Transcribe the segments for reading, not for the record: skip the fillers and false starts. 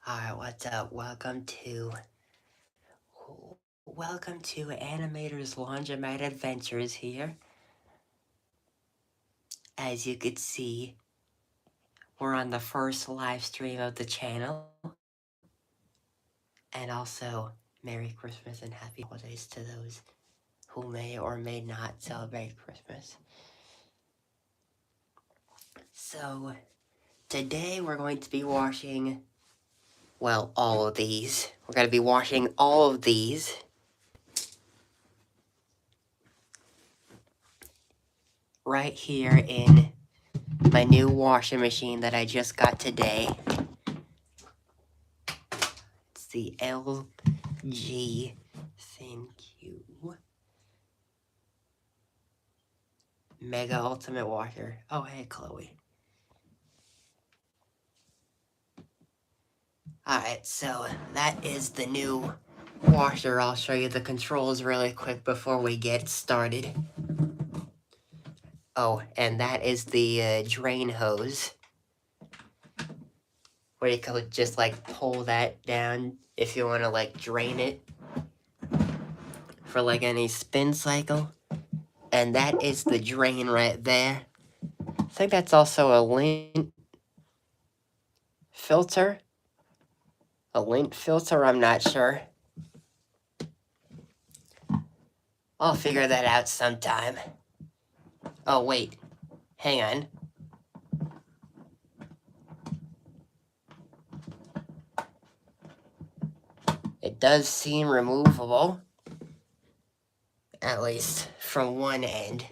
Alright, what's up? Welcome to Animator's Laundromat Adventures here. As you could see, we're on the first live stream of the channel. And also, Merry Christmas and Happy Holidays to those who may or may not celebrate Christmas. So, today we're going to be washing, well, all of these. We're going to be washing all of these. Right here in my new washing machine that I just got today. It's the LG ThinQ Mega Ultimate Washer. Oh, hey, Chloe. Alright, so that is the new washer. I'll show you the controls really quick before we get started. Oh, and that is the drain hose, where you could just like pull that down if you want to like drain it for like any spin cycle. And that is the drain right there. I think that's also a lint filter. A lint filter, I'm not sure. I'll figure that out sometime. Oh, wait. Hang on. It does seem removable. At least from one end.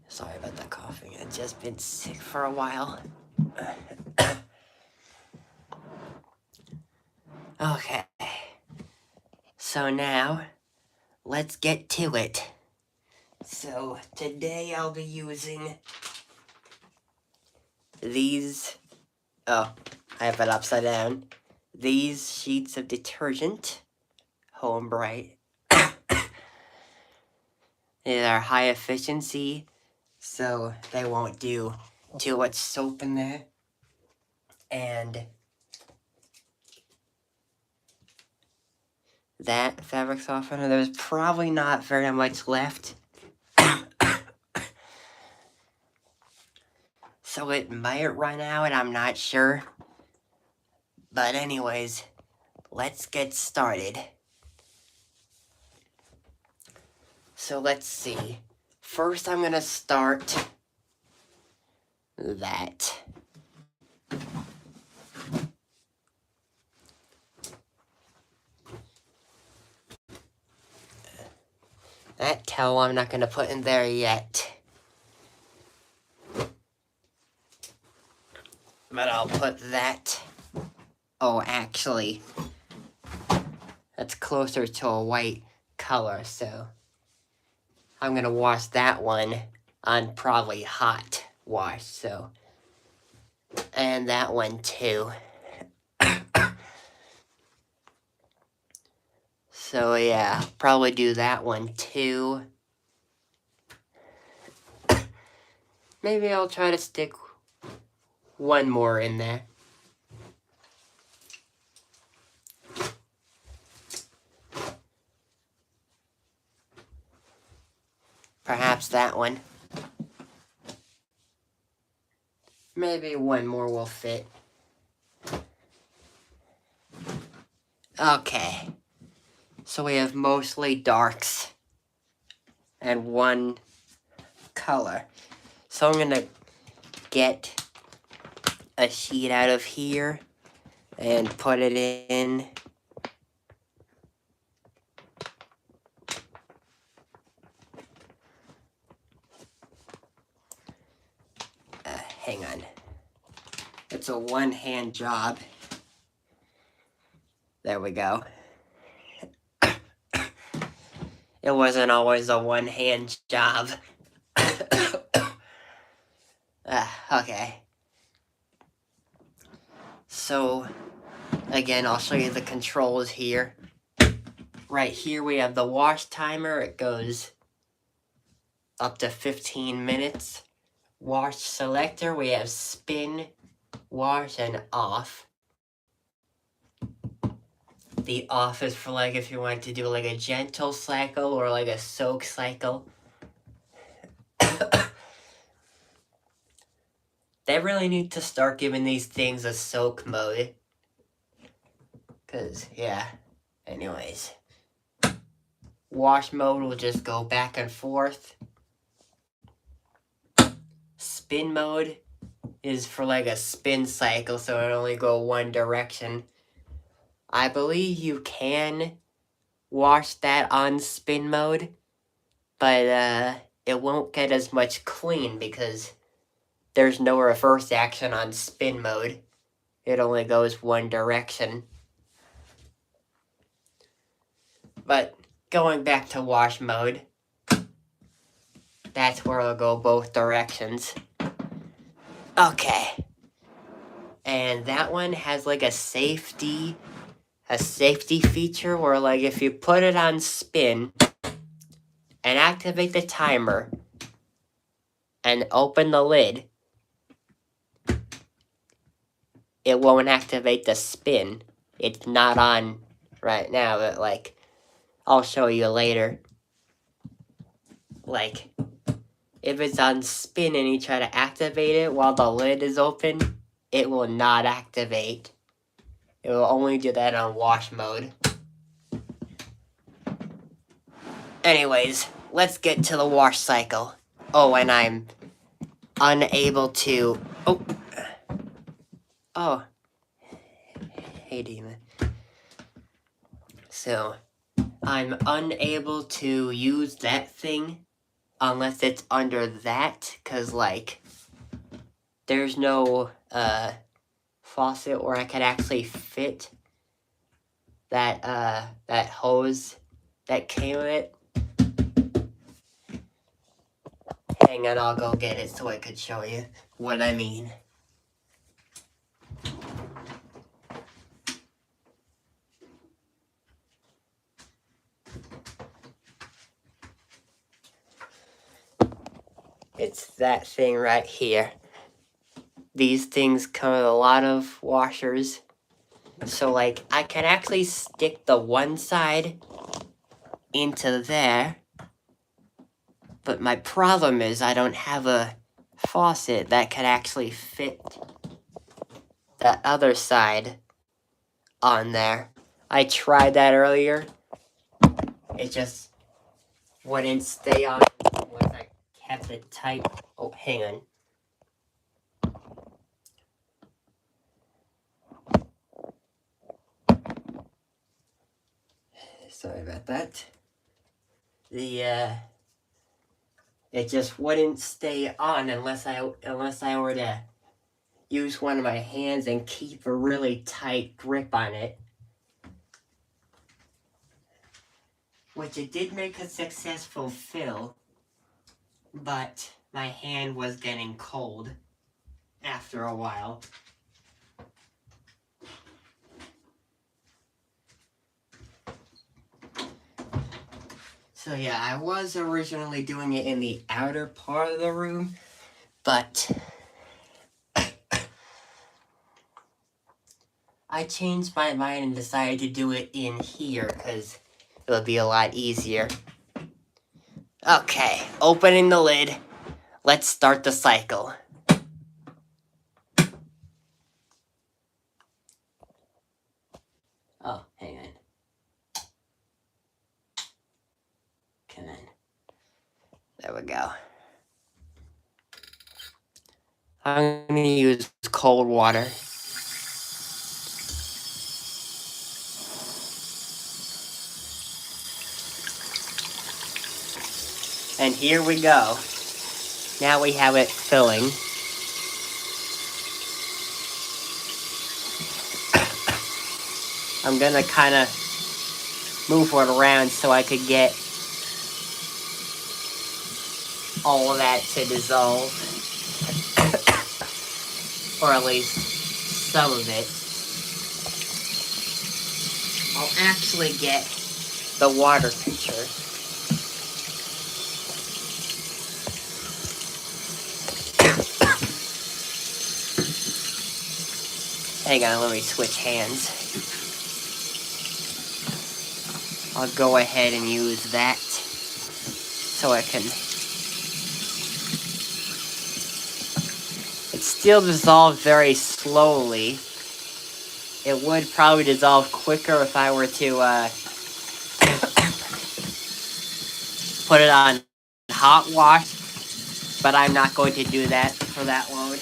Sorry about the coughing. I've just been sick for a while. Okay. So now, let's get to it. So, today I'll be using these... Oh, I have it upside down. These sheets of detergent. Home Bright. They are high efficiency, so they won't do too much soap in there. And that fabric softener, there's probably not very much left. So it might run out, I'm not sure. But anyways, let's get started. So let's see. First I'm gonna start that. That towel I'm not gonna put in there yet. But I'll put that. Oh, actually, that's closer to a white color, so I'm gonna wash that one on probably hot wash, so. And that one too. So yeah, probably do that one too. Maybe I'll try to stick one more in there. Perhaps that one. Maybe one more will fit. Okay. So we have mostly darks and one color. So I'm gonna get a sheet out of here and put it in. Hang on. It's a one-hand job. There we go. It wasn't always a one-hand job. Okay. So, again, I'll show you the controls here. Right here we have the wash timer. It goes up to 15 minutes. Wash selector, we have spin, wash and off. The off is for like if you want to do like a gentle cycle or like a soak cycle. They really need to start giving these things a soak mode. Cause yeah, anyways. Wash mode will just go back and forth. Spin mode is for like a spin cycle, so it only go one direction. I believe you can wash that on spin mode, but it won't get as much clean because there's no reverse action on spin mode. It only goes one direction. But going back to wash mode, that's where it'll go both directions. Okay. And that one has like a safety feature where like if you put it on spin and activate the timer and open the lid, it won't activate the spin. It's not on right now, but like I'll show you later. Like if it's on spin and you try to activate it while the lid is open, it will not activate. It will only do that on wash mode. Anyways, let's get to the wash cycle. Oh, and I'm unable to... Oh. Hey, Demon. So, I'm unable to use that thing unless it's under that, because, like, there's no faucet where I could actually fit that hose that came with it. Hang on, I'll go get it so I could show you what I mean. It's that thing right here. These things come with a lot of washers. So, like, I can actually stick the one side into there. But my problem is I don't have a faucet that could actually fit the other side on there. I tried that earlier. It just wouldn't stay on once I kept it tight. Oh, hang on. Sorry about that. It just wouldn't stay on unless I were to use one of my hands and keep a really tight grip on it. Which it did make a successful fill, but my hand was getting cold after a while. So yeah, I was originally doing it in the outer part of the room, but I changed my mind and decided to do it in here because it'll be a lot easier. Okay, opening the lid. Let's start the cycle. Oh, hang on. Come on. There we go. I'm going to use cold water. And here we go. Now we have it filling. I'm gonna kind of move it around so I could get all of that to dissolve. Or at least some of it. I'll actually get the water pitcher. Hang on, let me switch hands. I'll go ahead and use that so I can... It still dissolves very slowly. It would probably dissolve quicker if I were to put it on hot wash, but I'm not going to do that for that load.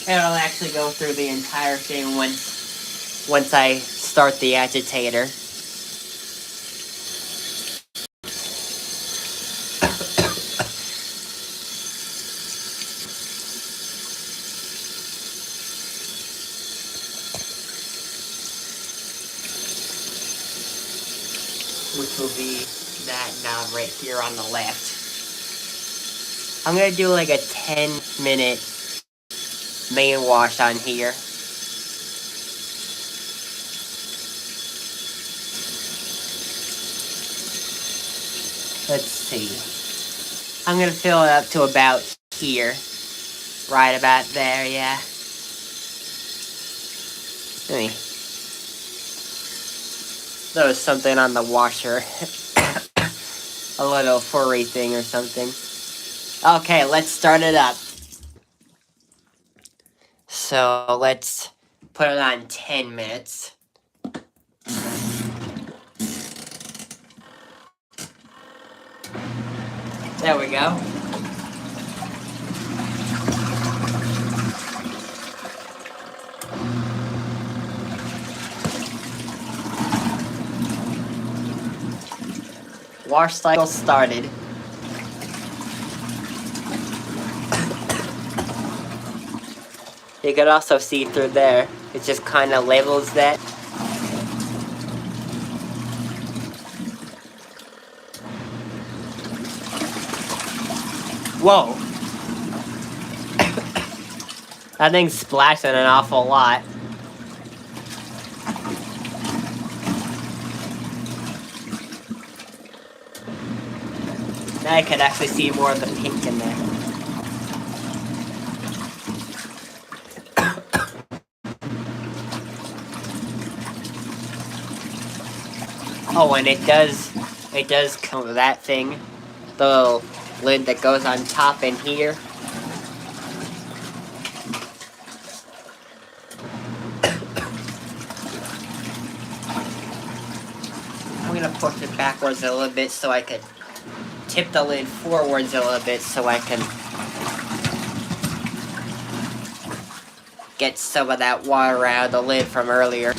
It'll actually go through the entire thing once I start the agitator. Which will be that knob right here on the left. I'm gonna do like a 10-minute main wash on here. Let's see. I'm gonna fill it up to about here. Right about there, yeah. There was something on the washer. A little furry thing or something. Okay, let's start it up. So let's put it on 10 minutes. There we go. Wash cycle started. You can also see through there. It just kind of labels that. Whoa! That thing's splashing an awful lot. Now I can actually see more of the pink in there. Oh, and it does come with that thing. The little lid that goes on top in here. I'm gonna push it backwards a little bit so I could tip the lid forwards a little bit so I can get some of that water out of the lid from earlier.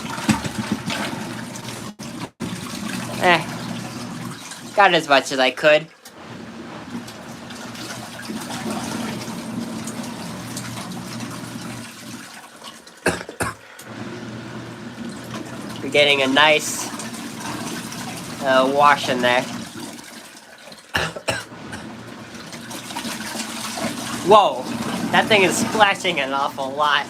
Got as much as I could. We're getting a nice wash in there. Whoa, that thing is splashing an awful lot.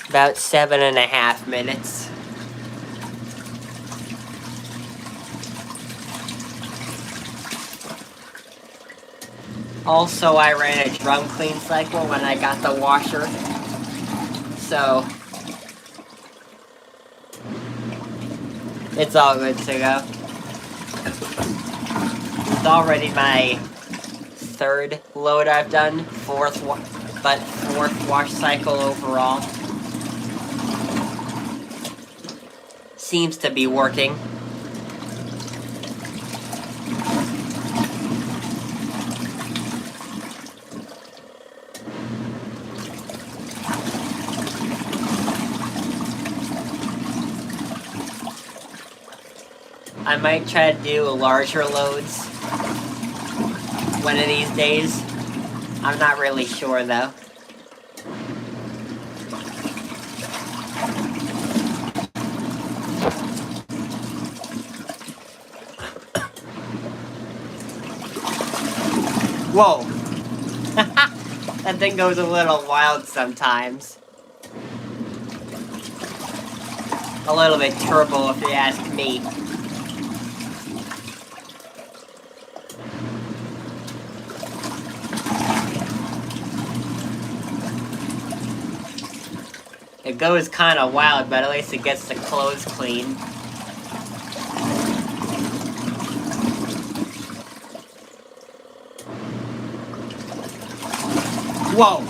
About 7.5 minutes. Also, I ran a drum clean cycle when I got the washer. So, it's all good to go. It's already my third load I've done, fourth wash cycle overall. Seems to be working. I might try to do larger loads one of these days. I'm not really sure though. Whoa! That thing goes a little wild sometimes. A little bit turbo if you ask me. It goes kind of wild, but at least it gets the clothes clean. Whoa!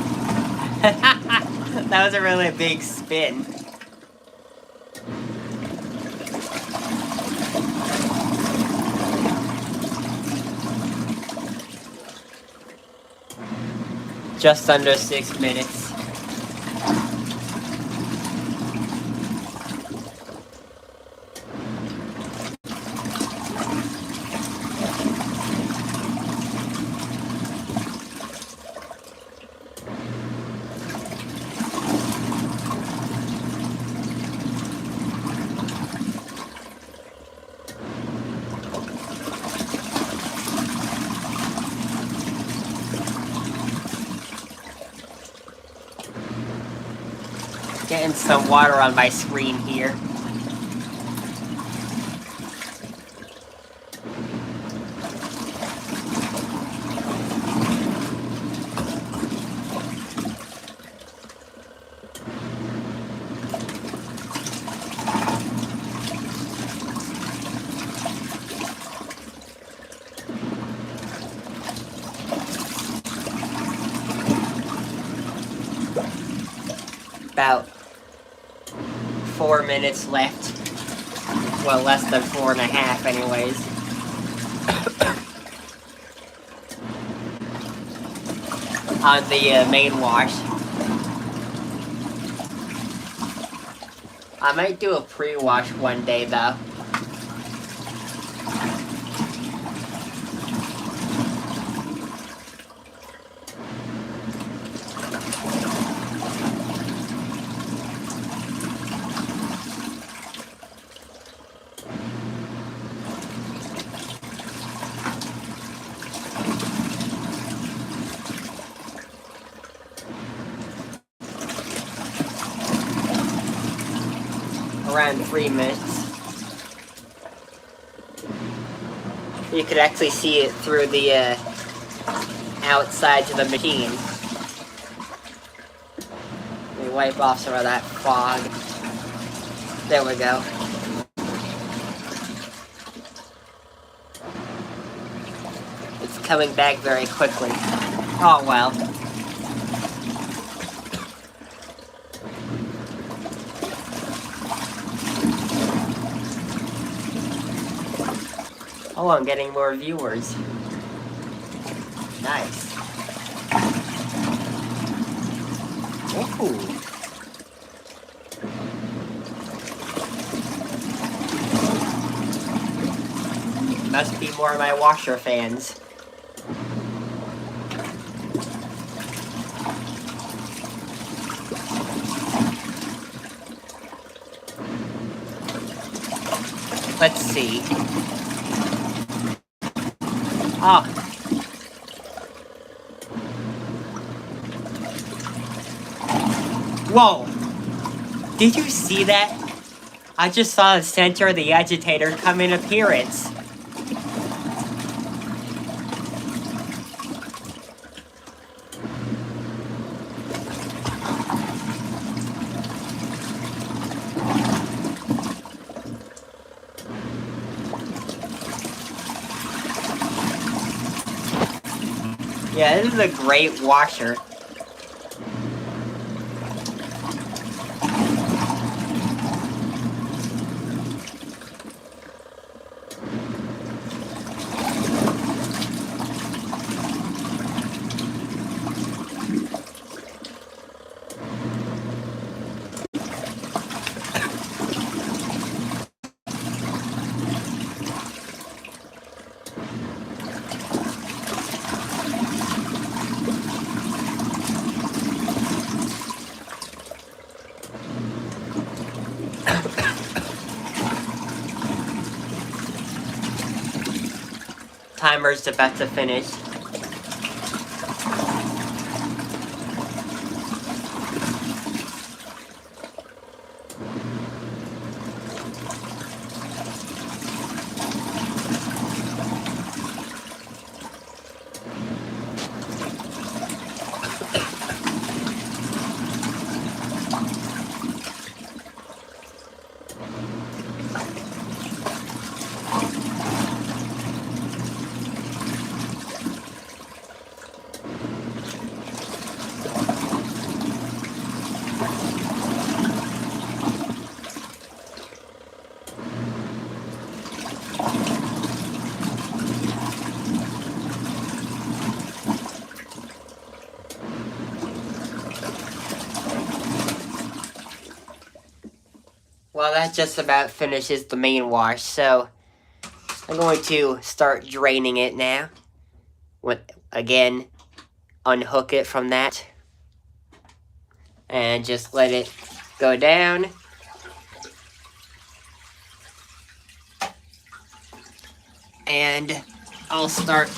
That was a really big spin. Just under 6 minutes. Getting some water on my screen here. About 4 minutes left. Well, less than 4.5 anyways. On the main wash. I might do a pre-wash one day though. Around 3 minutes. You could actually see it through the outsides of the machine. Let me wipe off some of that fog. There we go. It's coming back very quickly. Oh well. Oh, I'm getting more viewers. Nice. Ooh. Must be more of my washer fans. Let's see. Ah. Whoa! Did you see that? I just saw the center of the agitator come in appearance. Yeah, this is a great washer. Timer's about to finish. Well, that just about finishes the main wash, so I'm going to start draining it now. Again, unhook it from that. And just let it go down. And I'll start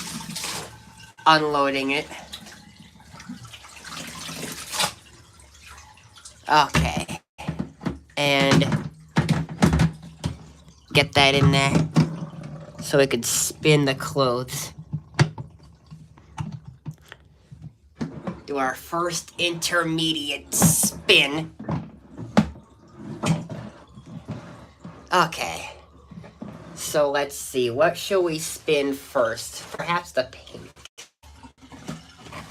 unloading it. Okay. And get that in there so we could spin the clothes. Do our first intermediate spin. Okay. So let's see, what shall we spin first? Perhaps the pink.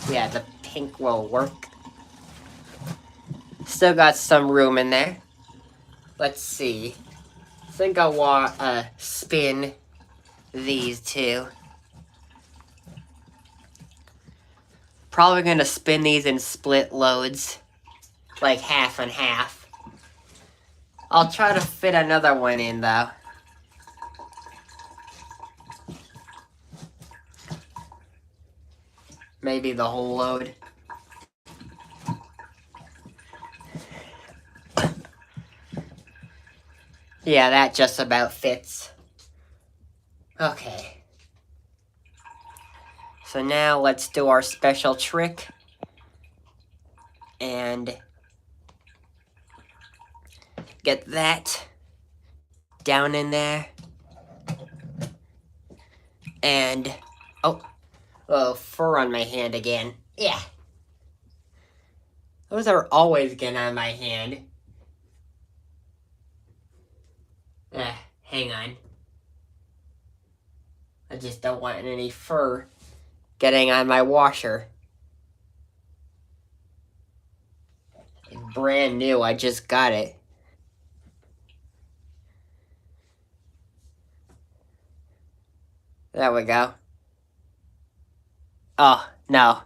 Yeah, the pink will work. Still got some room in there. Let's see. I think I'll spin these two. Probably gonna spin these in split loads. Like half and half. I'll try to fit another one in though. Maybe the whole load. Yeah, that just about fits. Okay. So now let's do our special trick. And get that down in there. And, oh, fur on my hand again. Yeah. Those are always getting on my hand. Hang on. I just don't want any fur getting on my washer. It's brand new, I just got it. There we go. Oh, no.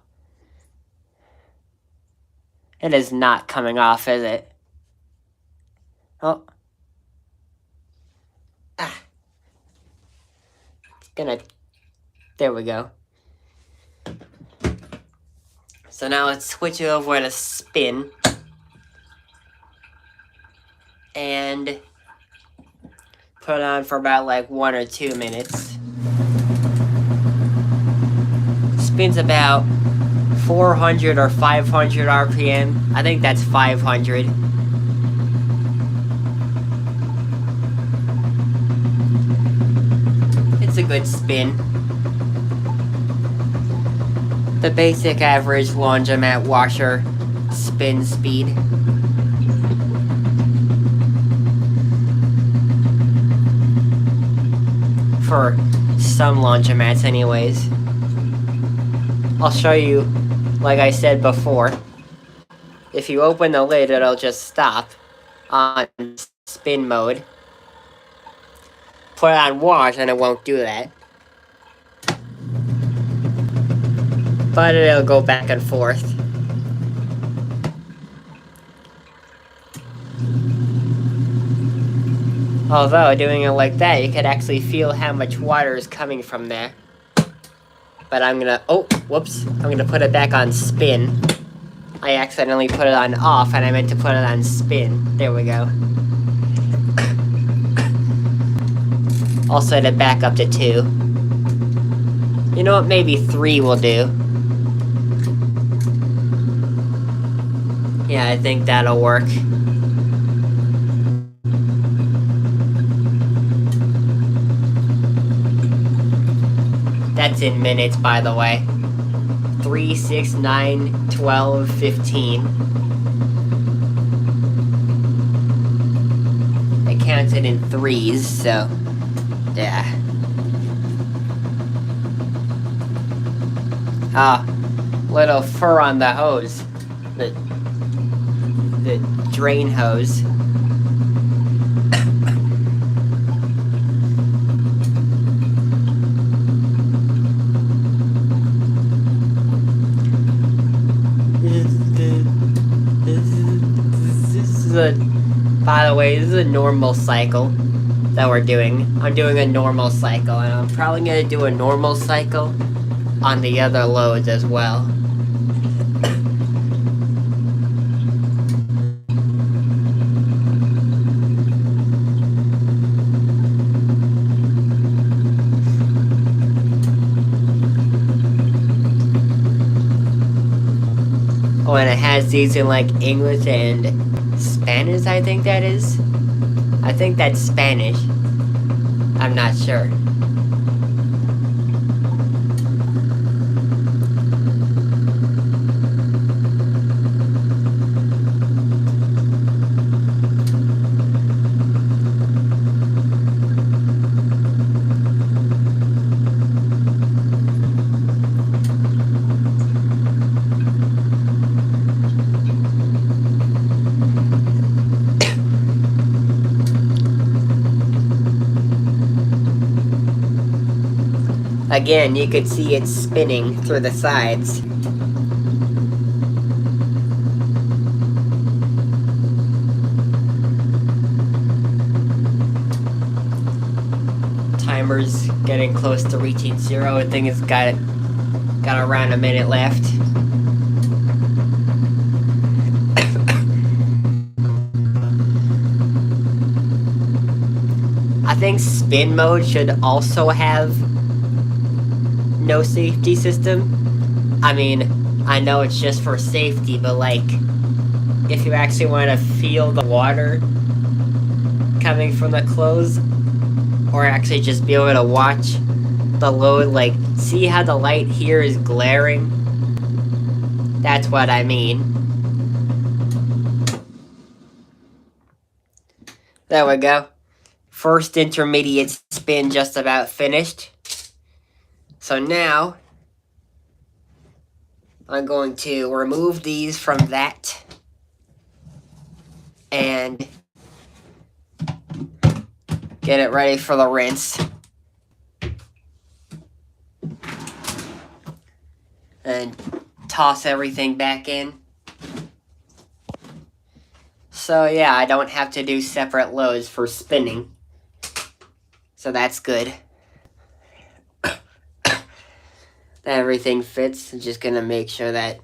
It is not coming off, is it? Oh. There we go. So now let's switch it over to spin. And put it on for about like 1 or 2 minutes. Spins about 400 or 500 RPM. I think that's 500. It's a good spin. The basic average laundromat washer spin speed. For some laundromats anyways. I'll show you, like I said before. If you open the lid, it'll just stop on spin mode. Put it on wash and it won't do that. But it'll go back and forth. Although, doing it like that, you could actually feel how much water is coming from there. But I'm gonna, I'm gonna put it back on spin. I accidentally put it on off and I meant to put it on spin. There we go. I'll set it back up to 2. You know what, maybe 3 will do. Yeah, I think that'll work. That's in minutes, by the way. 3, 6, 9, 12, 15. I counted in 3s, so yeah. Ah, little fur on the hose. The drain hose. By the way, this is a normal cycle that we're doing. I'm doing a normal cycle, and I'm probably gonna do a normal cycle on the other loads as well. Oh, and it has these in like English and Spanish, I think that is. I think that's Spanish. I'm not sure. Again, you could see it spinning through the sides. Timer's getting close to reaching 0. I think it's got around a minute left. I think spin mode should also have no safety system. I mean, I know it's just for safety, but like, if you actually want to feel the water coming from the clothes, or actually just be able to watch the load, like, see how the light here is glaring? That's what I mean. There we go. First intermediate spin just about finished. So now, I'm going to remove these from that and get it ready for the rinse. And toss everything back in. So yeah, I don't have to do separate loads for spinning. So that's good. Everything fits. I'm just gonna make sure that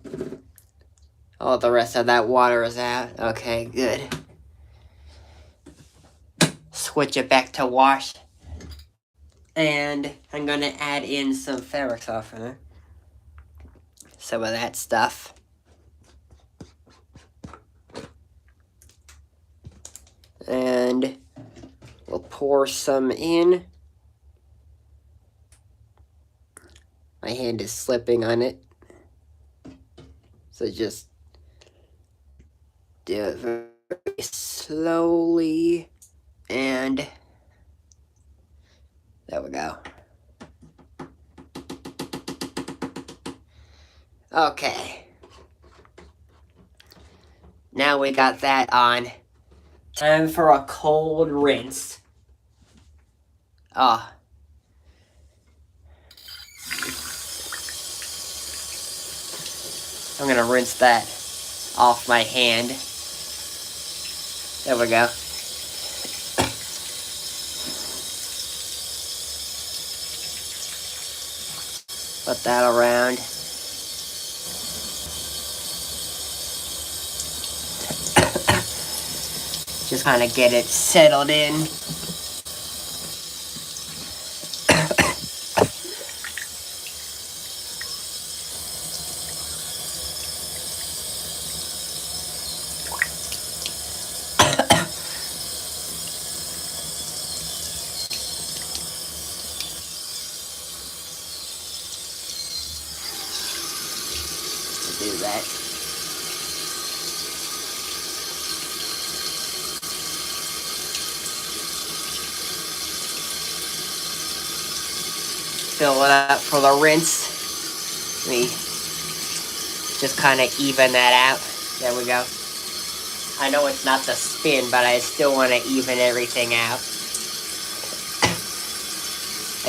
all the rest of that water is out. Okay, good. Switch it back to wash. And I'm gonna add in some fabric softener. Some of that stuff. And we'll pour some in. My hand is slipping on it. So just do it very slowly. And there we go. Okay. Now we got that on. Time for a cold rinse. Oh. I'm gonna rinse that off my hand. There we go. Put that around. Just kind of get it settled in. do that. Fill it up for the rinse. Let me just kind of even that out. There we go. I know it's not the spin, but I still want to even everything out.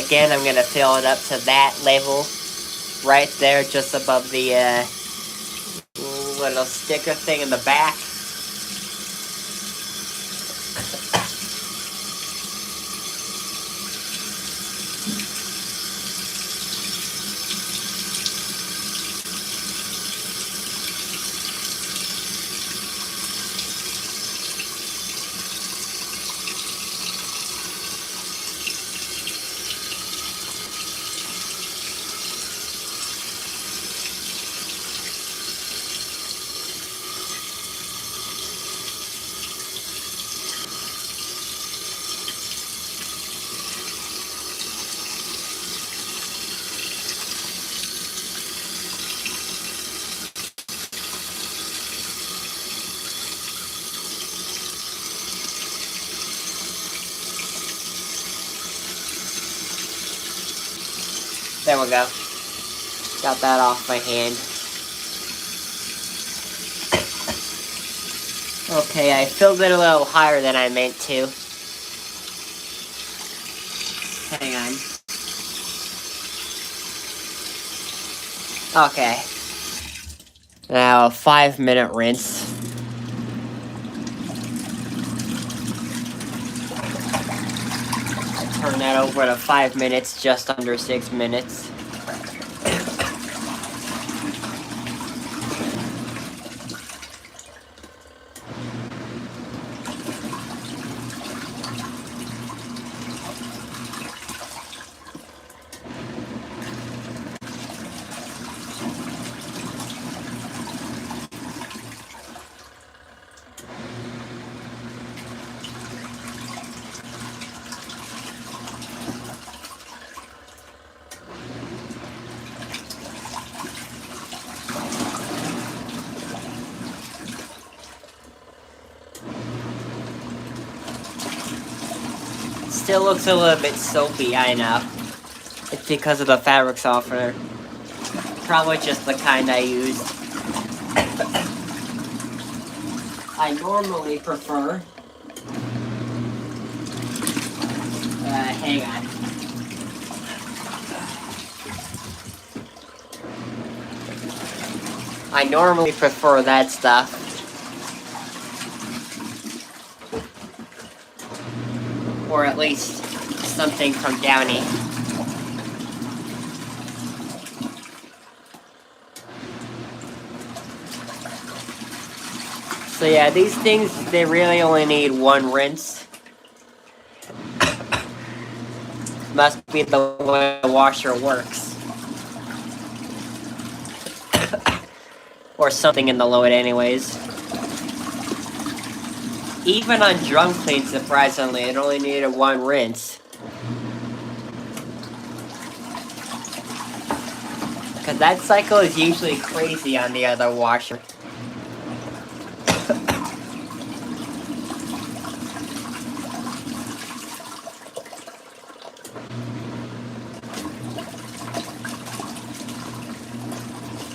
Again, I'm going to fill it up to that level right there, just above the little sticker thing in the back. There we go. Got that off my hand. Okay, I filled it a little higher than I meant to. Hang on. Okay. Now, a 5-minute rinse. Turn that over to 5 minutes, just under 6 minutes. Still looks a little bit soapy, I know. It's because of the fabric softener. Probably just the kind I use. I normally prefer... hang on. I normally prefer that stuff. Or at least something from Downy. So yeah, these things, they really only need one rinse. Must be the way the washer works. Or something in the load anyways. Even on drum clean, surprisingly, it only needed one rinse. Because that cycle is usually crazy on the other washer.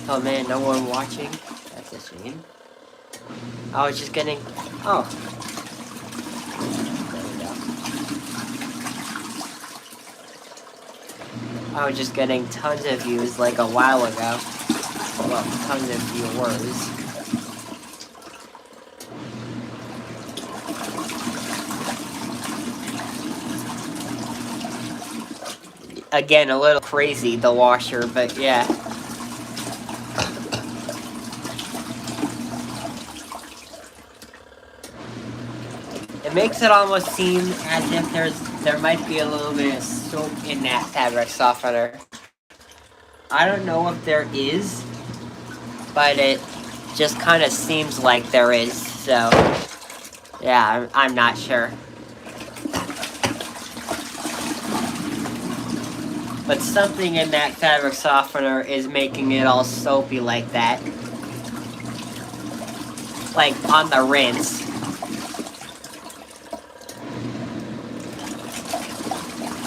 Oh man, no one watching? That's a shame. I was just getting... Oh. I was just getting tons of views like a while ago. Well, tons of viewers. Again, a little crazy, the washer, but yeah. It makes it almost seem as if there might be a little bit of soap in that fabric softener. I don't know if there is, but it just kind of seems like there is, so yeah, I'm not sure. But something in that fabric softener is making it all soapy like that. like, on the rinse.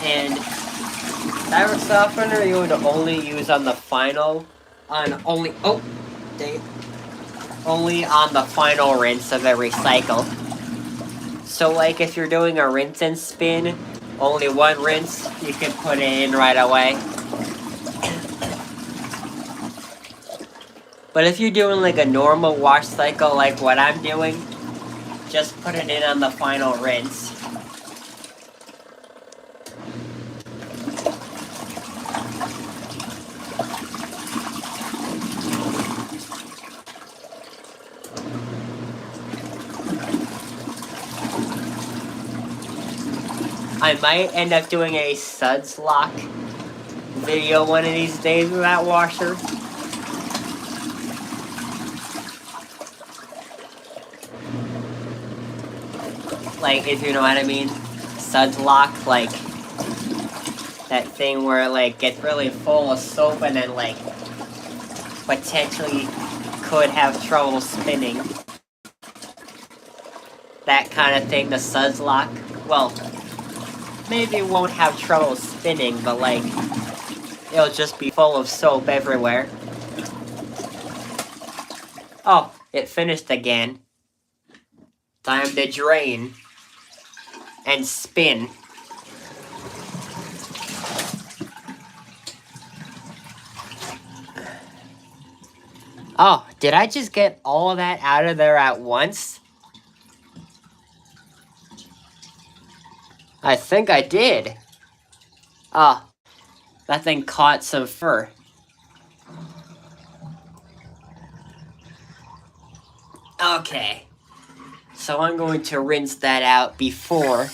And fabric softener you would only use on the final, only on the final rinse of every cycle. So like if you're doing a rinse and spin, only one rinse, you can put it in right away. But if you're doing like a normal wash cycle like what I'm doing, just put it in on the final rinse. I might end up doing a suds lock video one of these days with that washer. Like, if you know what I mean. Suds lock, like that thing where it like gets really full of soap and then like potentially could have trouble spinning. That kind of thing, the suds lock. Well, maybe it won't have trouble spinning, but like it'll just be full of soap everywhere. Oh, it finished again. Time to drain and spin. Oh, did I just get all of that out of there at once? I think I did. Oh, that thing caught some fur. Okay. So I'm going to rinse that out before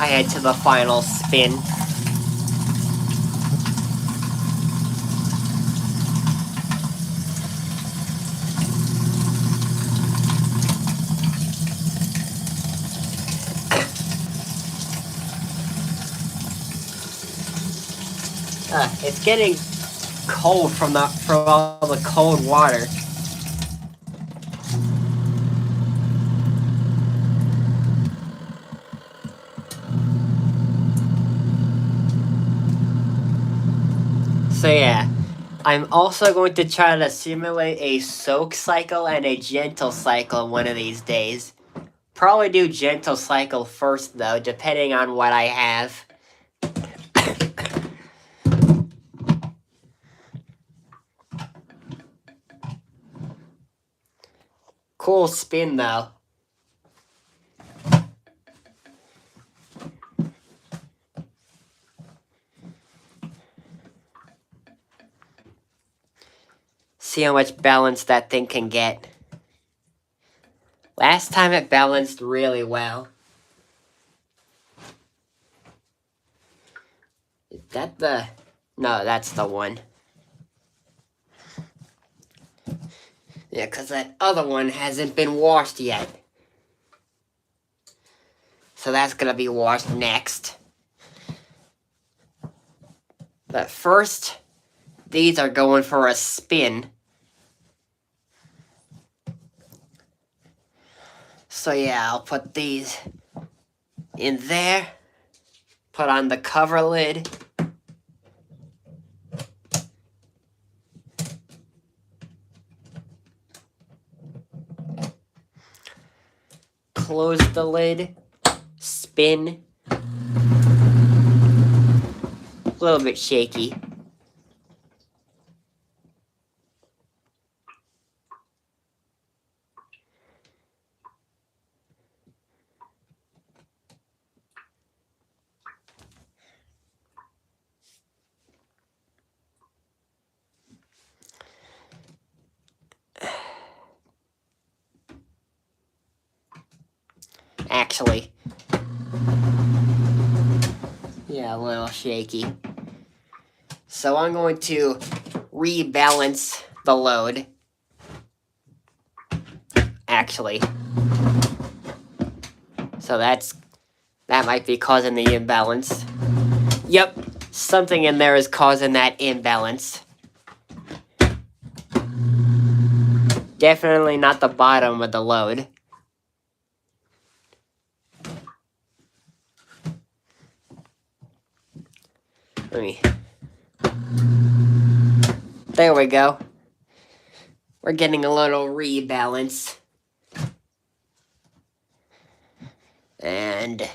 I head to the final spin. It's getting cold from all the cold water. So yeah, I'm also going to try to simulate a soak cycle and a gentle cycle one of these days. Probably do gentle cycle first though, depending on what I have. Cool spin though. See how much balance that thing can get. Last time it balanced really well. Is that the... No, that's the one. Yeah, because that other one hasn't been washed yet. So that's going to be washed next. But first, these are going for a spin. So yeah, I'll put these in there. Put on the cover lid. Close the lid. Spin. A little bit shaky. Actually, yeah, a little shaky. So I'm going to rebalance the load. Actually. So that might be causing the imbalance. Yep, something in there is causing that imbalance. Definitely not the bottom of the load. There we go. We're getting a little rebalance. And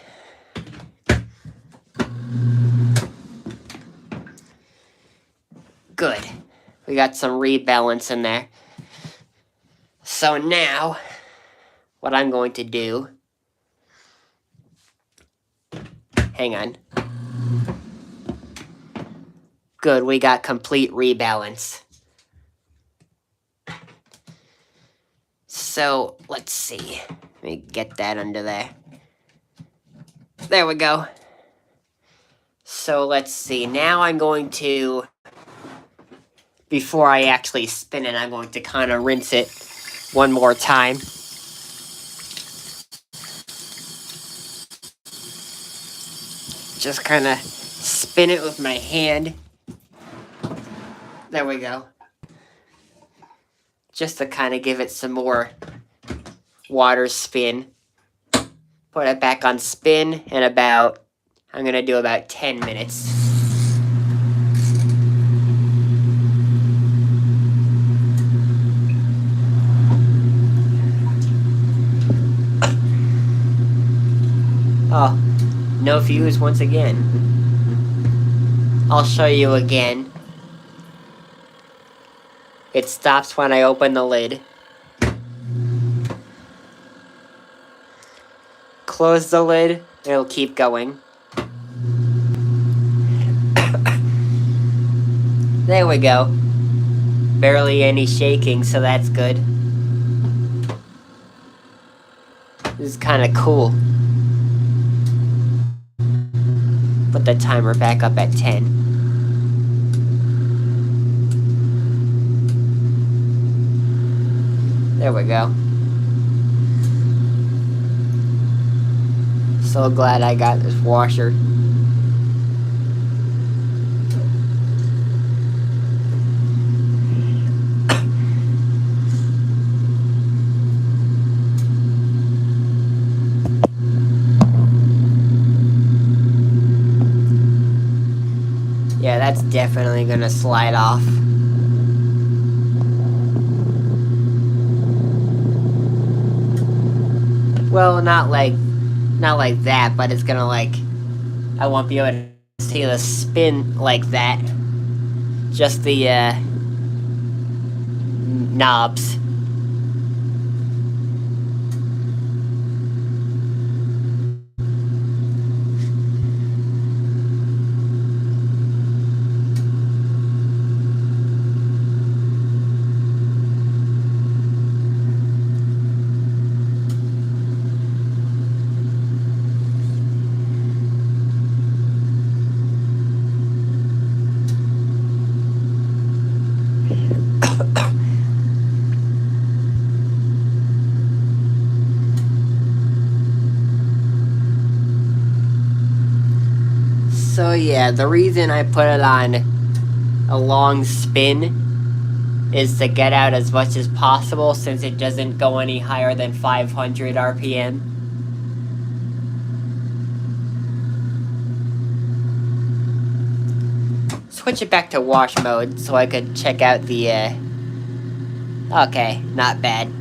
good. We got some rebalance in there. So now, what I'm going to do... Hang on. Good, we got complete rebalance. So, let's see. Let me get that under there. There we go. So, let's see. Now I'm going to... Before I actually spin it, I'm going to kind of rinse it one more time. Just kind of spin it with my hand. There we go. Just to kind of give it some more water spin. Put it back on spin in about, I'm going to do about 10 minutes. Oh, no fuse once again. I'll show you again. It stops when I open the lid. Close the lid, it'll keep going. There we go. Barely any shaking, so that's good. This is kind of cool. Put the timer back up at 10. There we go. So glad I got this washer. Yeah, that's definitely gonna slide off. Well, not like that, but it's gonna like, I won't be able to see the spin like that. Just the knobs. So yeah, the reason I put it on a long spin is to get out as much as possible, since it doesn't go any higher than 500 RPM. Switch it back to wash mode so I could check out the okay, not bad.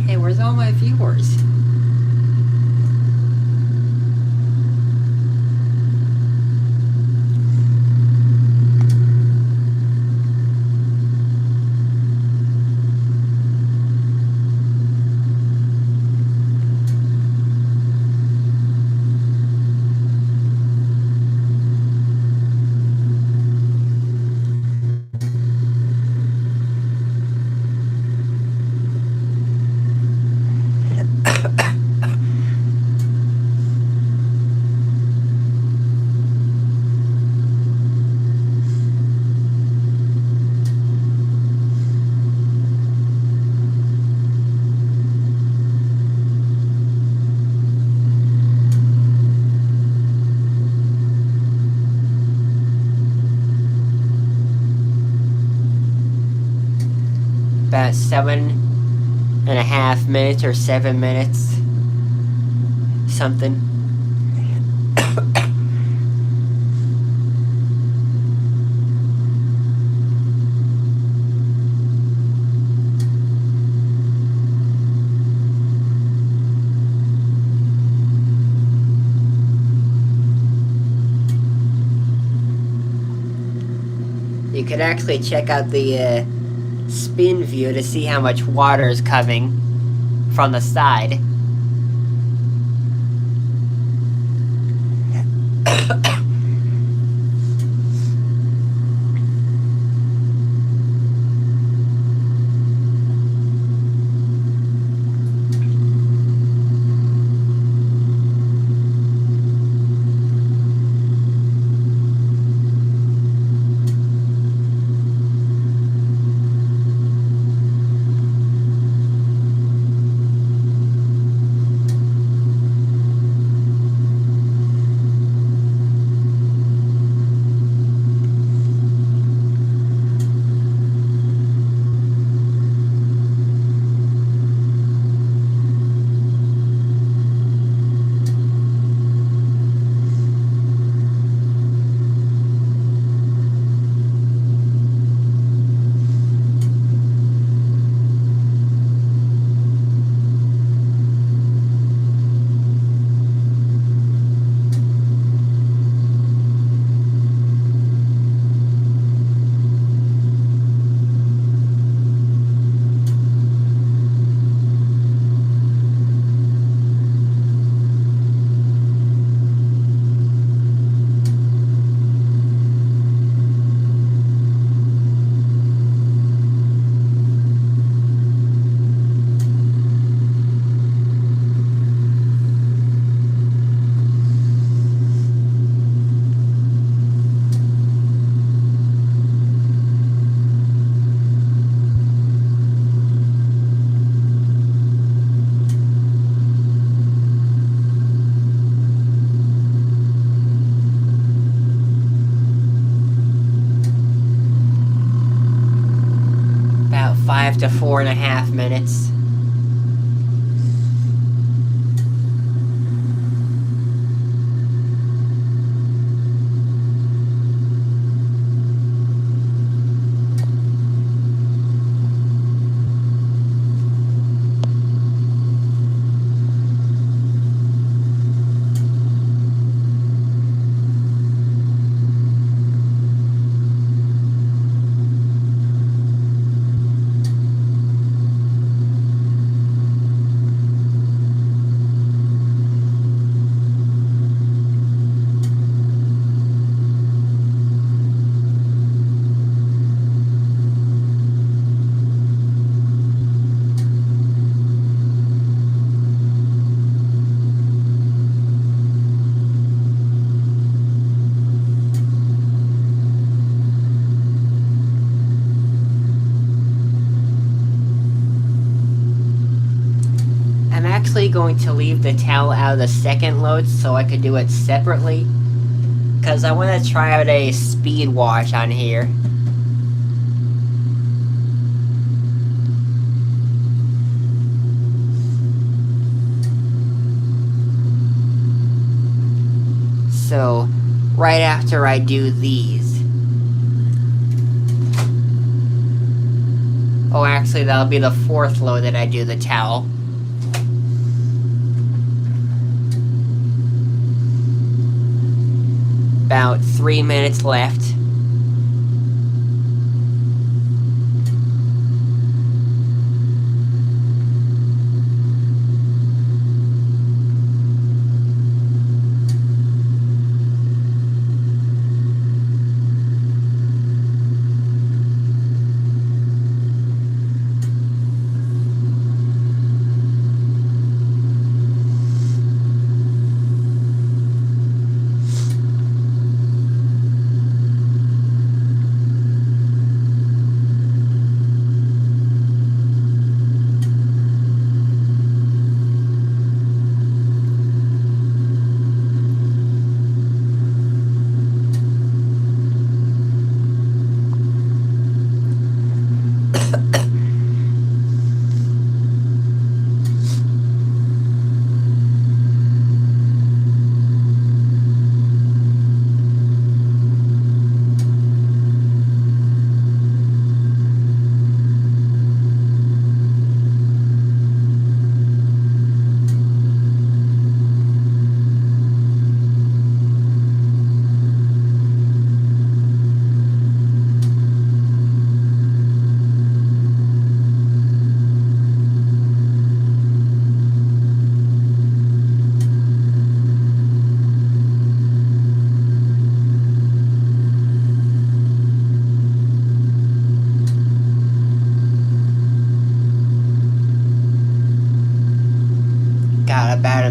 Hey, where's all my viewers? about 7.5 minutes or 7 minutes. Something. You could actually check out the spin view to see how much water is coming from the side. About 5 to 4.5 minutes. I'm actually going to leave the towel out of the second load so I could do it separately, because I want to try out a speed wash on here. So, right after I do these. Oh, actually, that'll be the fourth load that I do the towel. About 3 minutes left.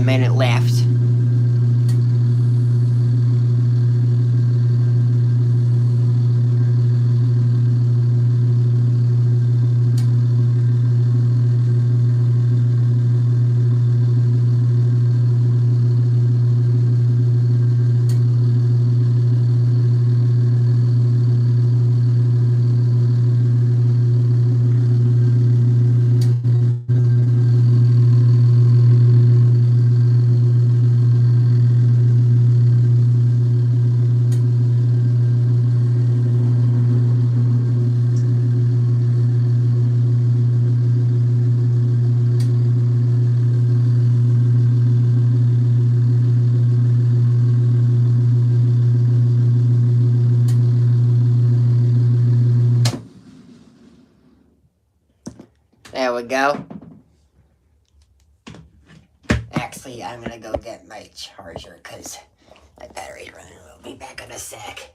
a minute left. There we go. Actually, I'm gonna go get my charger because my battery's running. We'll be back in a sec.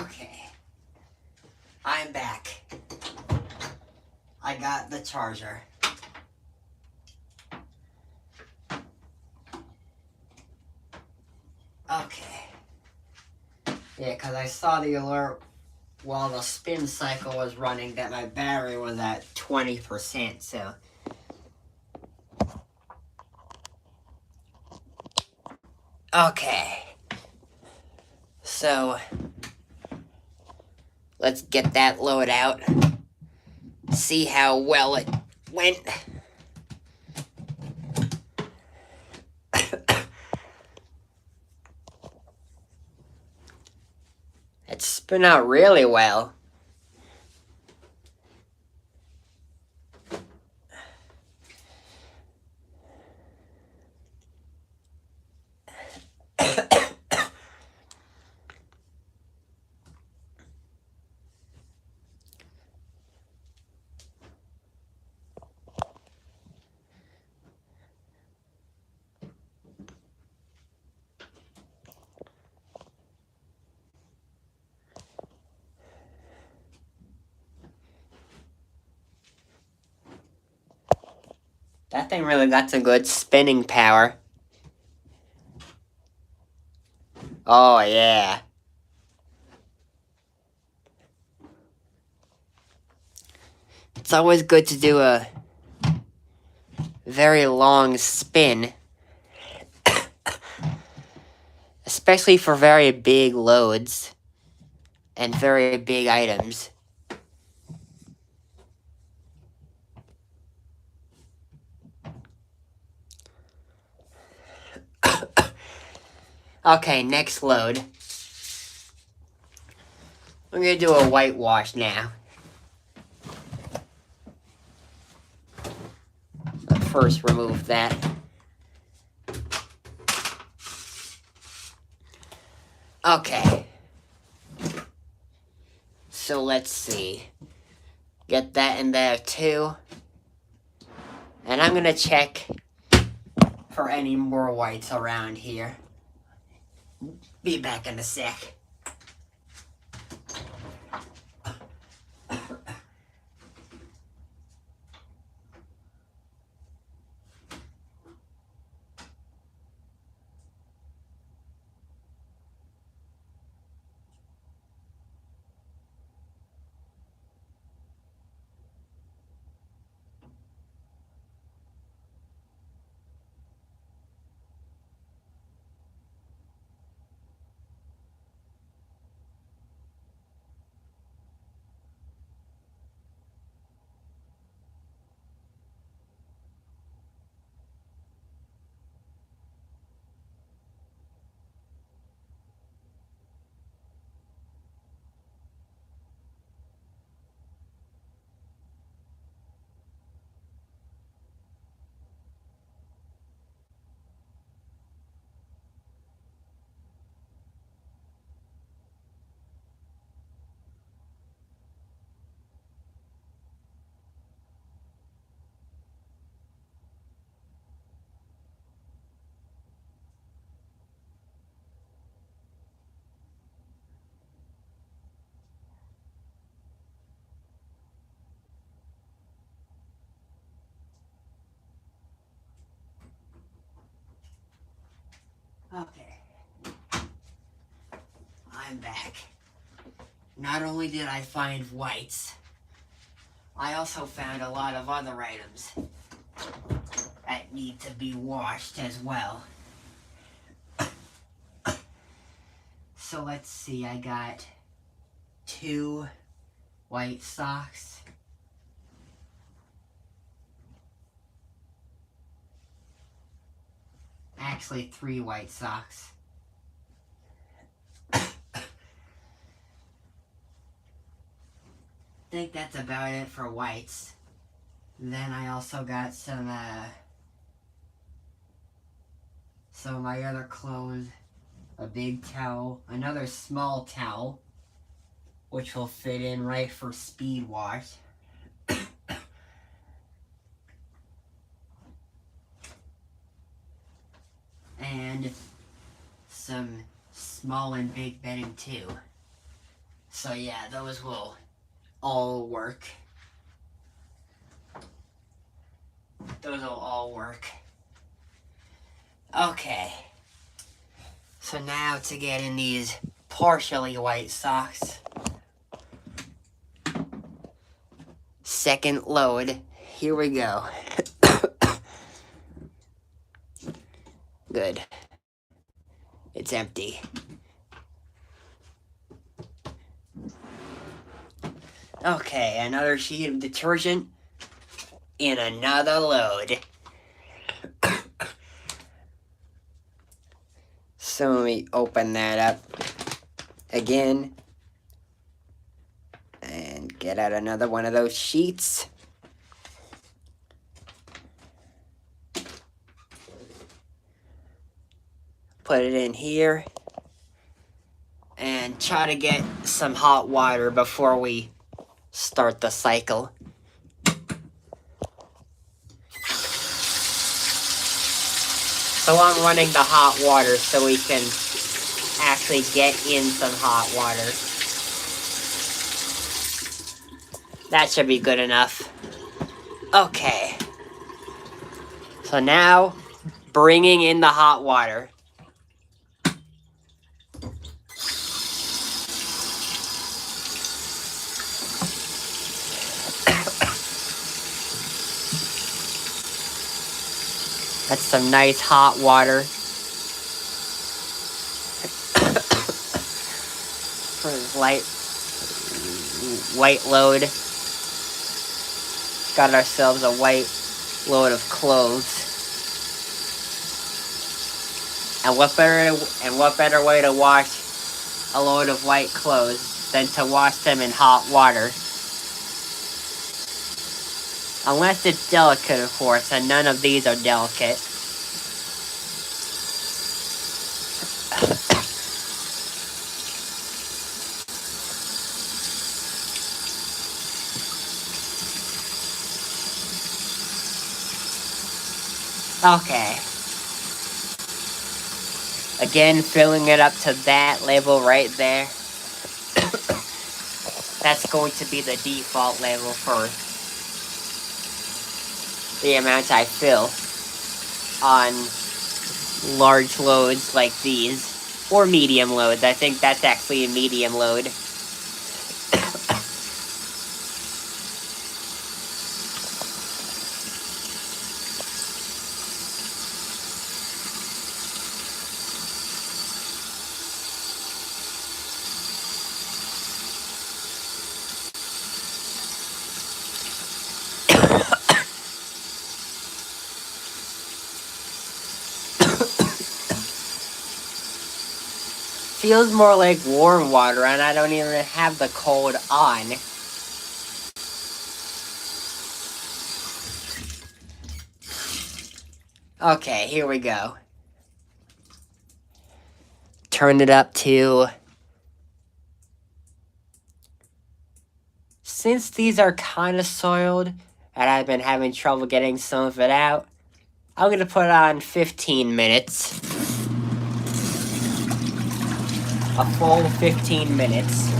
Okay. I'm back. I got the charger. Okay. Yeah, because I saw the alert while the spin cycle was running that my battery was at 20%, so. Okay. So, let's get that load out. See how well it went. It spun out really well. That thing really got some good spinning power. Oh, yeah. It's always good to do a very long spin. Especially for very big loads and very big items. Okay, next load. I'm gonna do a whitewash now. But first, remove that. Okay. So let's see. Get that in there too. And I'm gonna check for any more whites around here. Be back in a sec. Okay. I'm back. Not only did I find whites, I also found a lot of other items that need to be washed as well. So let's see, I got 2 white socks. Actually, 3 white socks. I think that's about it for whites. Then I also got some of my other clothes, a big towel, another small towel, which will fit in right for speed wash. And some small and big bedding too. So yeah, those will all work. Those will all work. Okay. So now to get in these partially white socks. Second load. Here we go. Good. It's empty. Okay, another sheet of detergent in another load. So let me open that up again and get out another one of those sheets. Put it in here and try to get some hot water before we start the cycle. So I'm running the hot water so we can actually get in some hot water. That should be good enough. Okay. So now, bringing in the hot water. That's some nice hot water. For this white load. Got ourselves a white load of clothes. And what better way to wash a load of white clothes than to wash them in hot water? Unless it's delicate, of course, and none of these are delicate. Okay. Again, filling it up to that level right there. That's going to be the default level for the amount I fill on large loads like these. Or medium loads. I think that's actually a medium load. Feels more like warm water, and I don't even have the cold on. Okay, here we go. Turn it up to... Since these are kind of soiled, and I've been having trouble getting some of it out, I'm going to put on 15 minutes. A full 15 minutes.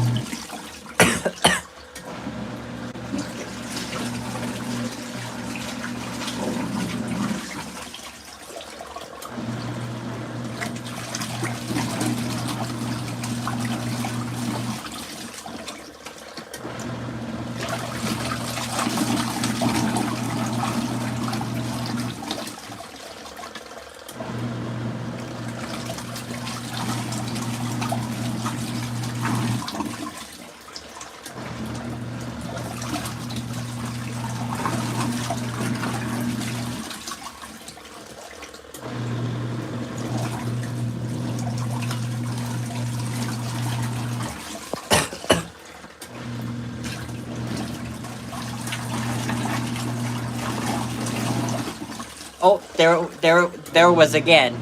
Oh, there was again.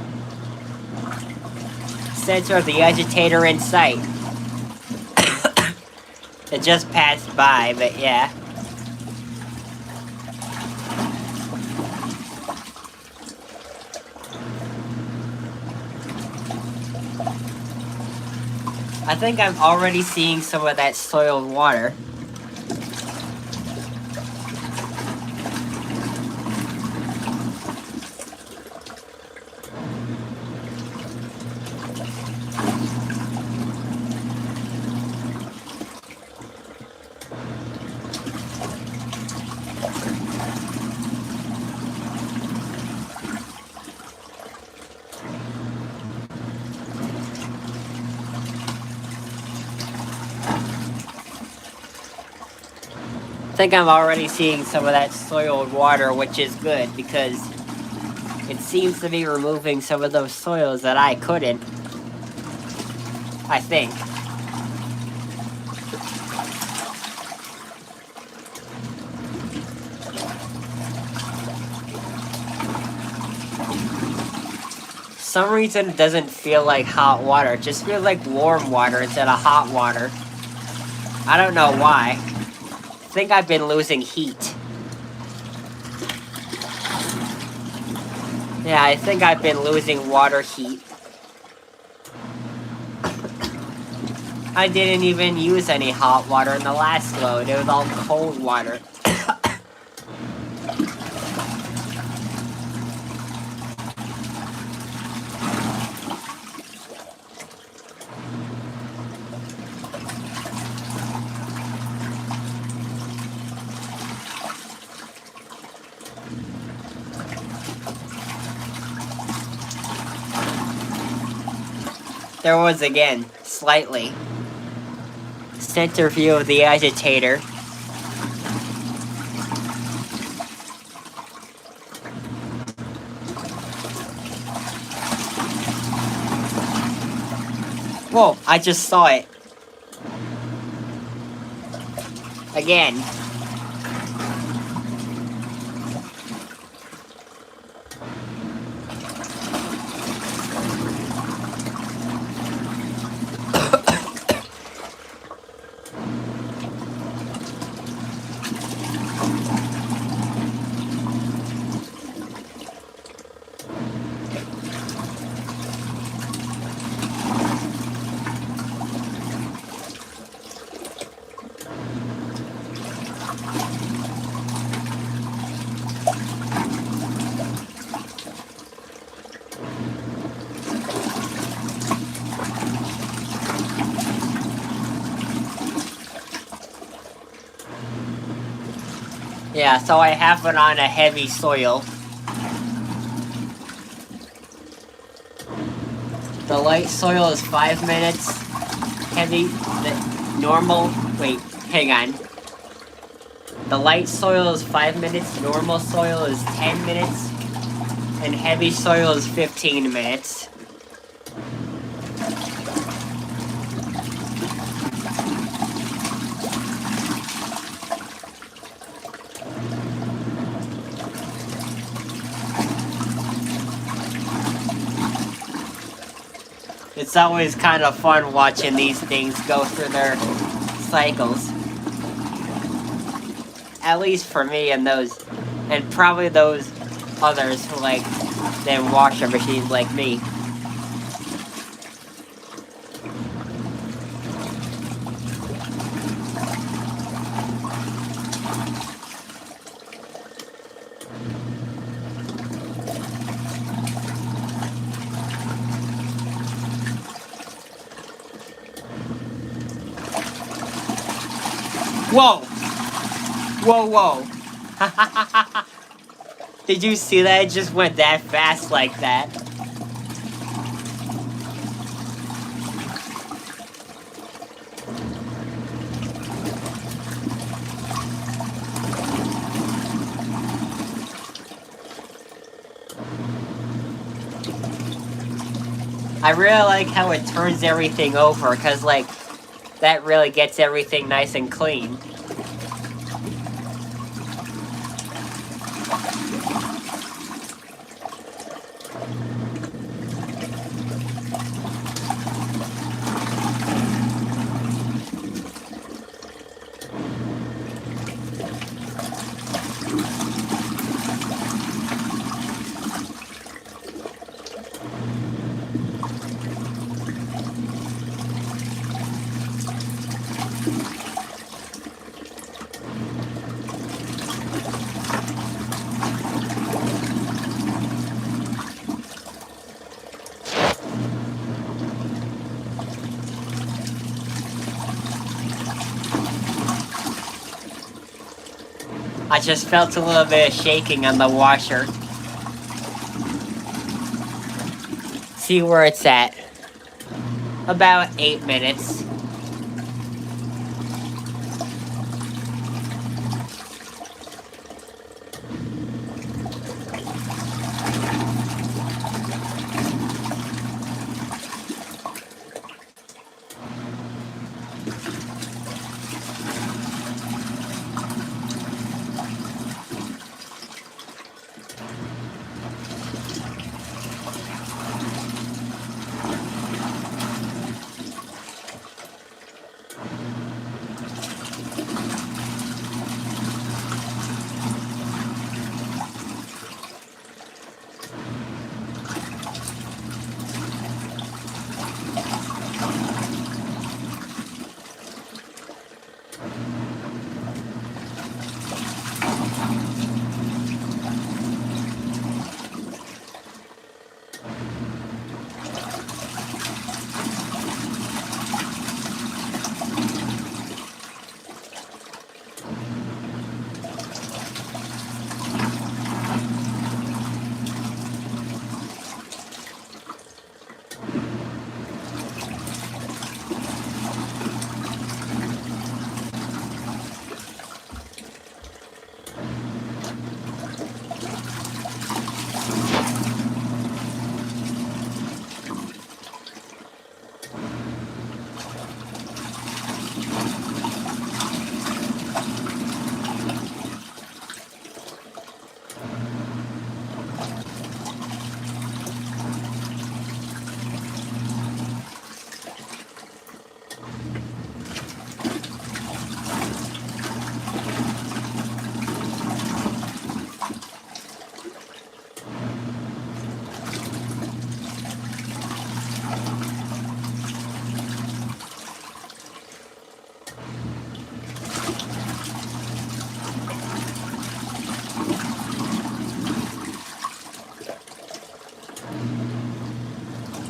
Center of the agitator in sight. It just passed by, but yeah. I think I'm already seeing some of that soiled water. I think I'm already seeing some of that soiled water, which is good because it seems to be removing some of those soils that I couldn't. I think. Some reason it doesn't feel like hot water. It just feels like warm water instead of hot water. I don't know why. I think I've been losing heat. Yeah, I think I've been losing water heat. I didn't even use any hot water in the last load. It was all cold water. There was again, slightly. Center view of the agitator. Whoa, I just saw it. Again. Yeah, so I have it on a heavy soil. The light soil is 5 minutes. Heavy, the normal, wait, hang on. The light soil is 5 minutes, normal soil is 10 minutes, and heavy soil is 15 minutes. It's always kind of fun watching these things go through their cycles. At least for me and those, and probably those others who like them washer machines like me. Whoa! Whoa, whoa. Did you see that? It just went that fast like that. I really like how it turns everything over, because, like, that really gets everything nice and clean. I just felt a little bit of shaking on the washer. See where it's at. About 8 minutes.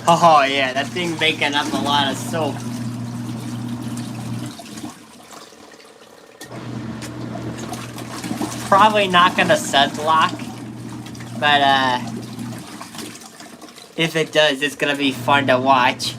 Oh yeah, that thing's making up a lot of soap. Probably not gonna sunblock, but if it does, it's gonna be fun to watch.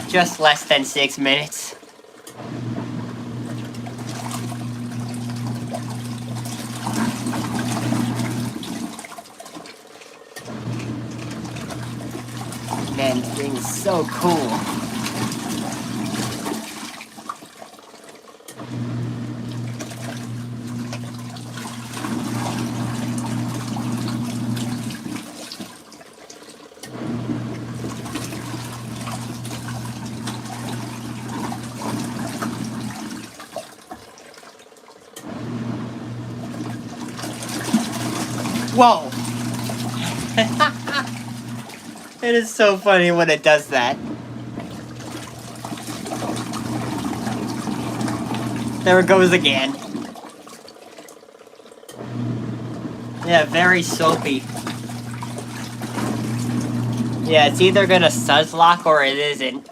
Just less than 6 minutes. Man, this thing is so cool. Whoa! It is so funny when it does that. There it goes again. Yeah, very soapy. Yeah, it's either gonna lock or it isn't.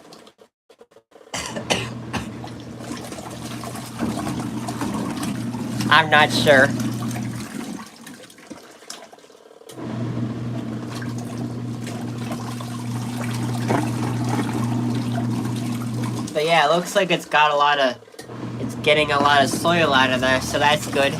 I'm not sure. But yeah, it looks like it's getting a lot of soil out of there, so that's good.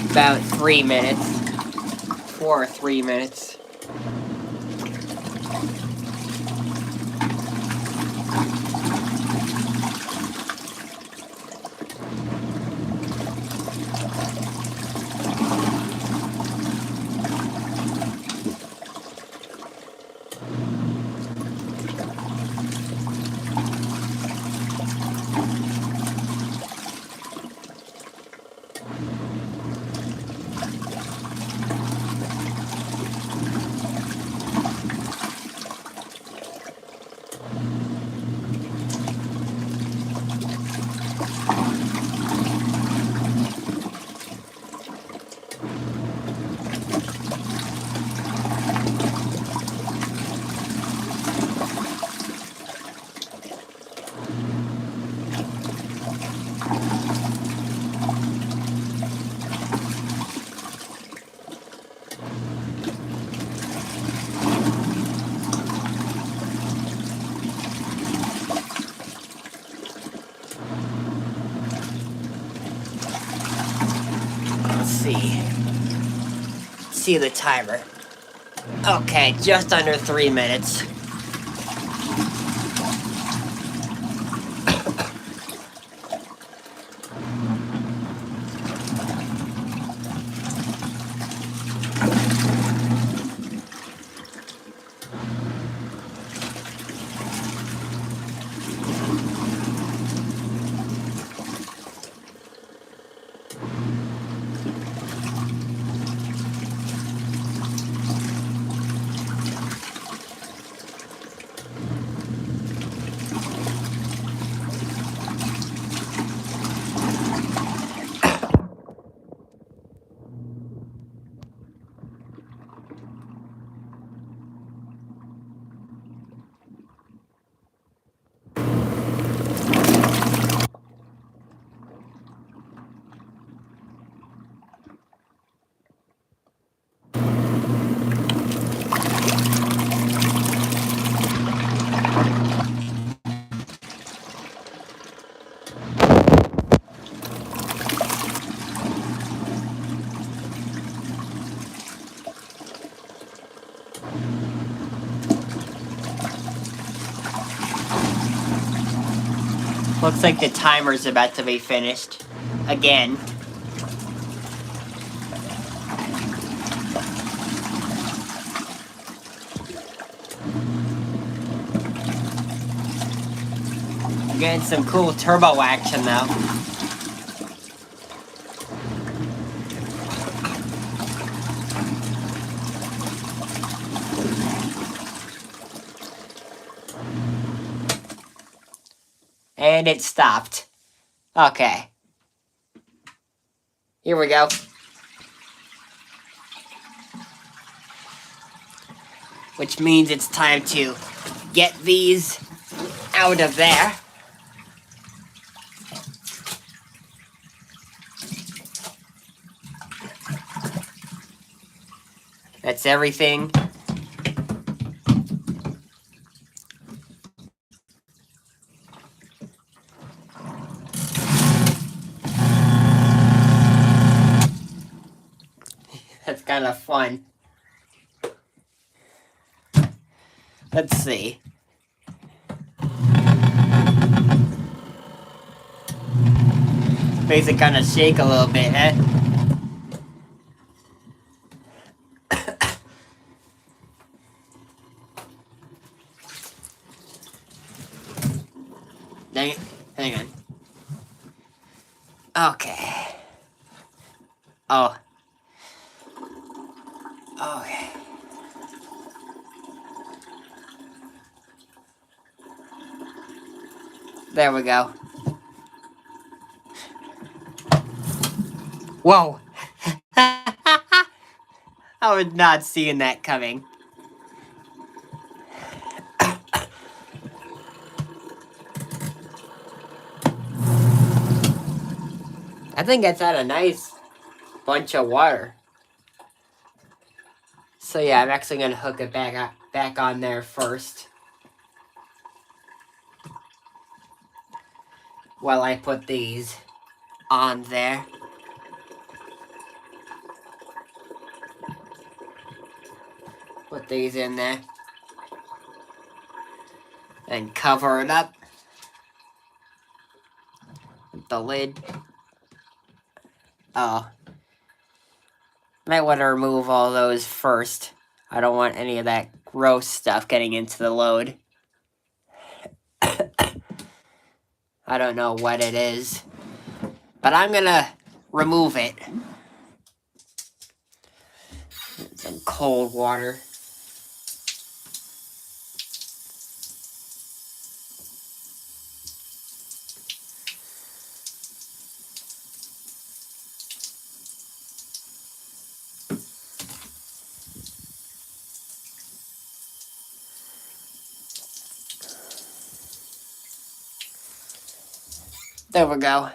About 3 minutes. 4 or 3 minutes. See the timer. Okay, just under 3 minutes. Looks like the timer's about to be finished. Again. Getting some cool turbo action though. And it stopped. Okay. Here we go. Which means it's time to get these out of there. That's everything. That's kind of fun. Let's see. Makes it kind of shake a little bit, huh? Dang it. Hang on. Okay. Oh. Okay. There we go. Whoa. I was not seeing that coming. I think that's had a nice bunch of water. So yeah, I'm actually gonna hook it back on there first, while I put these on there. Put these in there and cover it up with the lid. Oh, might want to remove all those first. I don't want any of that gross stuff getting into the load. I don't know what it is, but I'm gonna remove it. Some cold water. There we go.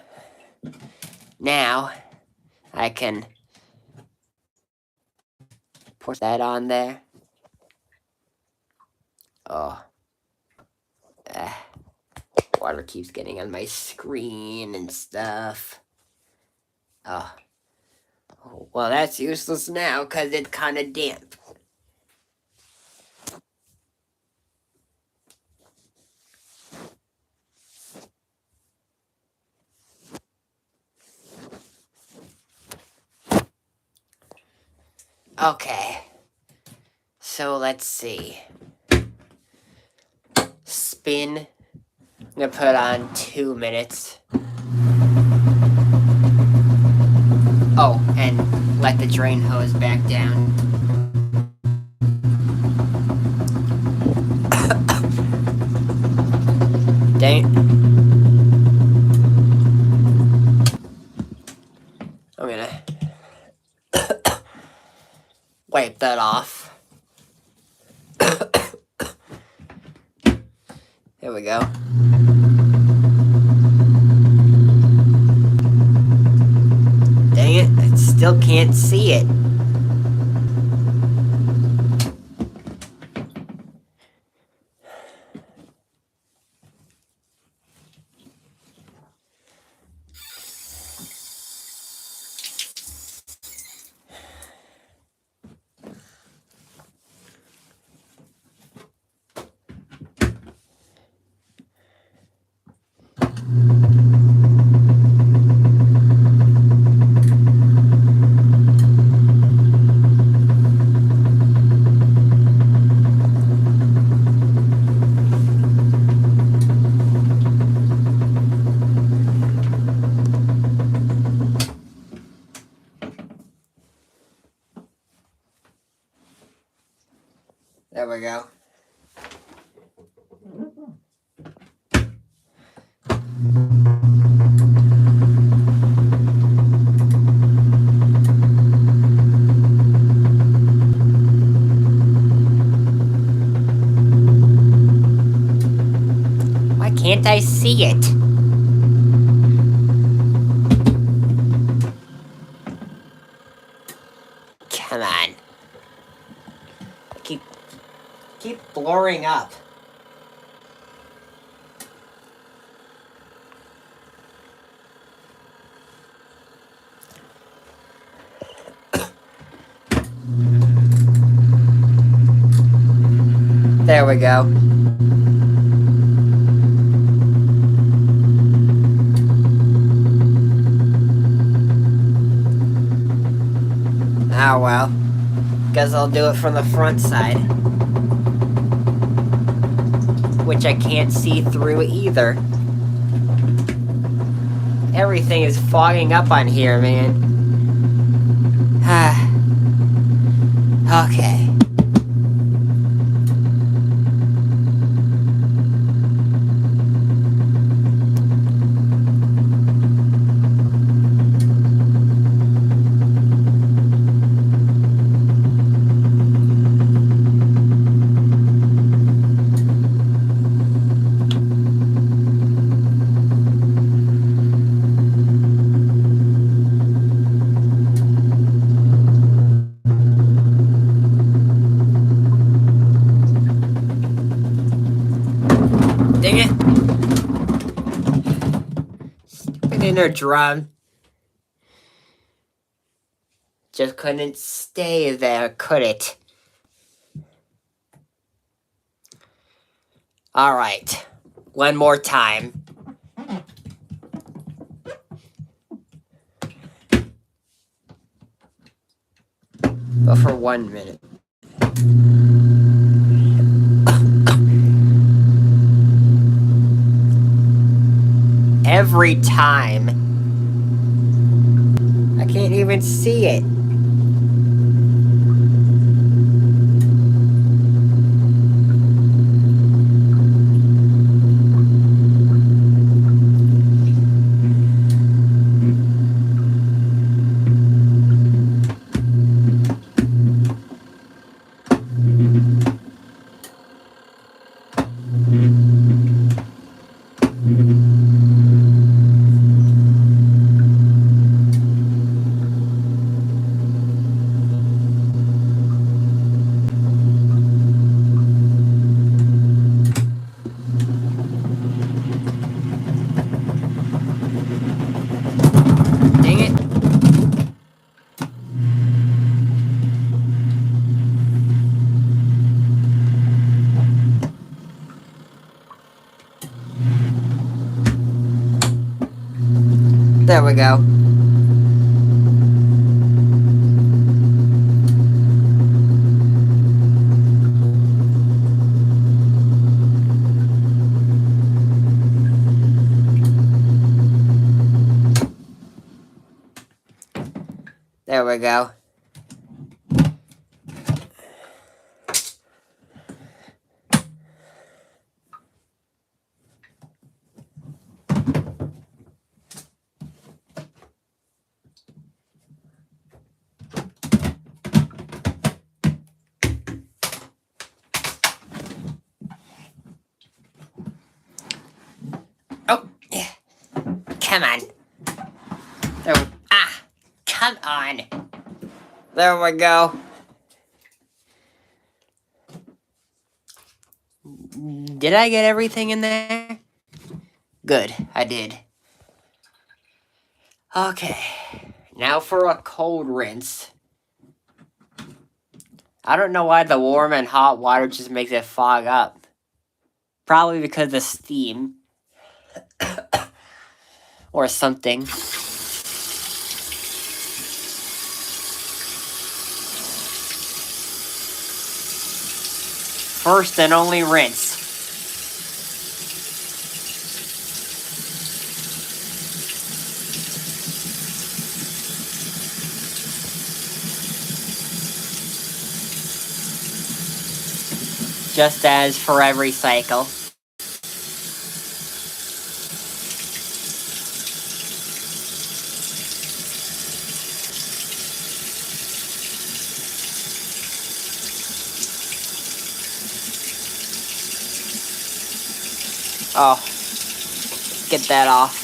Now, I can put that on there. Oh. Water keeps getting on my screen and stuff. Oh. Well, that's useless now, because it's kind of damp. Okay, so let's see. Spin. I'm gonna put on 2 minutes. Oh, and let the drain hose back down. Dang it. I'm gonna wipe that off. There we go. Dang it, I still can't see it. There we go. Why can't I see it? Come on. Keep blurring up. There we go. Oh well. Guess I'll do it from the front side. Which I can't see through either. Everything is fogging up on here, man. Okay. Dang it. Stupid inner drum. Just couldn't stay there, could it? Alright. One more time. But for 1 minute. Every time. I can't even see it. Dang it. There we go. There we go. Oh, yeah. Come on. There. Come on. There we go. Did I get everything in there? Good, I did. Okay. Now for a cold rinse. I don't know why the warm and hot water just makes it fog up. Probably because of the steam. Or something. First and only rinse. Just as for every cycle. Oh, get that off.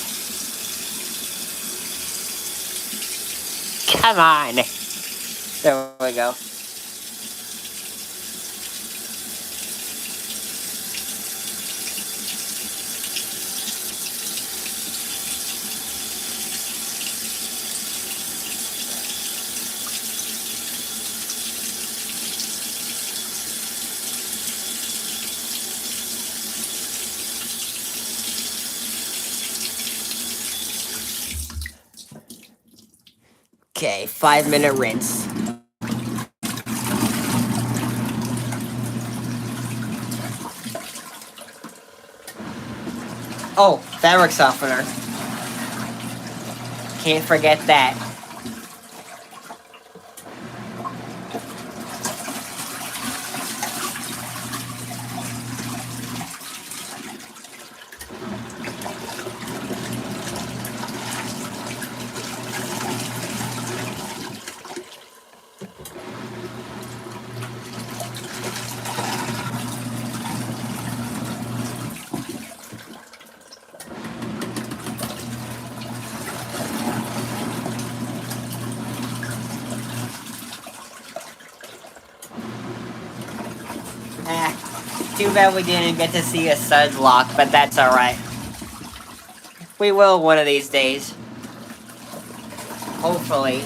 Come on. There we go. Okay, 5-minute rinse. Oh, fabric softener. Can't forget that. Too bad we didn't get to see a suds lock, but that's alright. We will one of these days. Hopefully.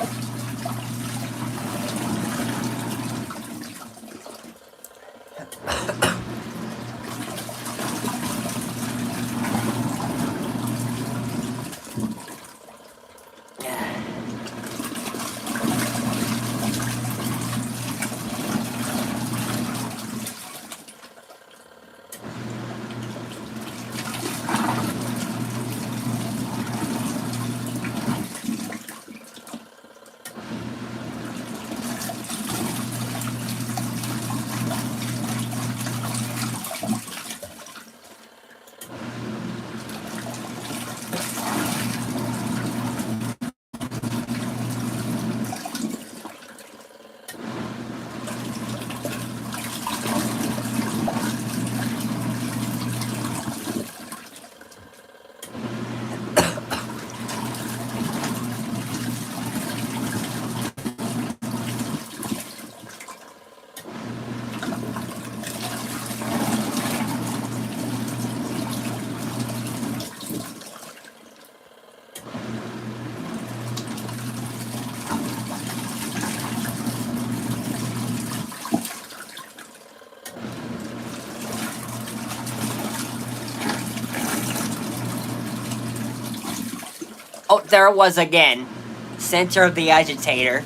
Oh, there it was again. Center of the agitator.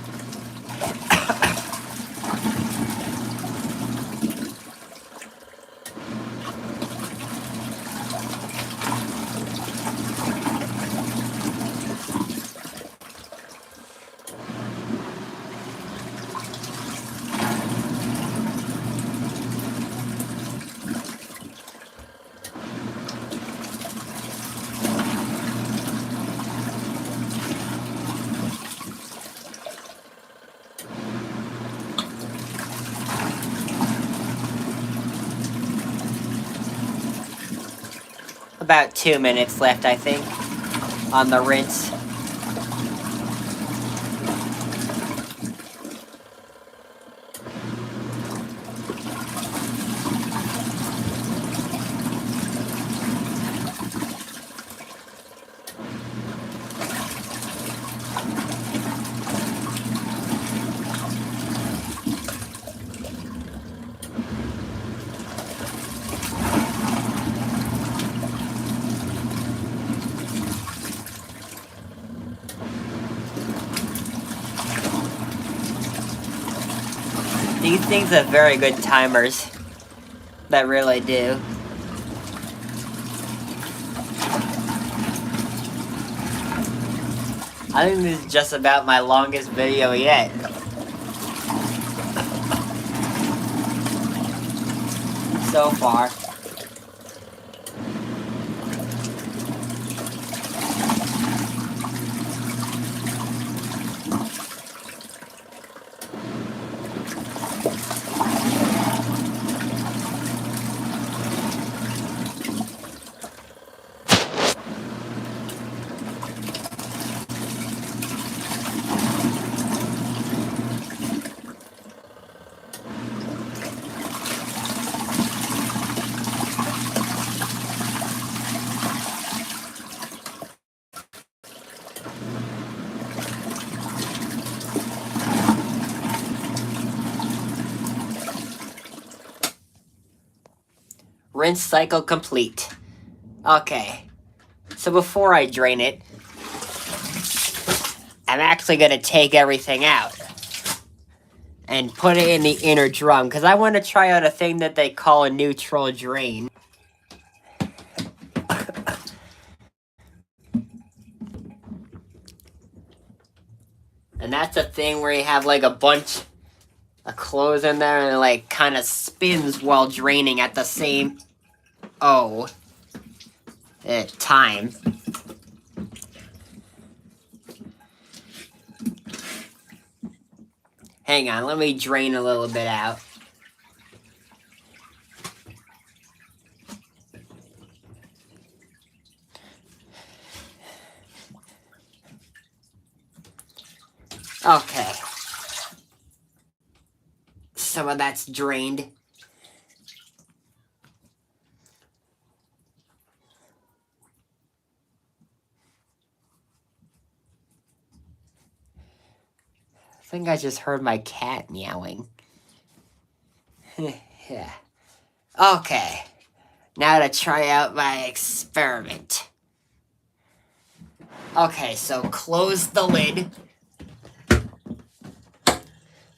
About 2 minutes left, I think, on the rinse. These things have very good timers. That really do. I think this is just about my longest video yet. So far. Rinse cycle complete. Okay, so before I drain it, I'm actually going to take everything out and put it in the inner drum, because I want to try out a thing that they call a neutral drain. the thing where you have like a bunch of clothes in there and it like kind of spins while draining at the same time. Hang on, let me drain a little bit out. Okay. Some of that's drained. I think I just heard my cat meowing. Yeah. Okay. Now to try out my experiment. Okay, so close the lid.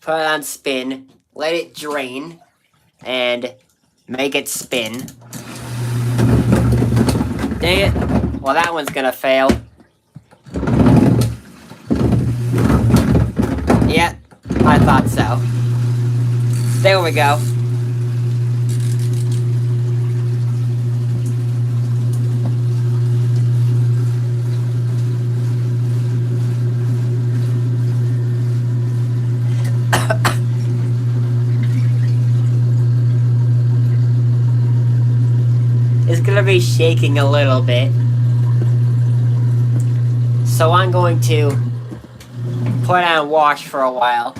Put it on spin. Let it drain. And make it spin. Dang it. Well, that one's gonna fail. Yeah, I thought so. There we go. It's gonna be shaking a little bit. So I'm going to put it on wash for a while.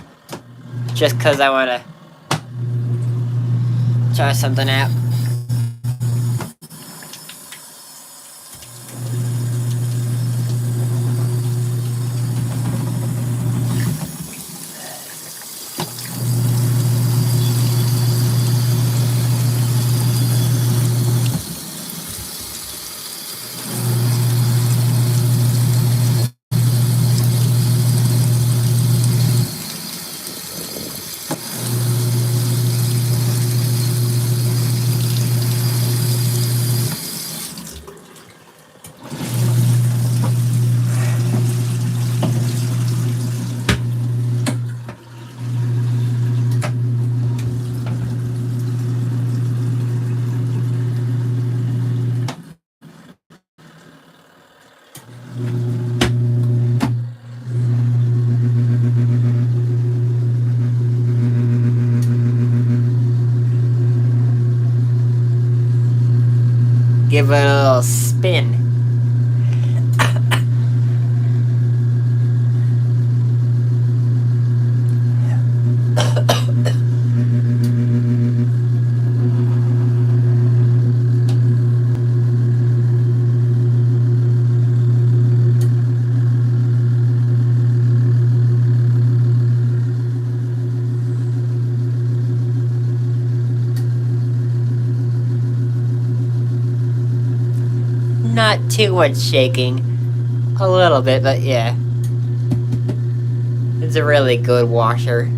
Just because I want to try something out. Give it a little spin. Not too much shaking. A little bit, but yeah. It's a really good washer.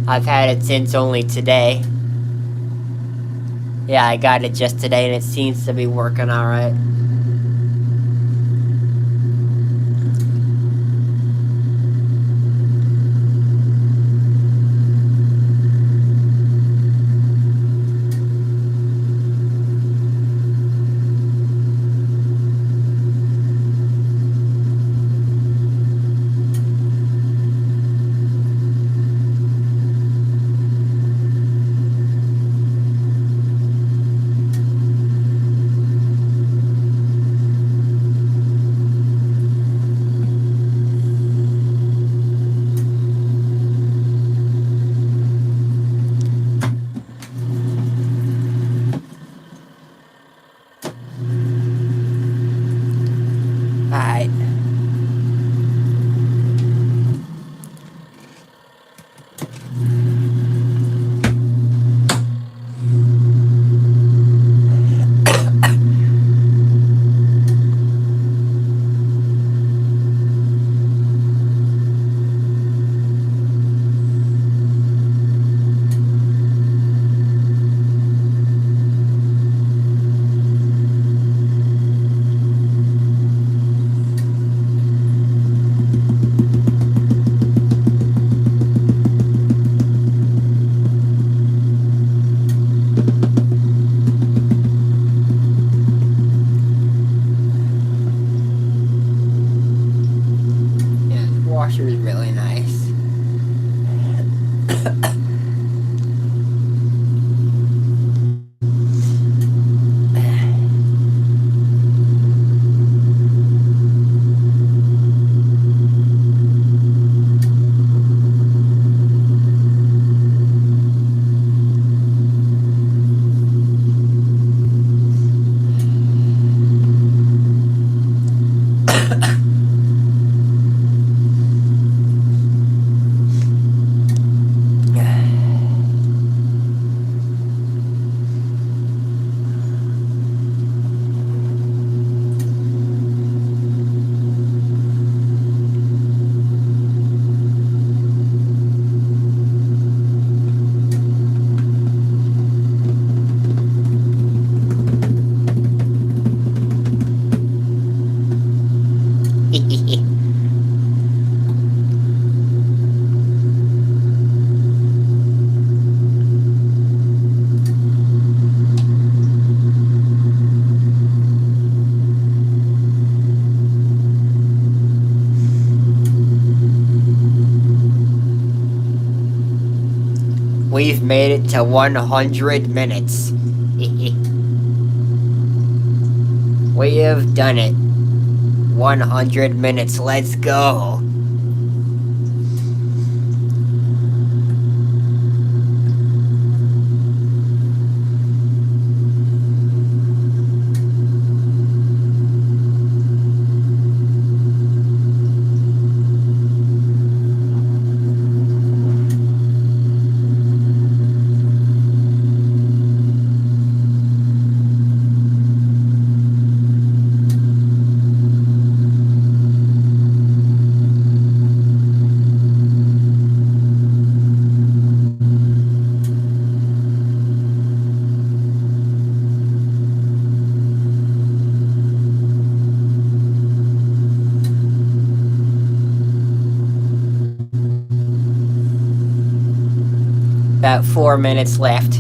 I've had it since only today. Yeah, I got it just today and it seems to be working alright. we've made it to 100 minutes. We have done it. 100 minutes, let's go. About 4 minutes left.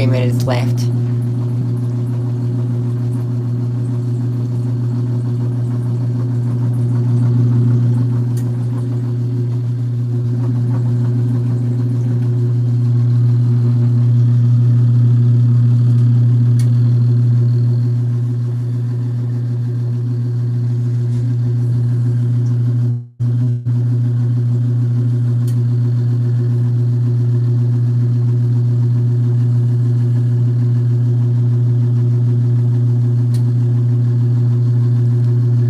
Minutes left.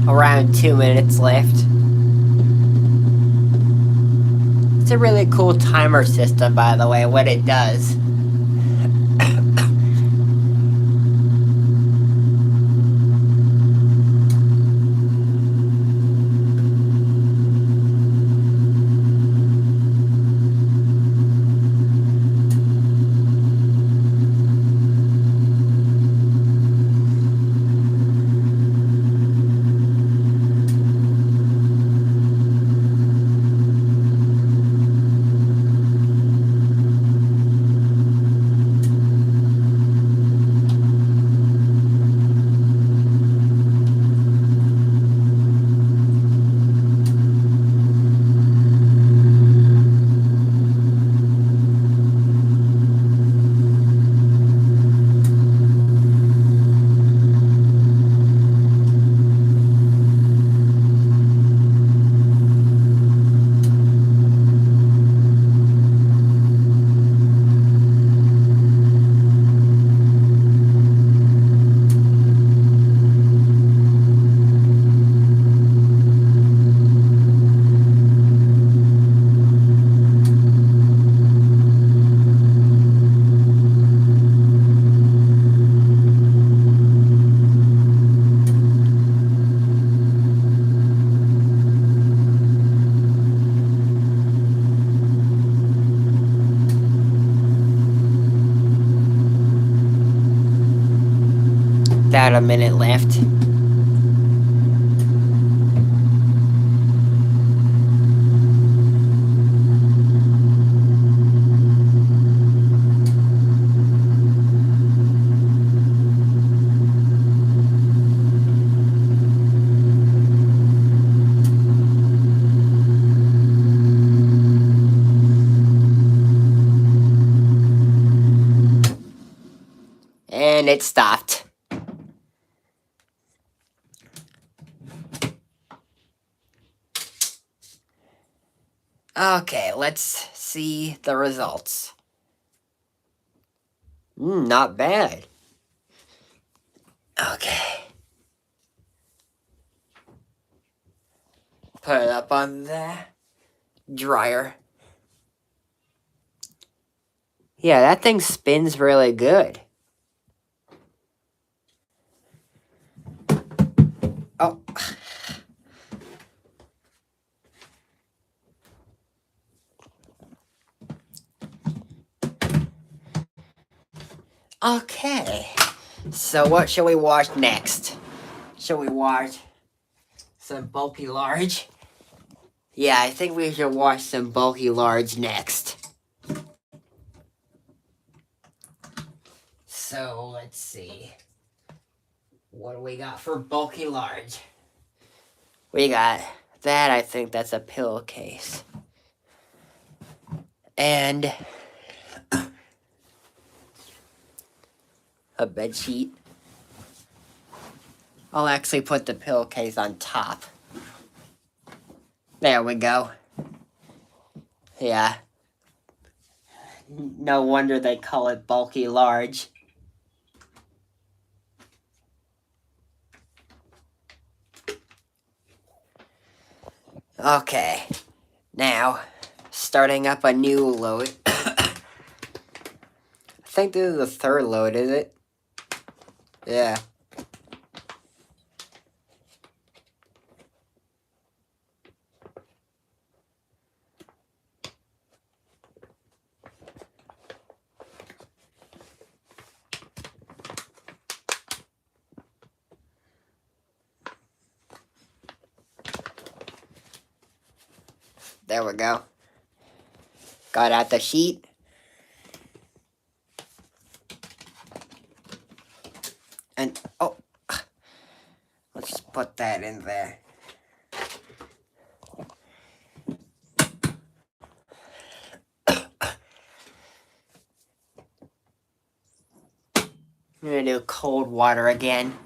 Around 2 minutes left. It's a really cool timer system, by the way, what it does. About a minute left. And it stopped. Okay, let's see the results. Not bad. Okay. Put it up on the dryer. Yeah, that thing spins really good. Oh. Okay. So what shall we wash next? Shall we wash some bulky large? Yeah, I think we should wash some bulky large next. So let's see. What do we got for bulky large? We got that. I think that's a pillowcase. And a bed sheet. I'll actually put the pillowcase on top. There we go. Yeah. No wonder they call it bulky large. Okay. Now, starting up a new load. I think this is the third load, is it? Yeah. There we go. Got out the sheet. And, oh, let's just put that in there. I'm gonna do cold water again.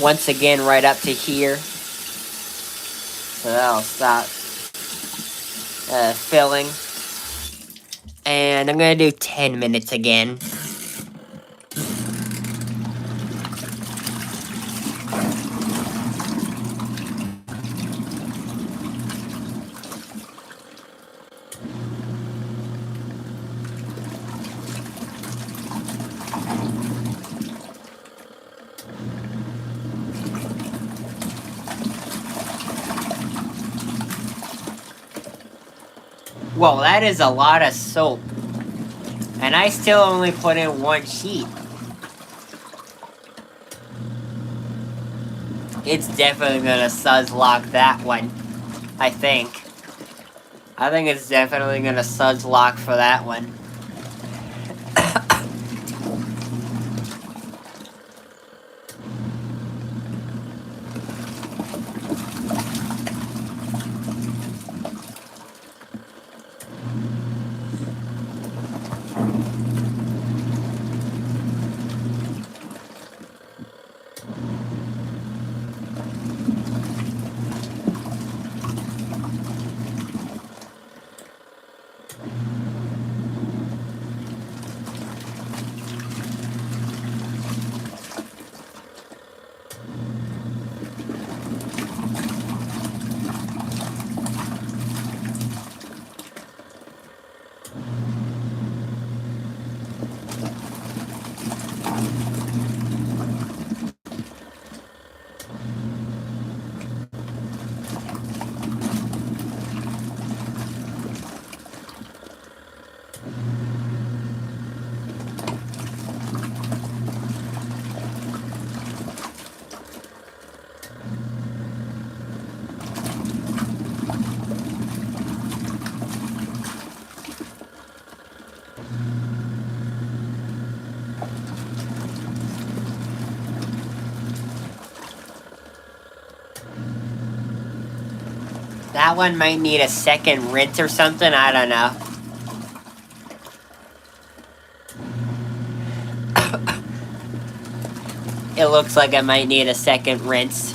Once again, right up to here. So that'll stop filling. And I'm gonna do 10 minutes again. Whoa, that is a lot of soap. And I still only put in one sheet. It's definitely gonna suds lock that one. I think. I think it's definitely gonna suds lock for that one. That one might need a second rinse or something, I don't know. It looks like I might need a second rinse.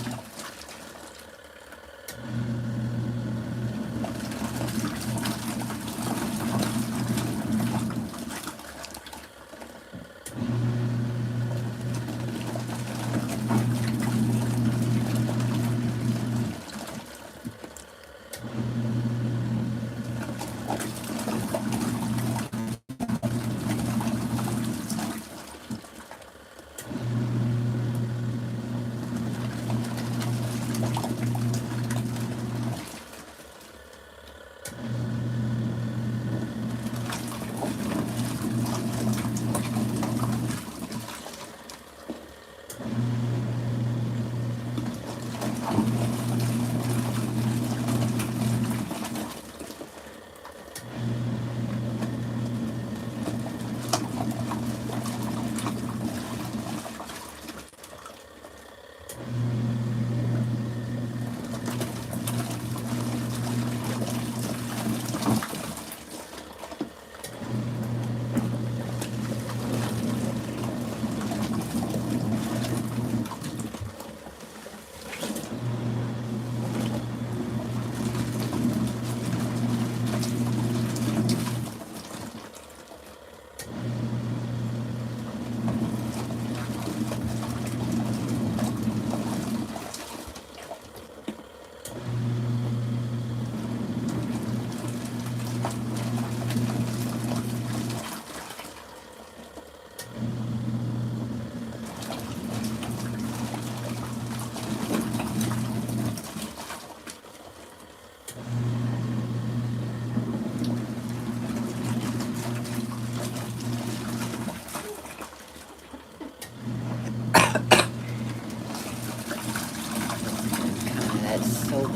That's so...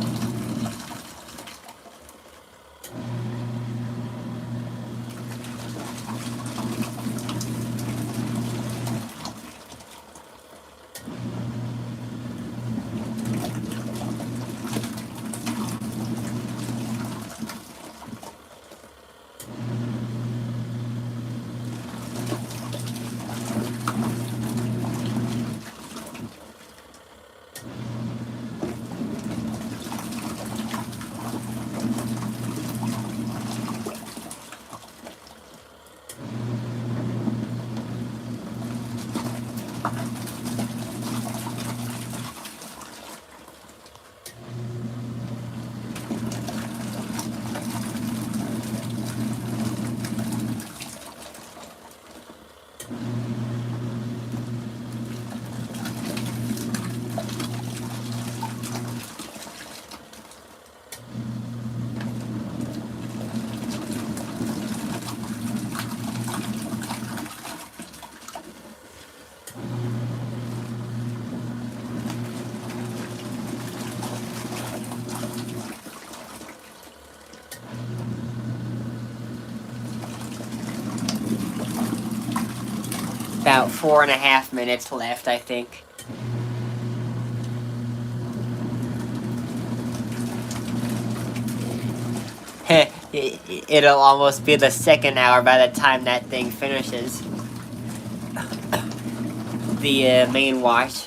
About 4.5 minutes left, I think. It'll almost be the second hour by the time that thing finishes. The main wash.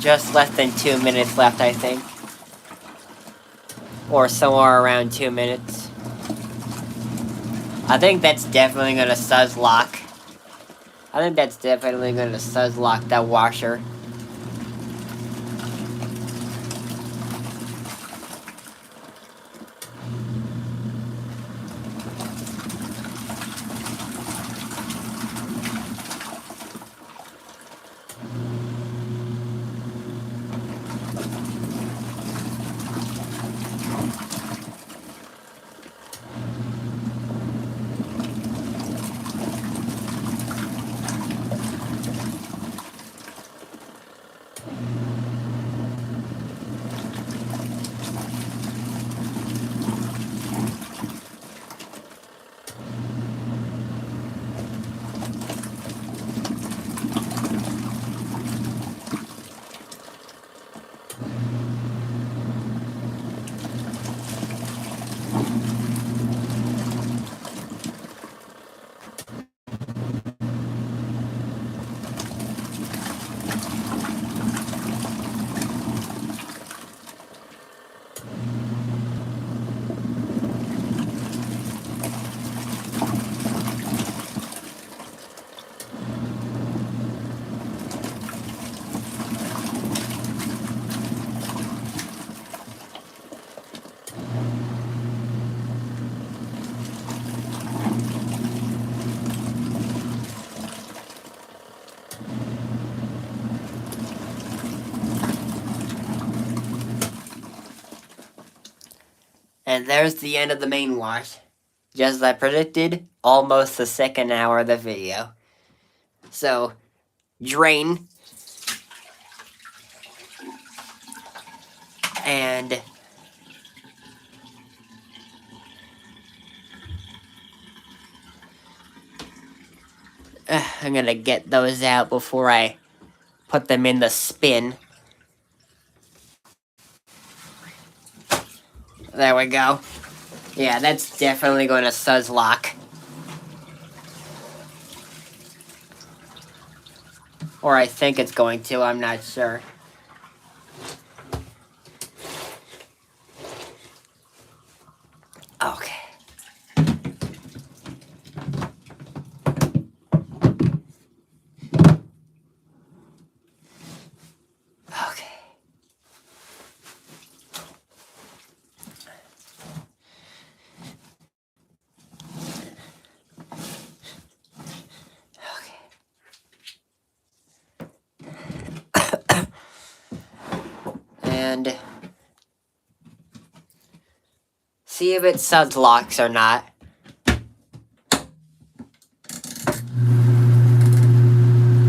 Just less than 2 minutes left, I think. Or somewhere around 2 minutes. I think that's definitely gonna suzz lock. I think that's definitely gonna suzz lock that washer. And there's the end of the main wash. Just as I predicted, almost the second hour of the video. So, drain. And I'm gonna get those out before I put them in the spin. There we go. Yeah, that's definitely going to suzz lock. Or I think it's going to, I'm not sure. Okay. And see if it suzz locks or not.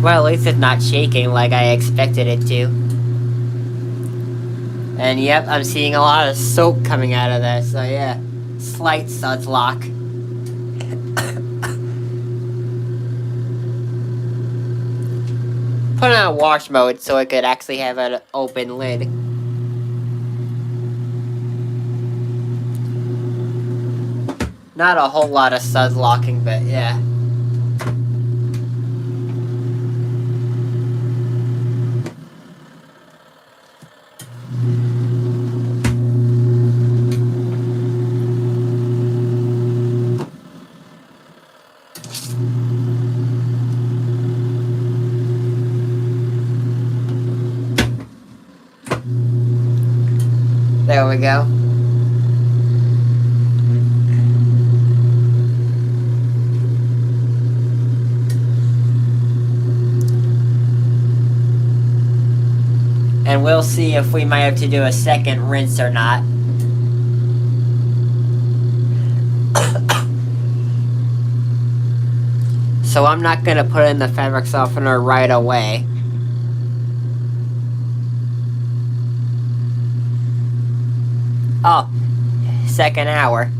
Well, at least it's not shaking like I expected it to. And yep, I'm seeing a lot of soap coming out of that, so yeah. Slight suzz lock. Put it on wash mode so it could actually have an open lid. Not a whole lot of suzz locking, but yeah. There we go. And we'll see if we might have to do a second rinse or not. So I'm not going to put in the fabric softener right away. Oh, second hour.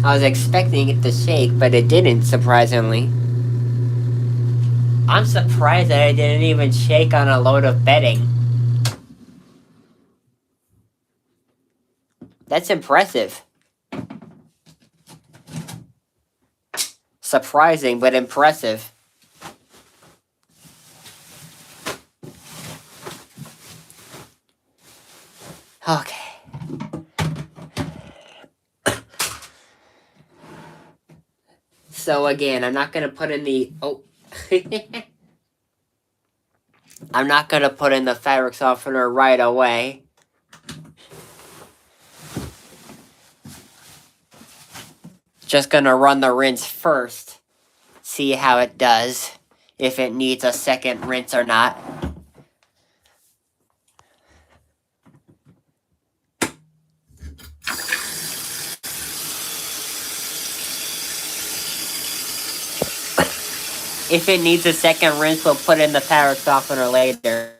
I was expecting it to shake, but it didn't, surprisingly. I'm surprised that it didn't even shake on a load of bedding. That's impressive. Surprising, but impressive. Okay. So again, I'm not gonna put in the I'm not gonna put in the fabric softener right away. Just gonna run the rinse first. See how it does. If it needs a second rinse or not. If it needs a second rinse, we'll put in the fabric softener later.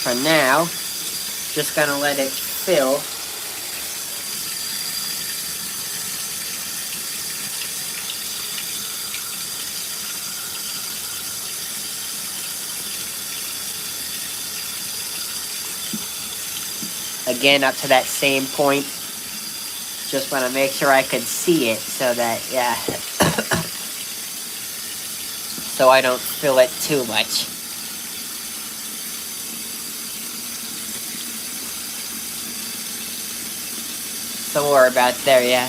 For now, just gonna let it fill. Again, up to that same point. Just want to make sure I could see it so that, yeah. So I don't fill it too much. Somewhere about there, yeah.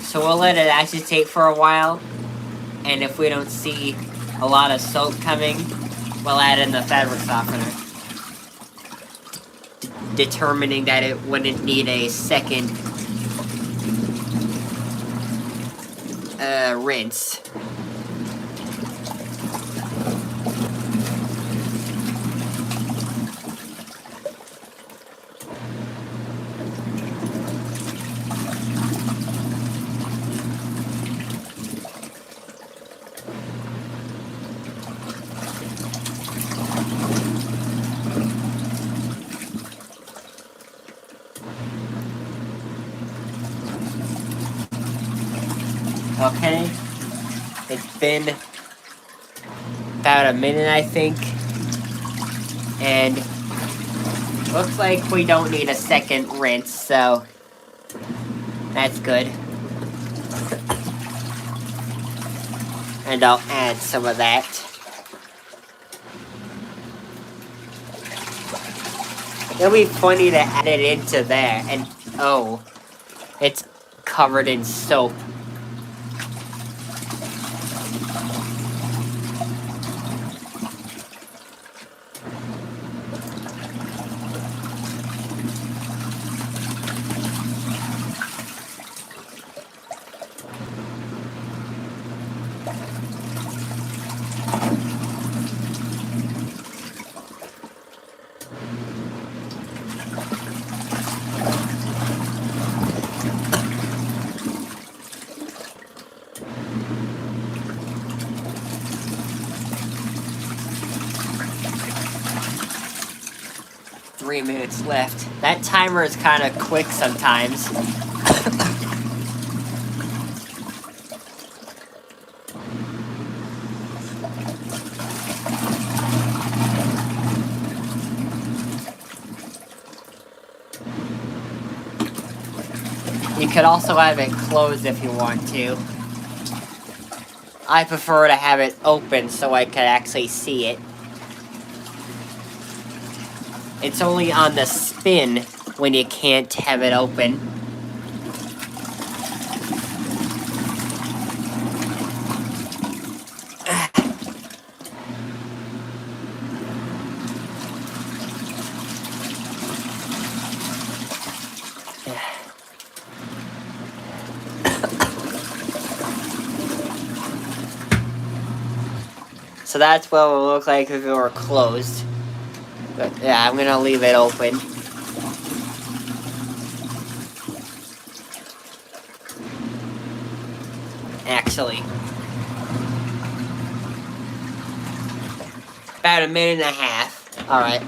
So we'll let it agitate for a while. And if we don't see a lot of soap coming, we'll add in the fabric softener. Determining that it wouldn't need a second rinse. Okay, it's been about a minute, I think, and looks like we don't need a second rinse, so that's good. And I'll add some of that. It'll be funny to add it into there, and oh, it's covered in soap. .3 minutes left. That timer is kind of quick sometimes. You could also have it closed if you want to. I prefer to have it open so I can actually see it. It's only on the spin when you can't have it open. So that's what it would look like if it were closed. But yeah, I'm gonna leave it open. Actually, about a minute and a half. Alright.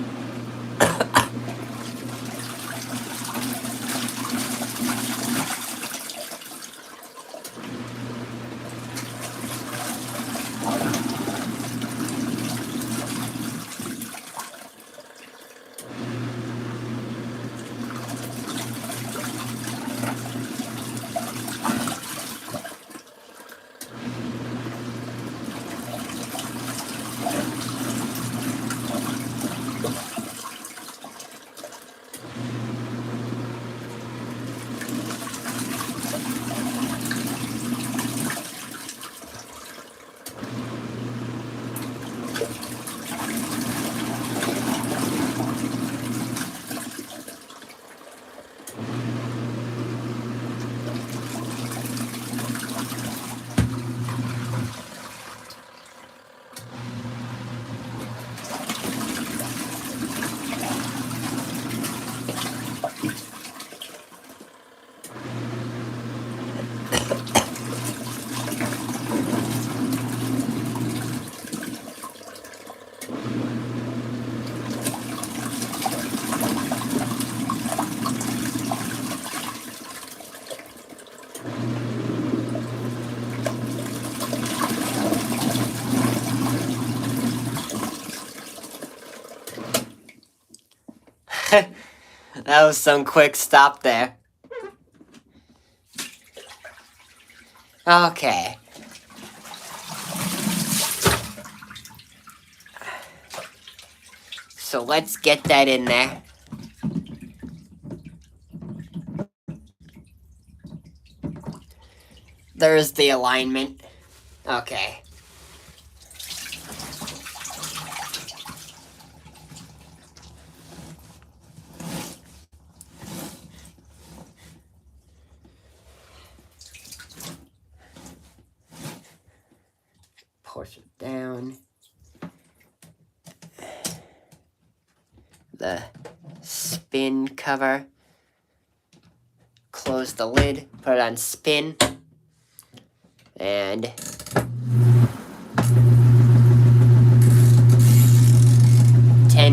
That was some quick stop there. Okay. So let's get that in there. There's the alignment. Okay. Push it down. The spin cover. Close the lid, put it on spin. And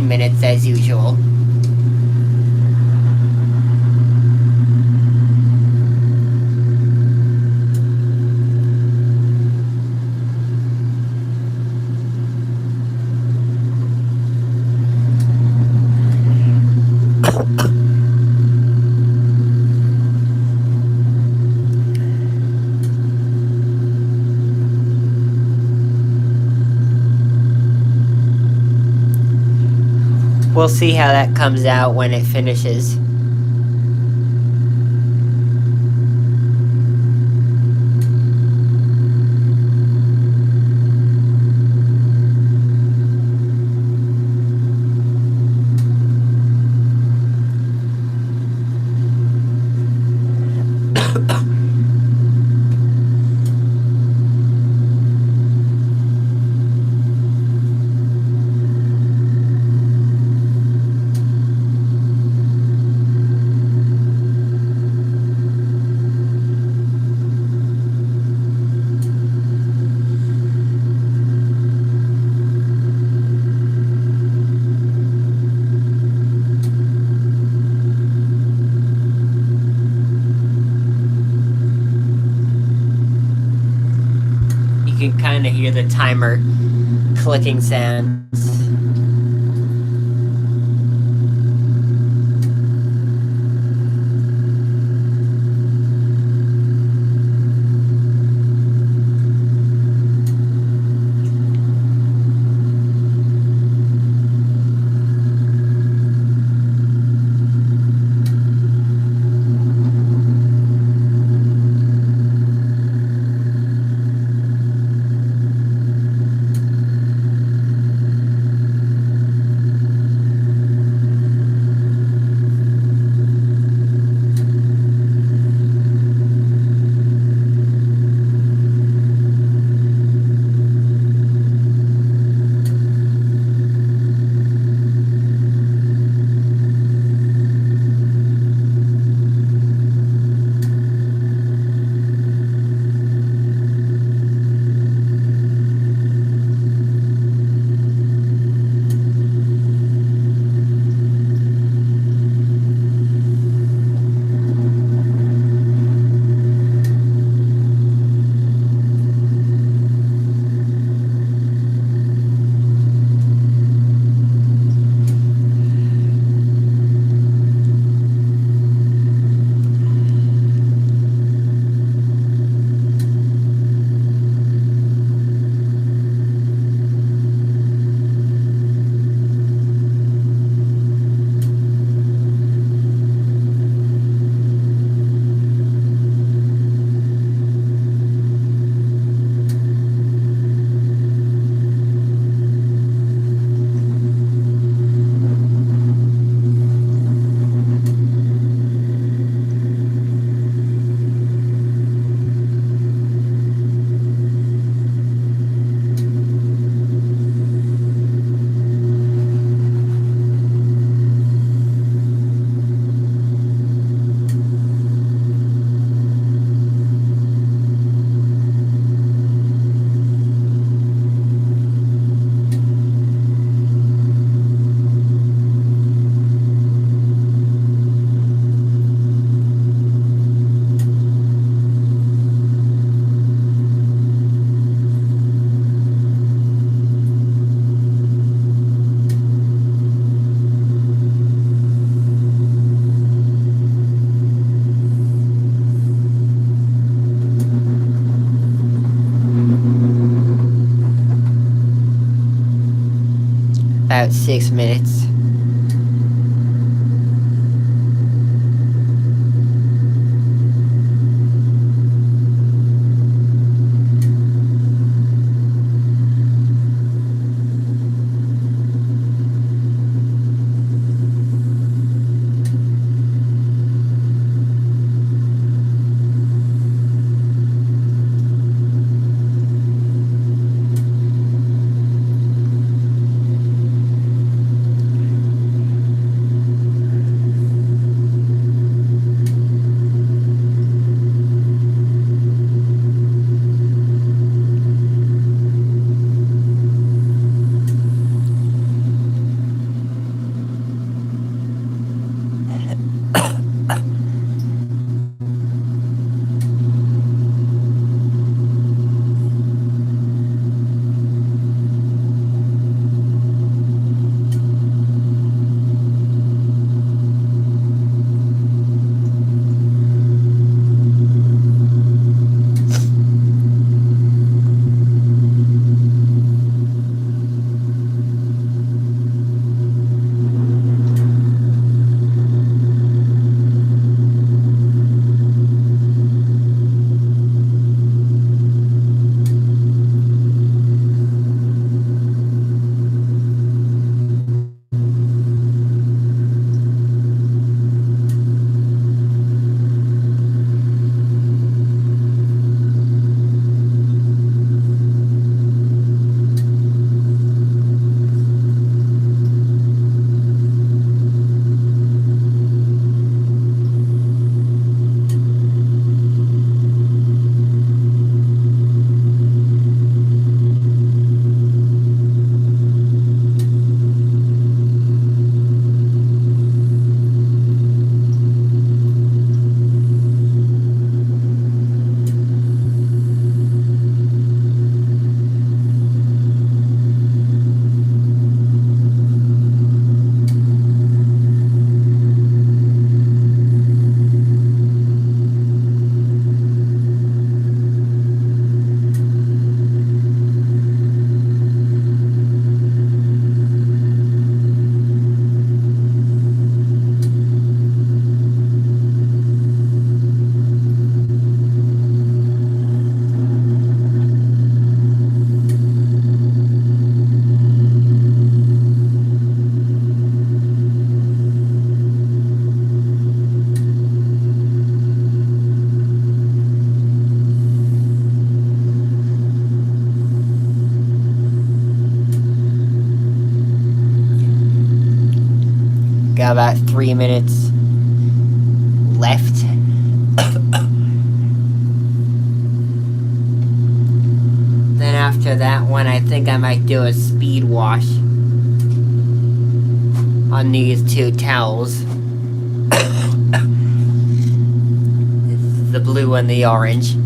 minutes as usual. We'll see how that comes out when it finishes. You can kind of hear the timer clicking sounds. about 6 minutes. Got about 3 minutes left. Then after that one, I think I might do a speed wash on these two towels. The blue and the orange.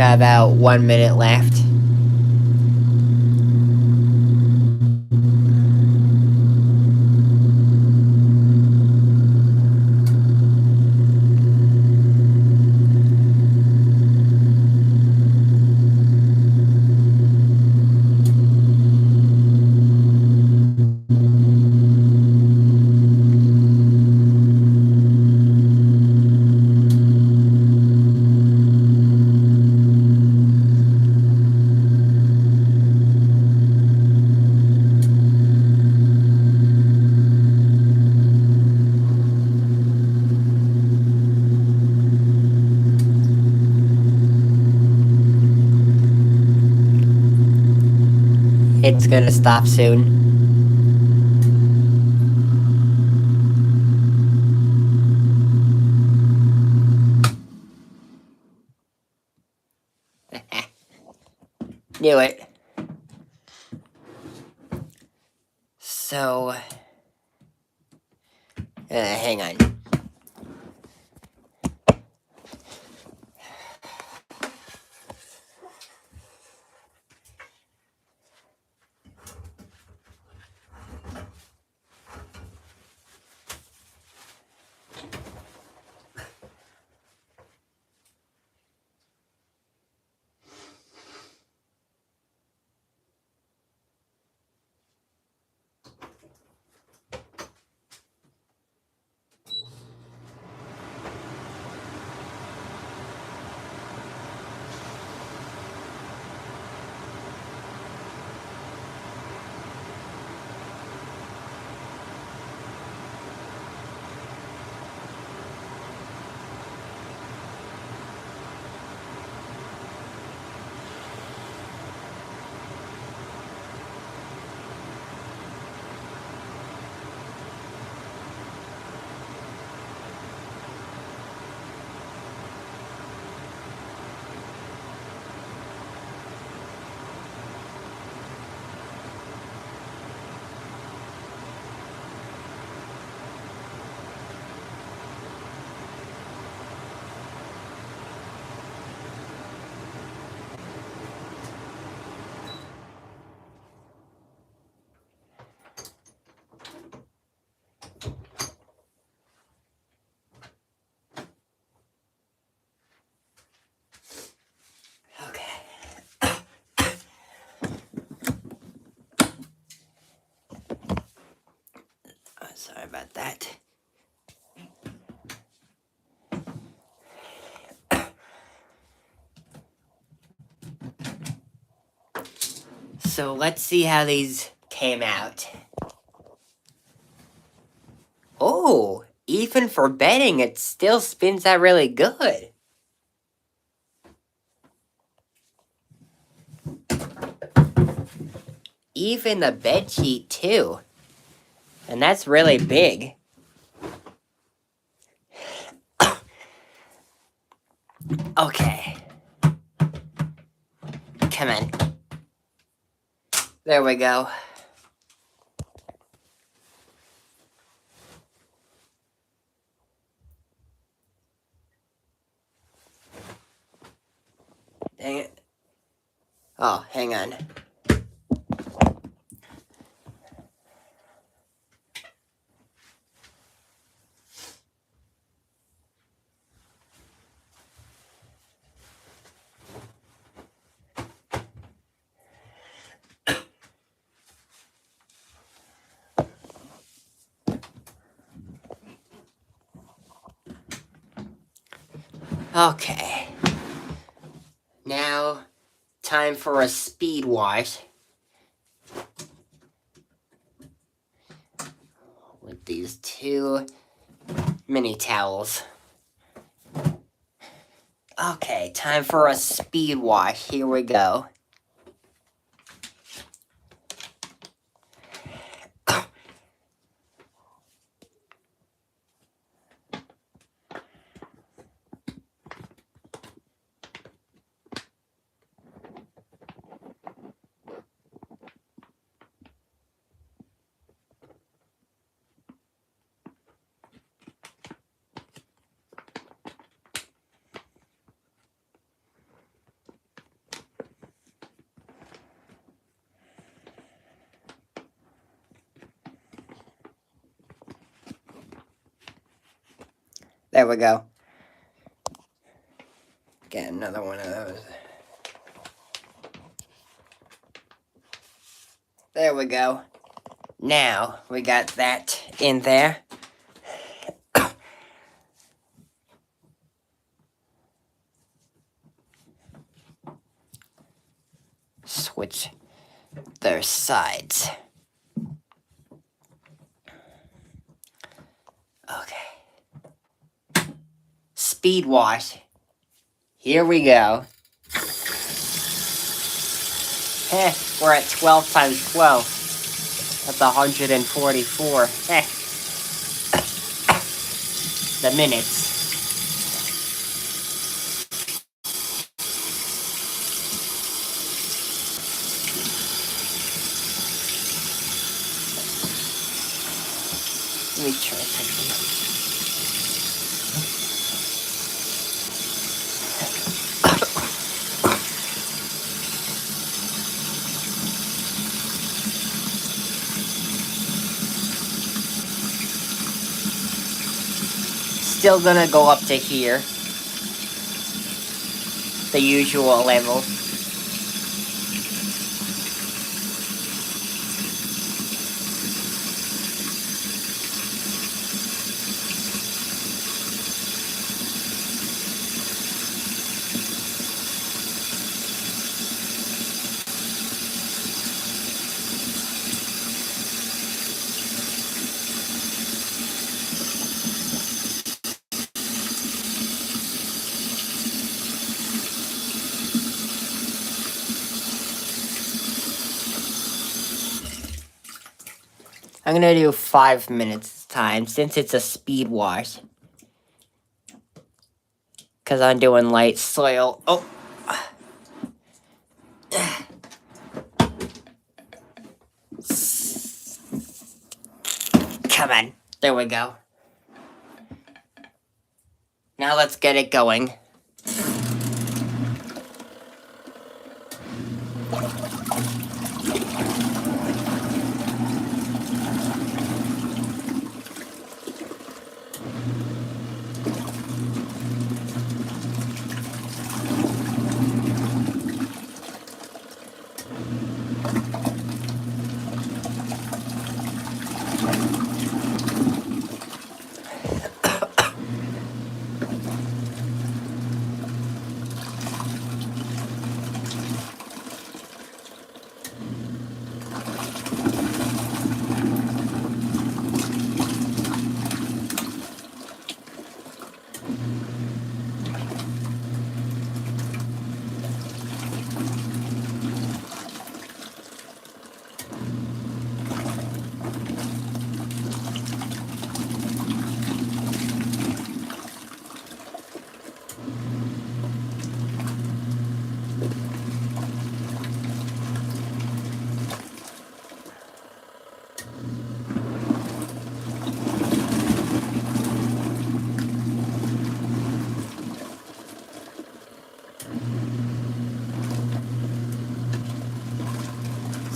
Got about 1 minute left. It's gonna stop soon. Knew it. So, hang on. Sorry about that. So let's see how these came out. Oh, even for betting, it still spins out really good. Even the bed sheet too. And that's really big. Okay. Come on. There we go. Dang it. Oh, hang on. Okay. Now, time for a speed wash. With these two mini towels. Okay, time for a speed wash. Here we go. There we go. Get another one of those. There we go. Now, we got that in there. Switch their sides. Okay. Speed wash. Here we go. We're at 12 times 12. That's 144. The minutes. Let me try something. Still gonna go up to here. The usual level. I'm gonna do 5 minutes this time, since it's a speed wash. Because I'm doing light soil. Oh! Come on. There we go. Now let's get it going.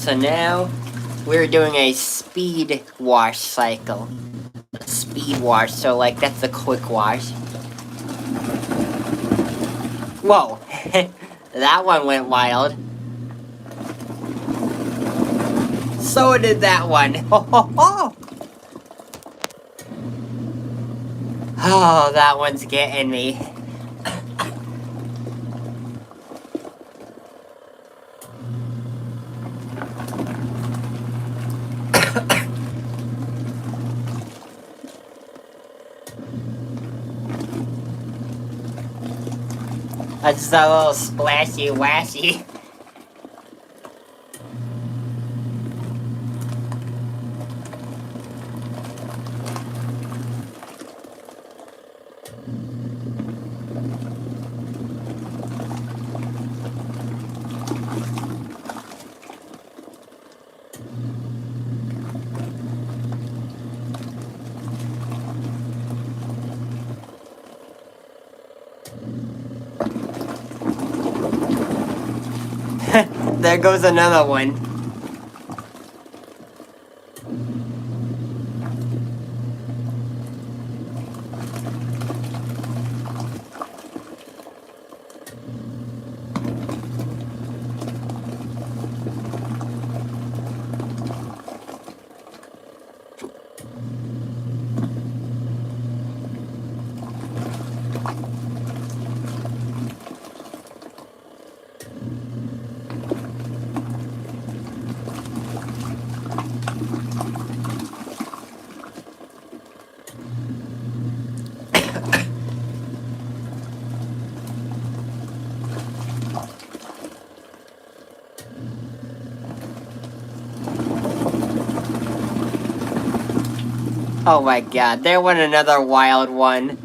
So now, we're doing a speed wash cycle. Speed wash, so like that's a quick wash. Whoa! That one went wild. So did that one. Ho ho ho! Oh, that one's getting me. That's just a little splashy washy. There goes another one. Oh my god, there went another wild one.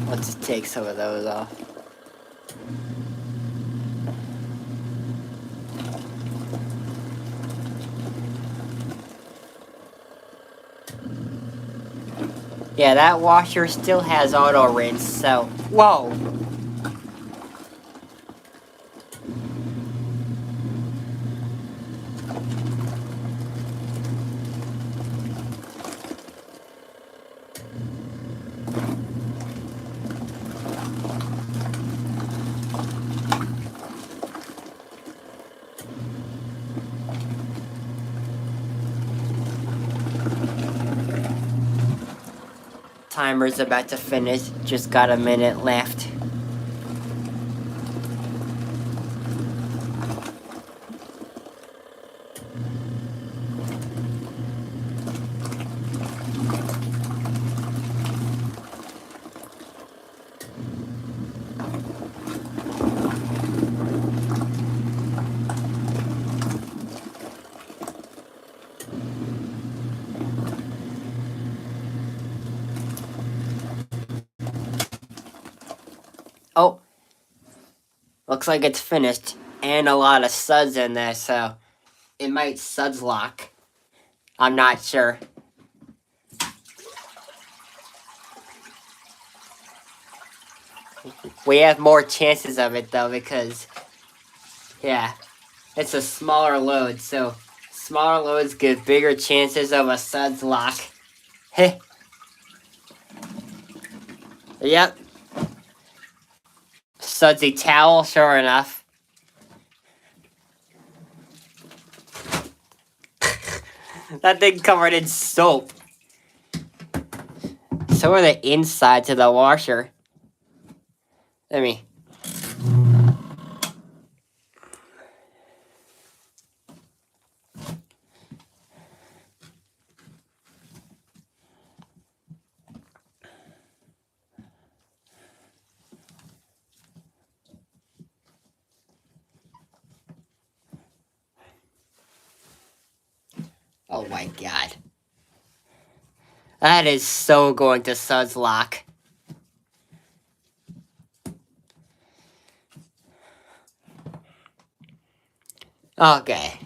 Let's take some of those off. Yeah, that washer still has auto rinse, so... Whoa! Timer's about to finish, just got a minute left. Oh, looks like it's finished, and a lot of suds in there, so it might suds lock. I'm not sure. We have more chances of it though, because, yeah, it's a smaller load, so smaller loads give bigger chances of a suds lock. Heh. Yep. Sudsy towel, sure enough. That thing covered in soap. So are the insides of the washer. Let me. Oh my god. That is so going to suds lock. Okay.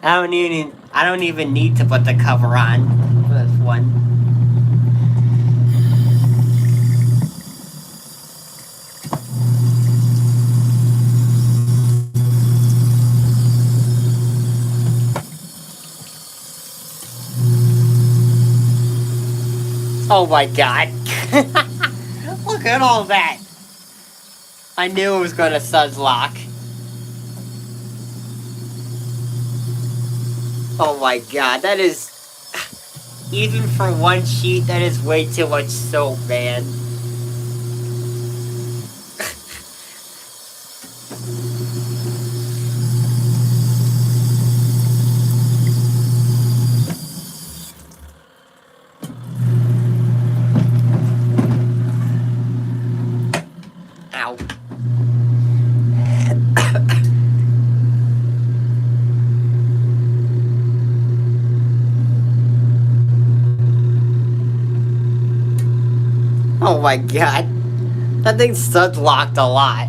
I don't even need to put the cover on for this one. Oh my god. Look at all that. I knew it was gonna suds lock. Oh my god, that is... Even for one sheet, that is way too much soap, man. Ow. Oh my god. That thing suds locked a lot.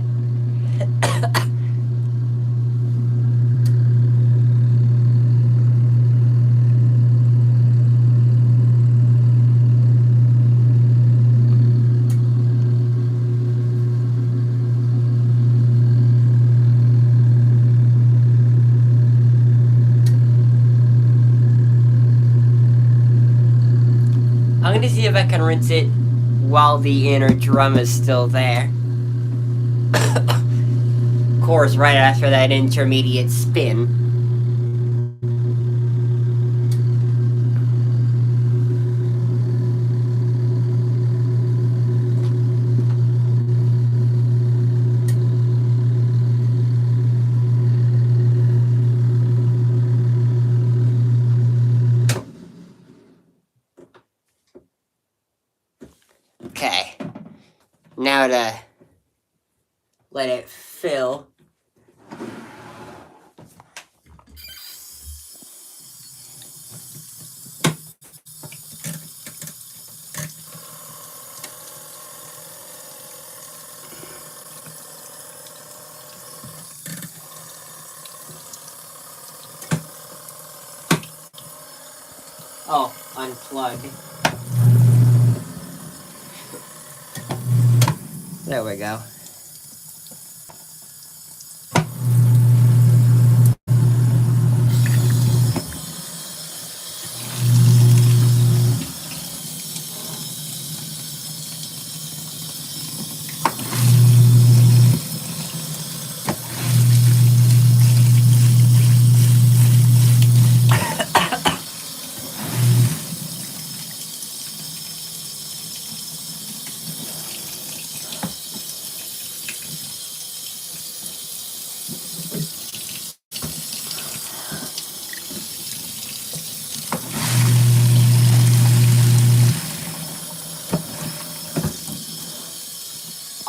I'm gonna see if I can rinse it while the inner drum is still there. Of course, right after that intermediate spin. Okay, now to let it fill. Oh, unplug. There we go.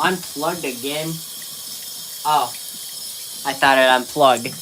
Unplugged again? Oh, I thought it unplugged.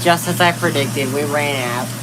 Just as I predicted, we ran out.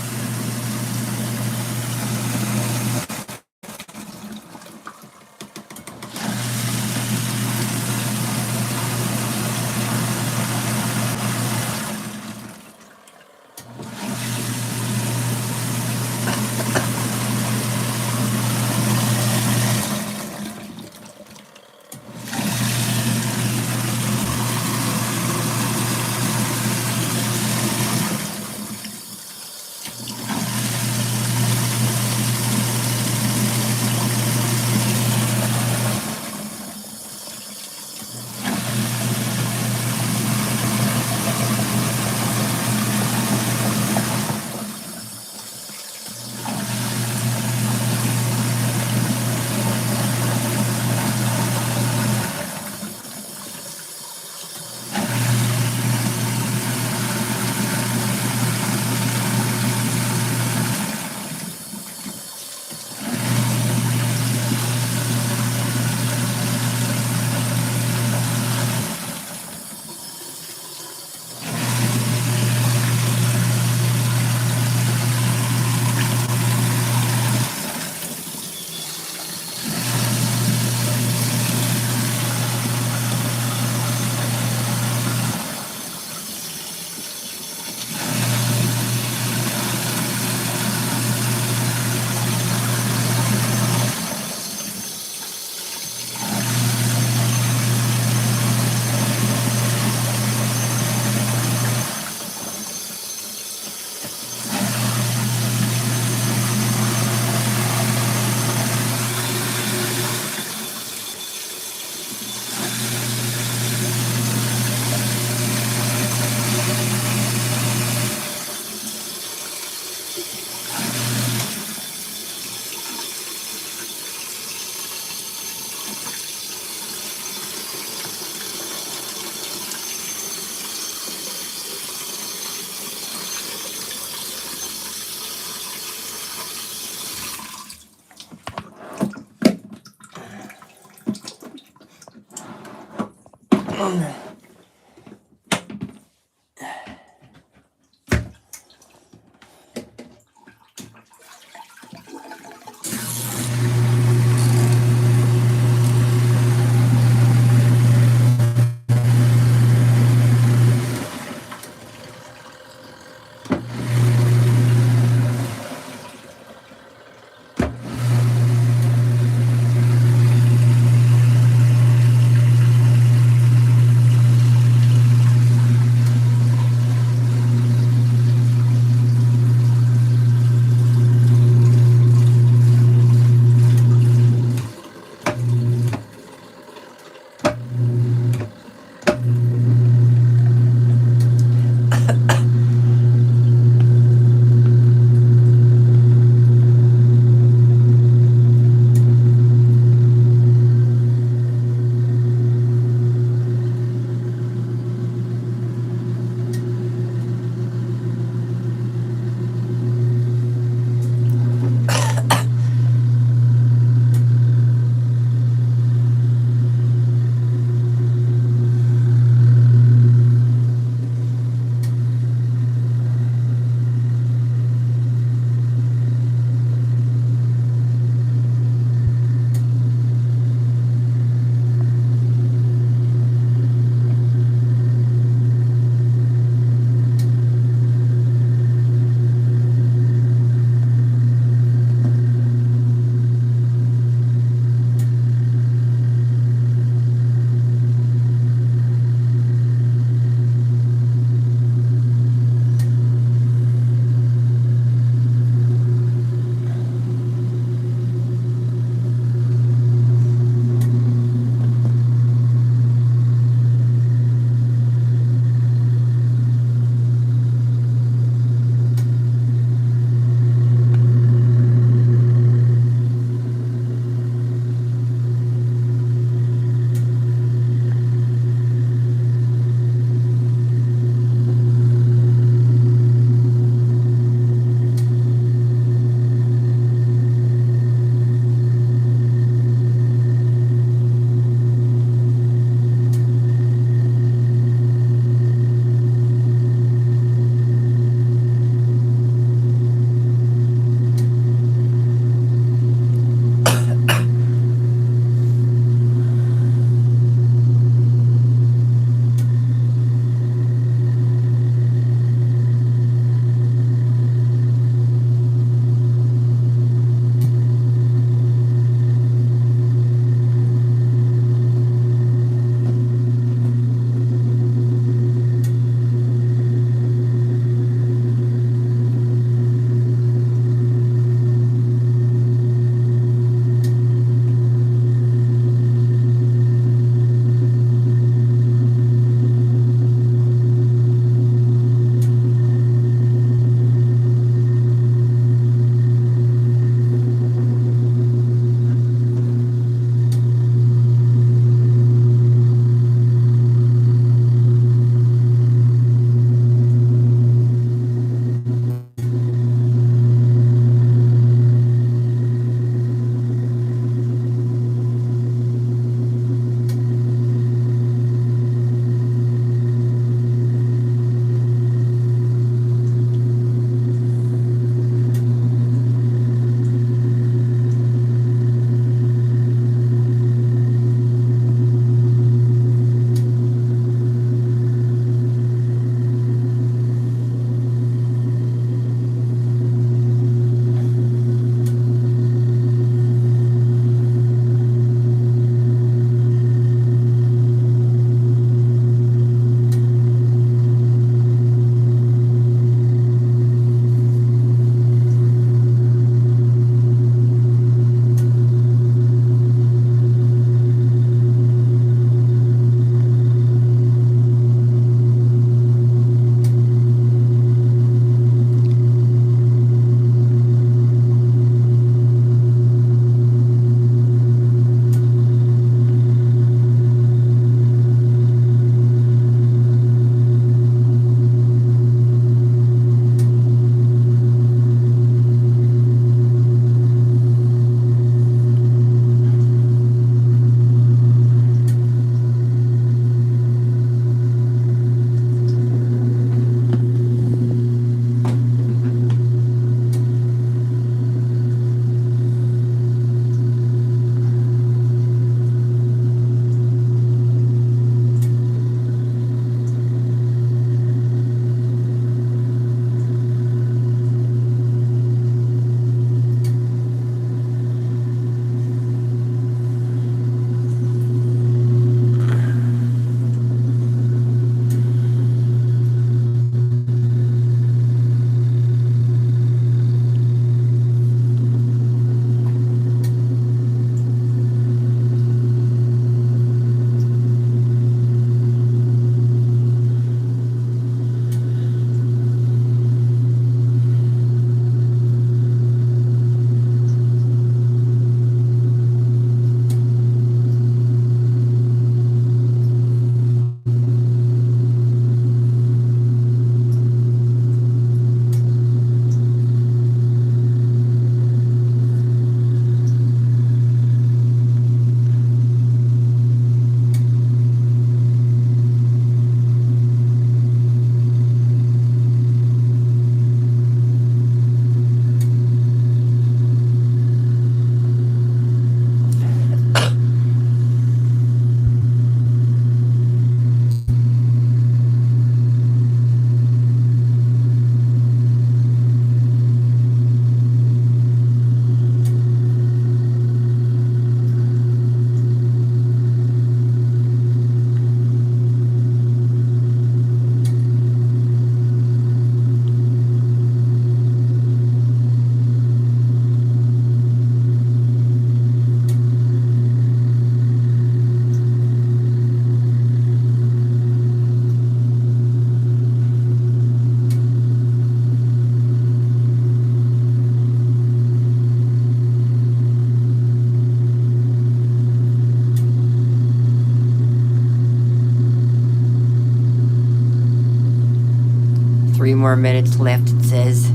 more minutes left, it says.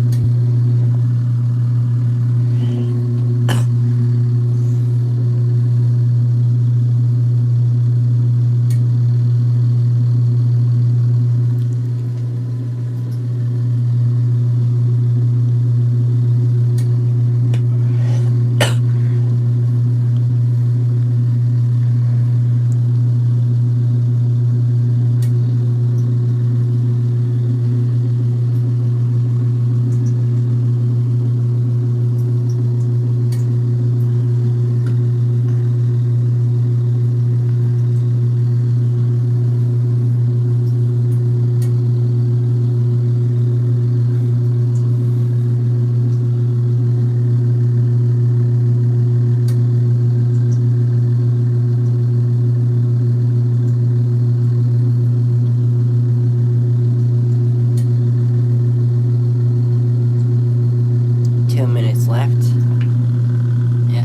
Left. Yeah.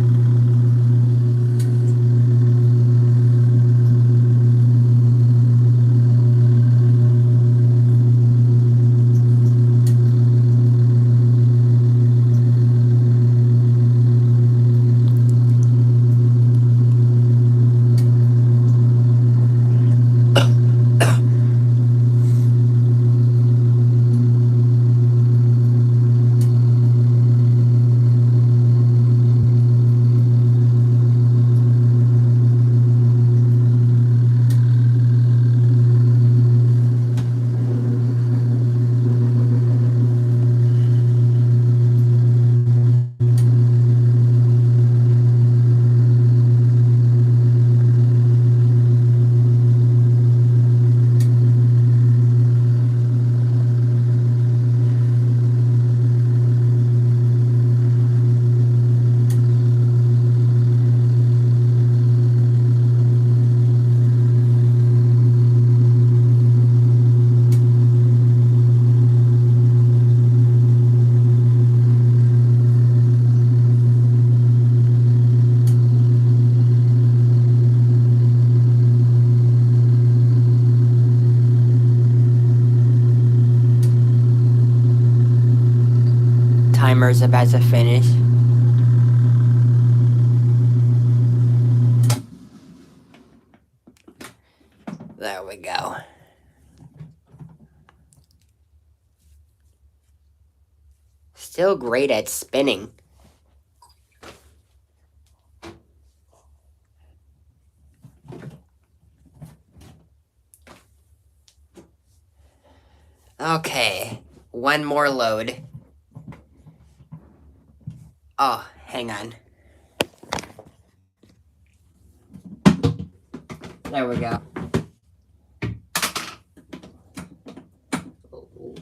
Timer's about to finish. There we go. Still great at spinning. Okay, one more load. Oh, hang on. There we go.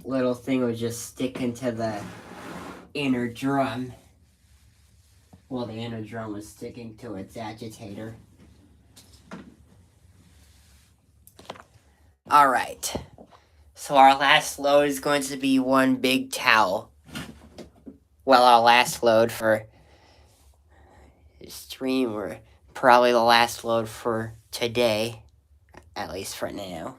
Little thing was just sticking to the inner drum. Well, the inner drum was sticking to its agitator. Alright. So our last load is going to be one big towel. Well, our last load for stream, or probably the last load for today, at least for now.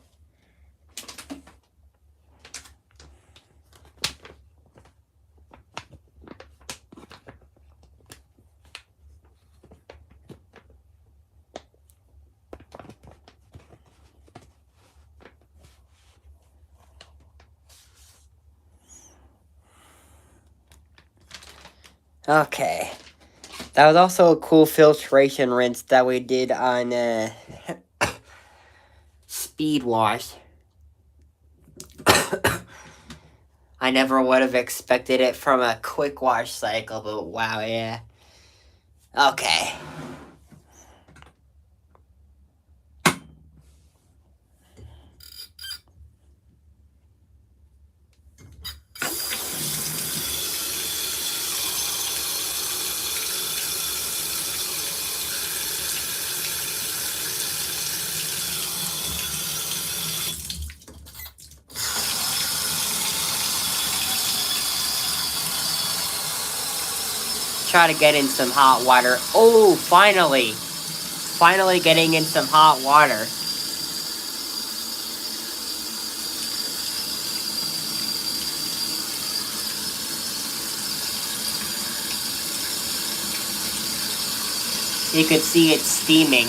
Okay. That was also a cool filtration rinse that we did on Speed Wash. I never would have expected it from a quick wash cycle, but wow, yeah. Okay. Try to get in some hot water. Oh, finally! Finally getting in some hot water. You could see it steaming.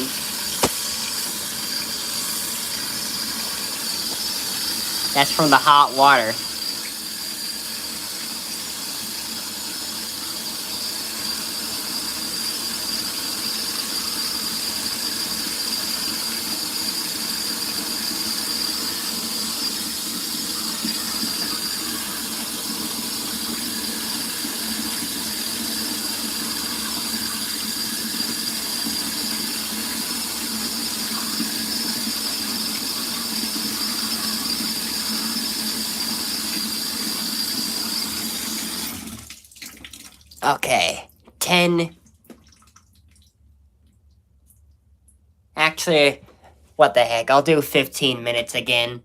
That's from the hot water. Okay, 10. Actually, what the heck, I'll do 15 minutes again.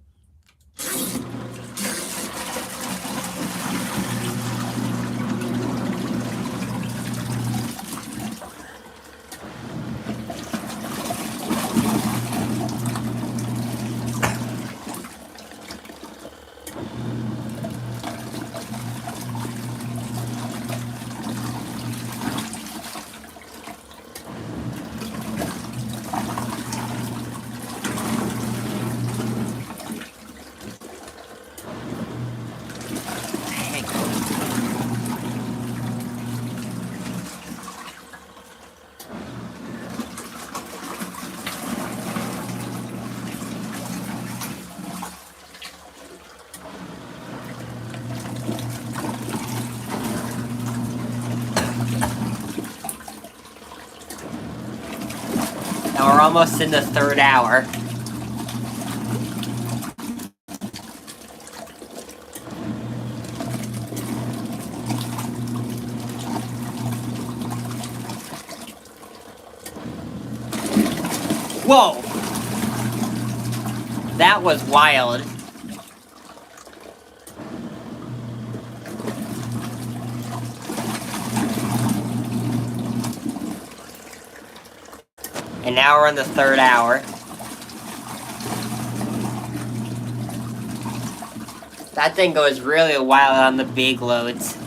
Now we're almost in the 3rd hour. Whoa! That was wild. And now we're in the 3rd hour. That thing goes really wild on the big loads.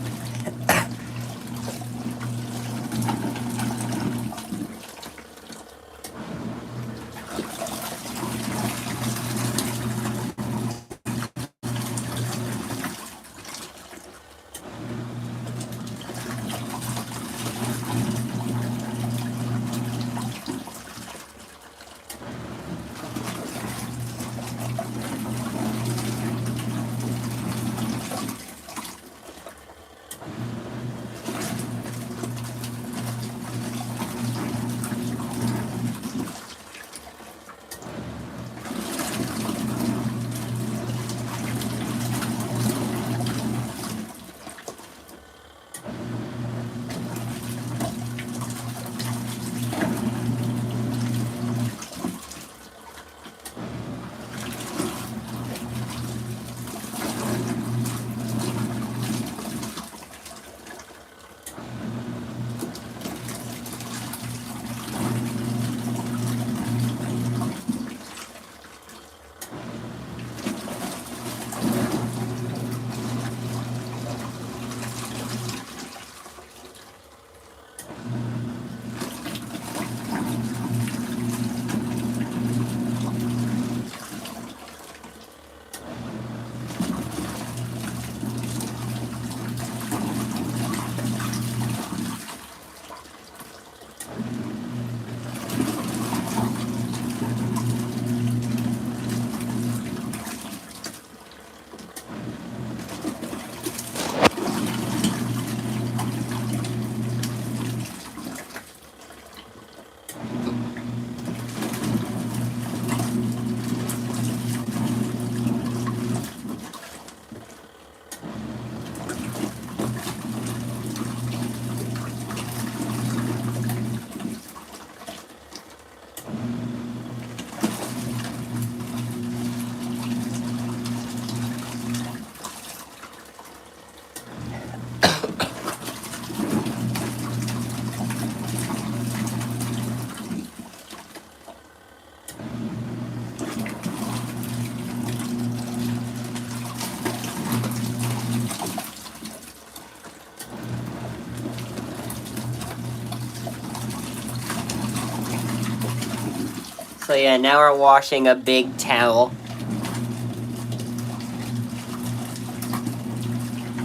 So yeah, now we're washing a big towel.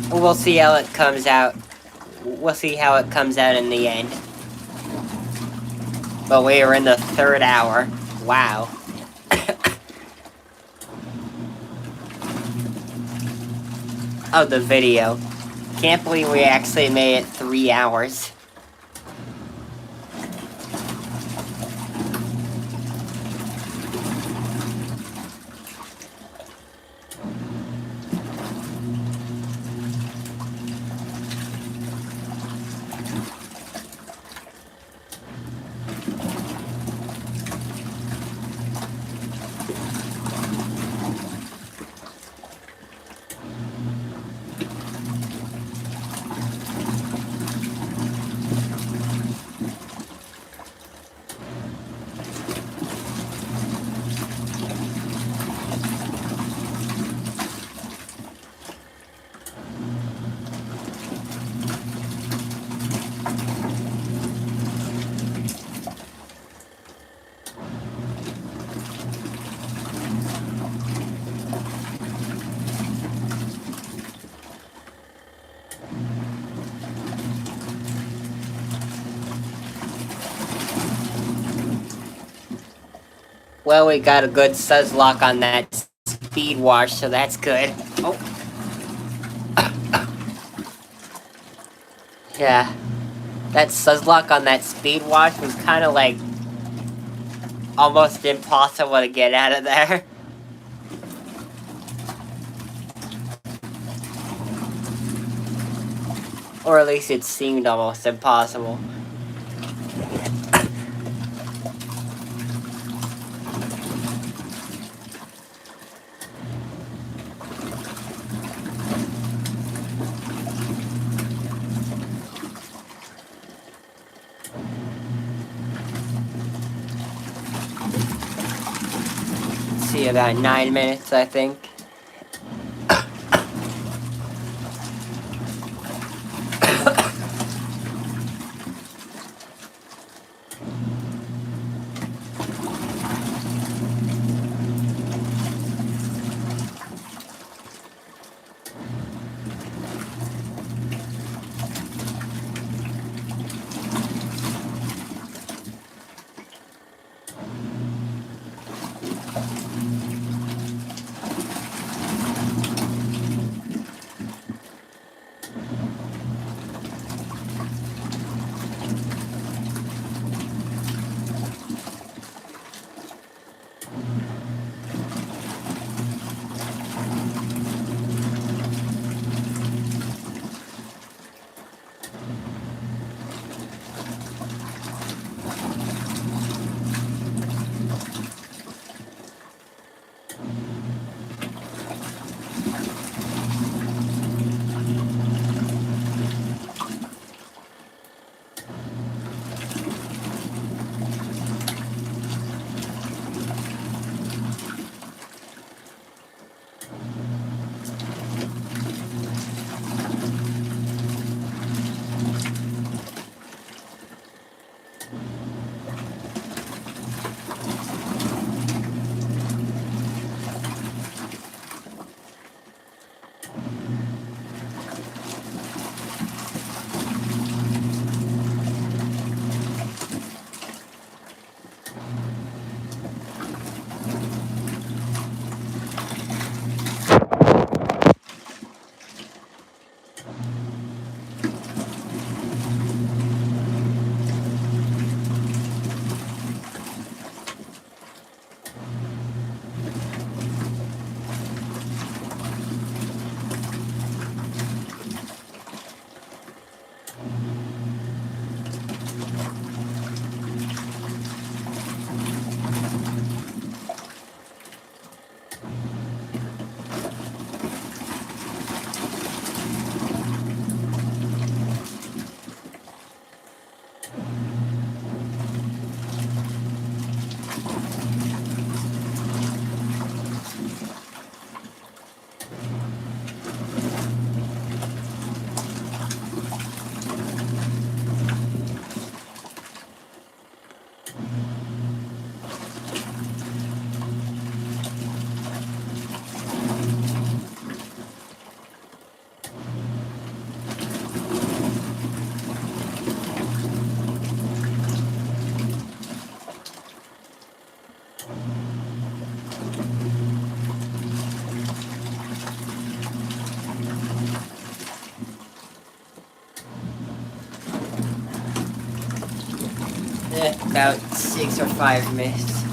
We'll see how it comes out. We'll see how it comes out in the end. But we are in the 3rd hour. Wow. Of the video. Can't believe we actually made it 3 hours. Well, we got a good sudslock on that speed wash, so that's good. Oh. Yeah. That sudslock on that speed wash was kind of like almost impossible to get out of there. Or at least it seemed almost impossible. See, about 9 minutes, I think. About 6 or 5 minutes.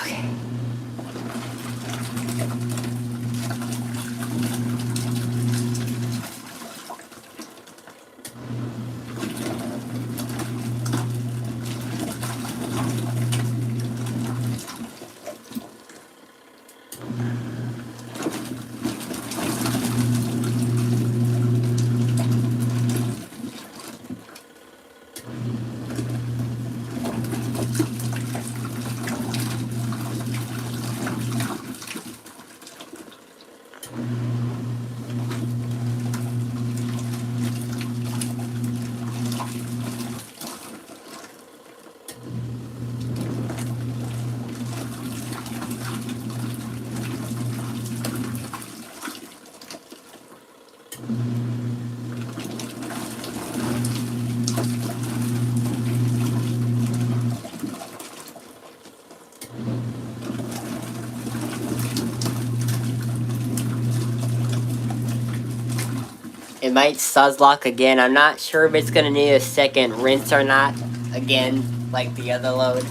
Okay. It might sudslock again. I'm not sure if it's gonna need a second rinse or not. Again, like the other load.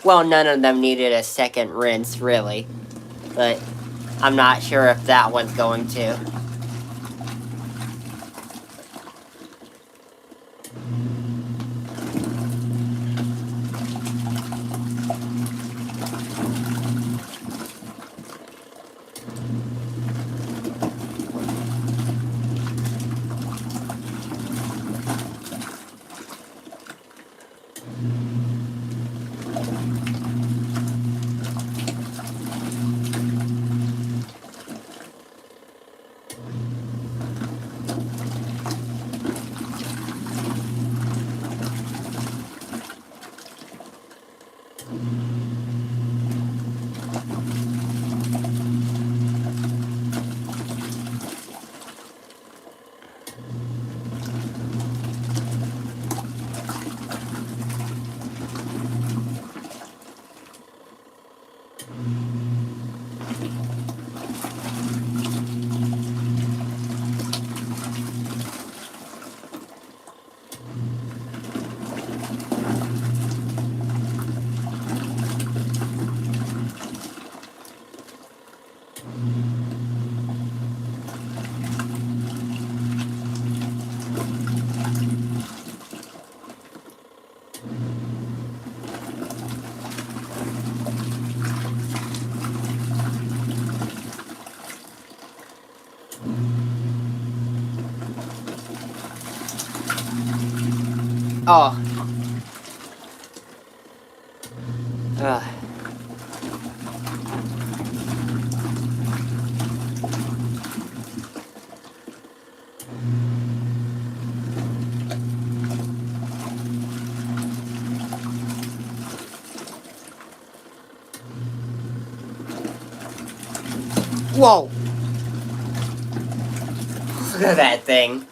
Well, none of them needed a second rinse, really. But I'm not sure if that one's going to. Oh. Ugh. Whoa! Look at that thing.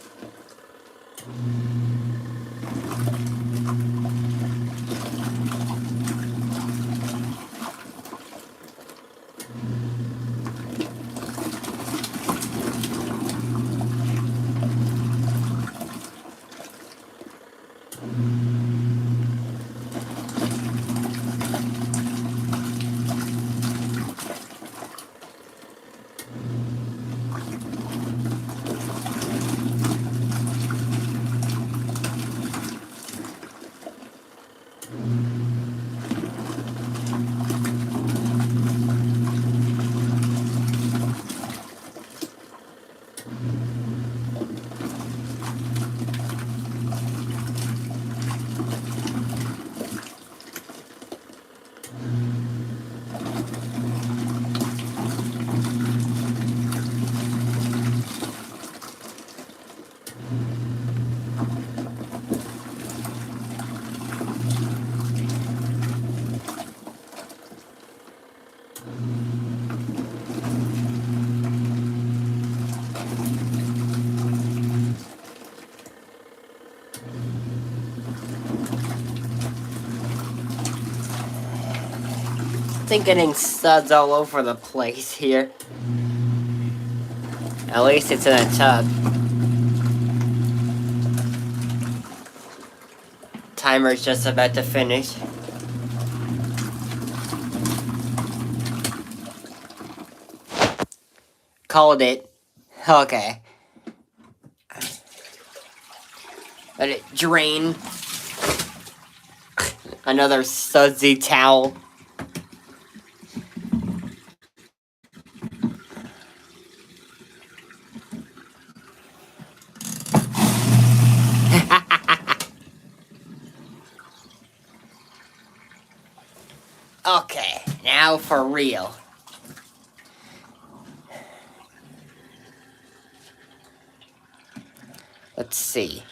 think getting suds all over the place here. At least it's in a tub. Timer's just about to finish. Called it. Okay. Let it drain. Another sudsy towel. Okay, now for real. Let's see.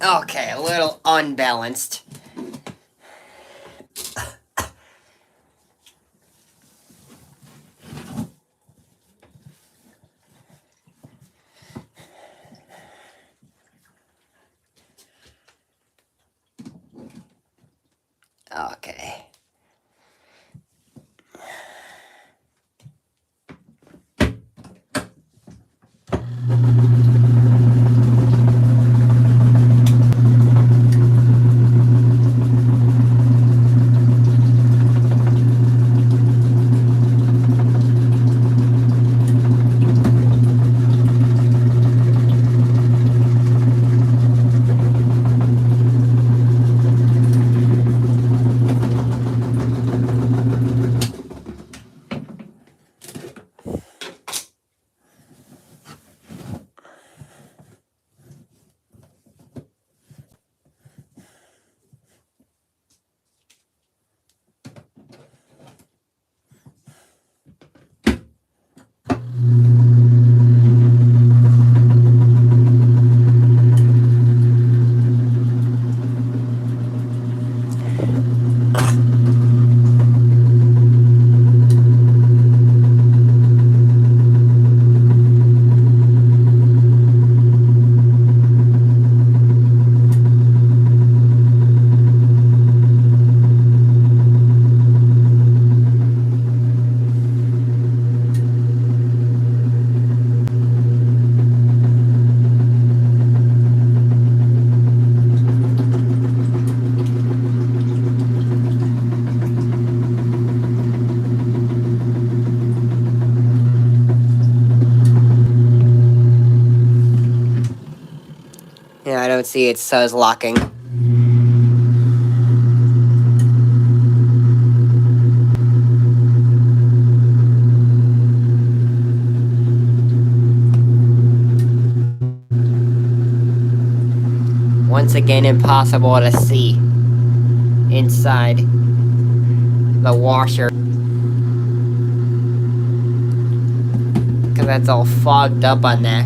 Okay, a little unbalanced. Okay. Yeah, I don't see it says locking. Once again, impossible to see inside the washer. Because that's all fogged up on there.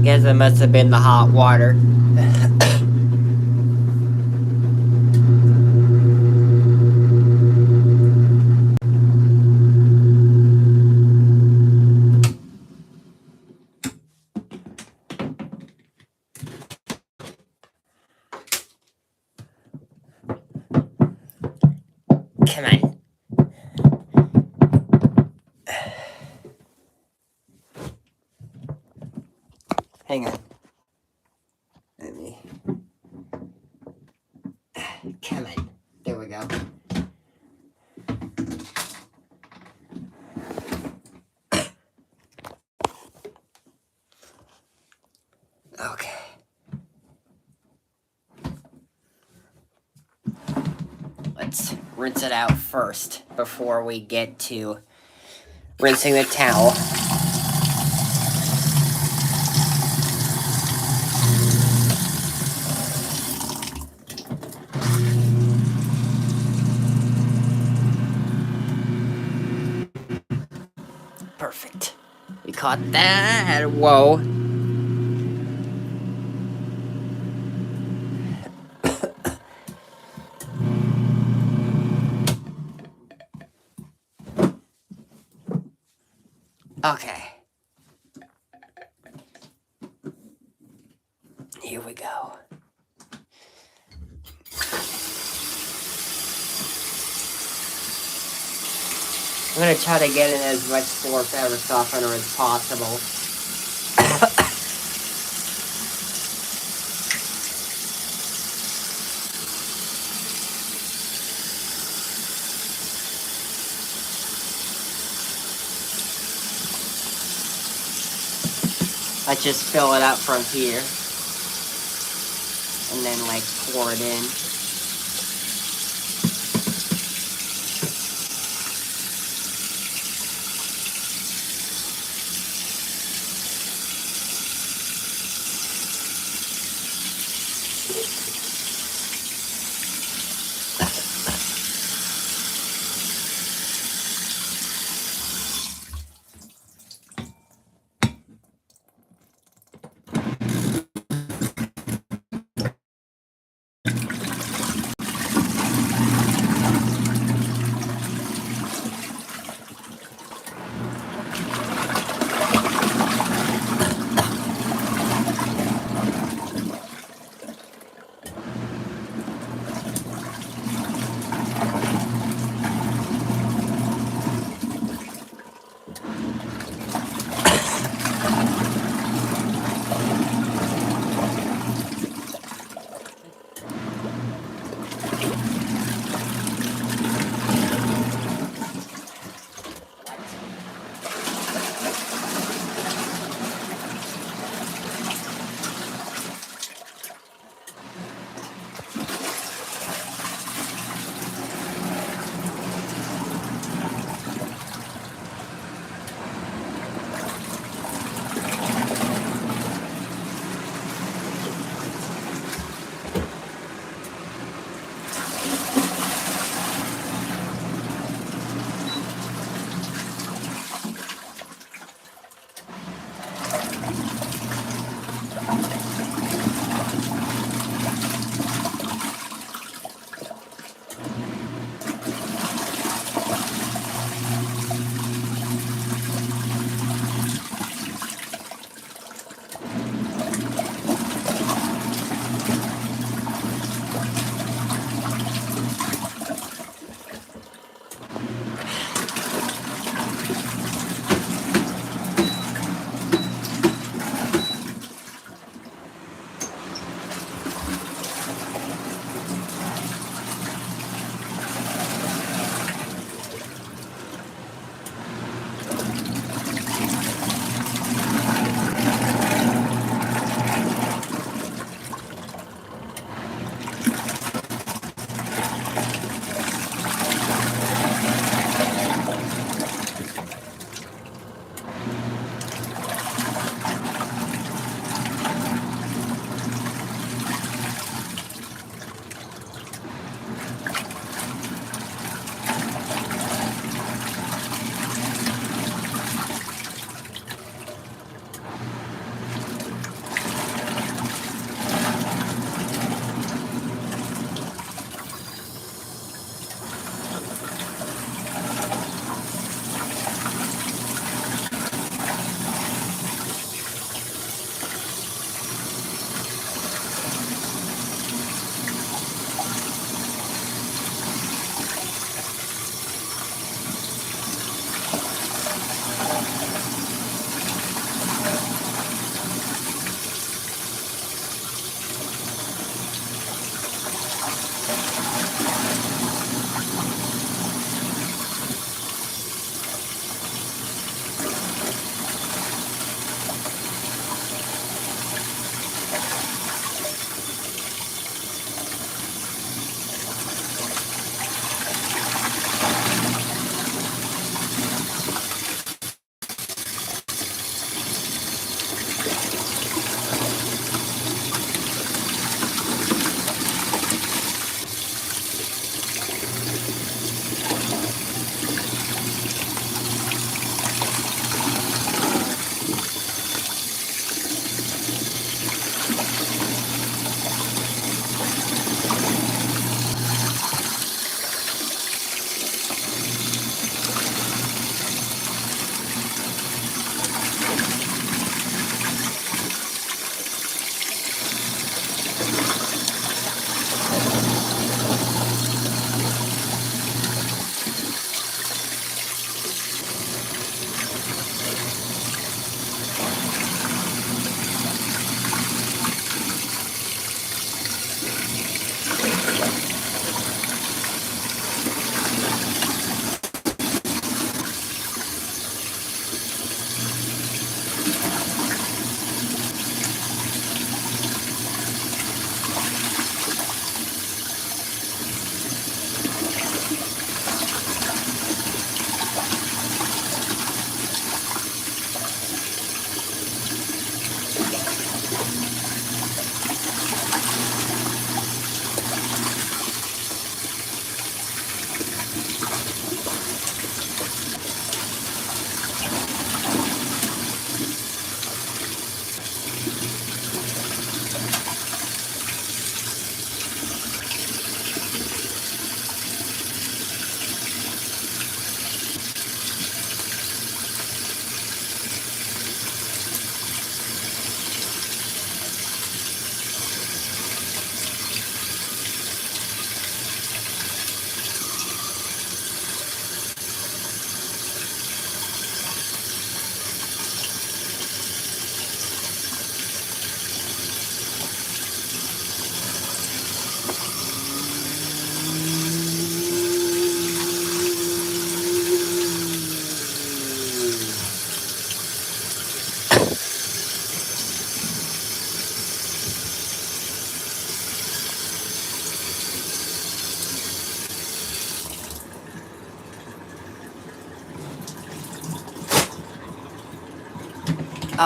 Guess it must have been the hot water. Come on. Hang on. Let me... Come on. There we go. Okay. Let's rinse it out first before we get to rinsing the towel. Perfect. We caught that. Whoa. Okay. Here we go. I'm gonna try to get in as much floor fabric softener as possible. I just fill it up from here. And then like pour it in.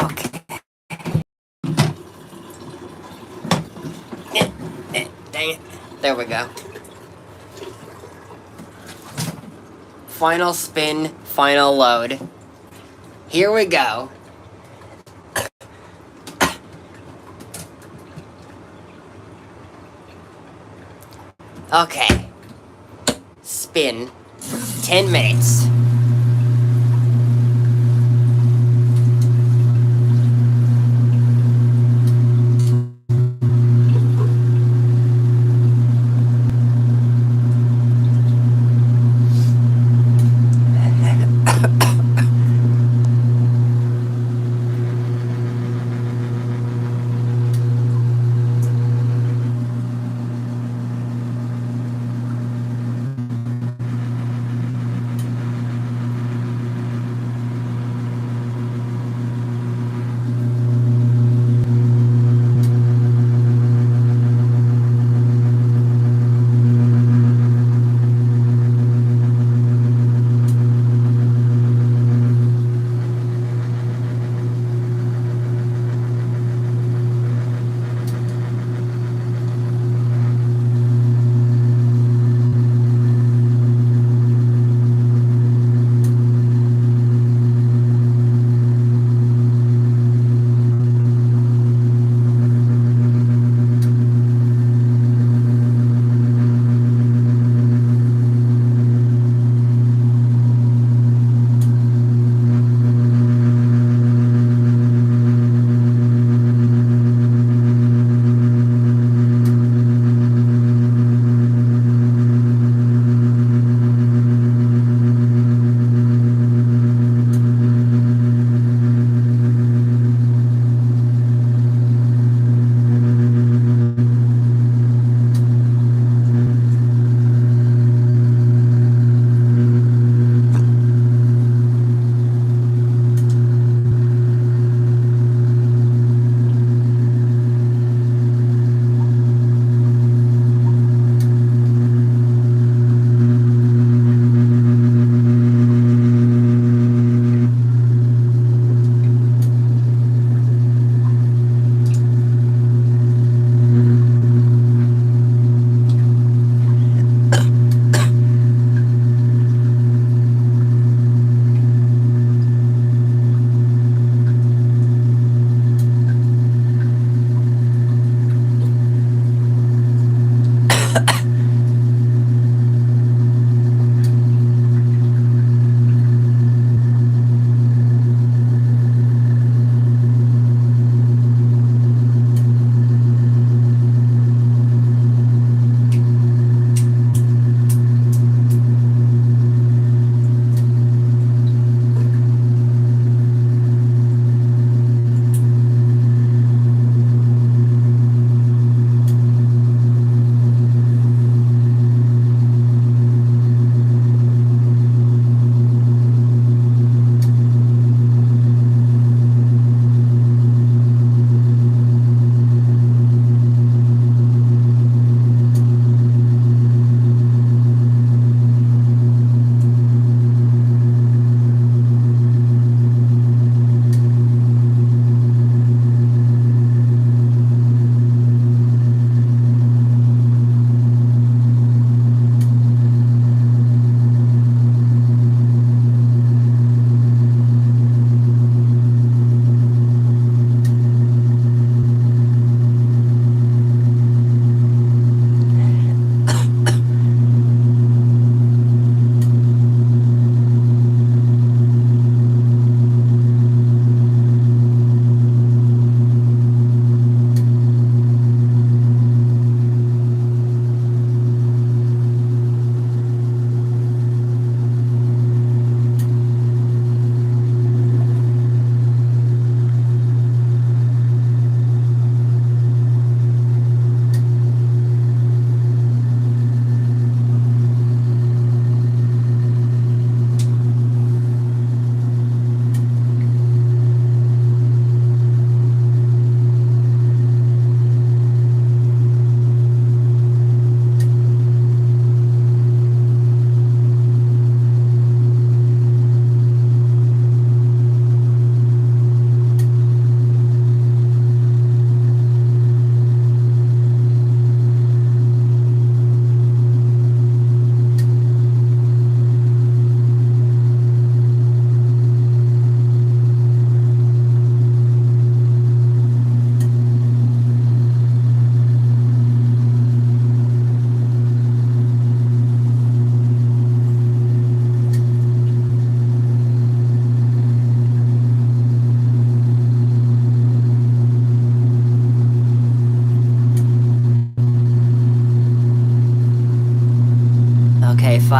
Okay. Dang it. There we go. Final spin, final load. Here we go. Okay. Spin. 10 minutes.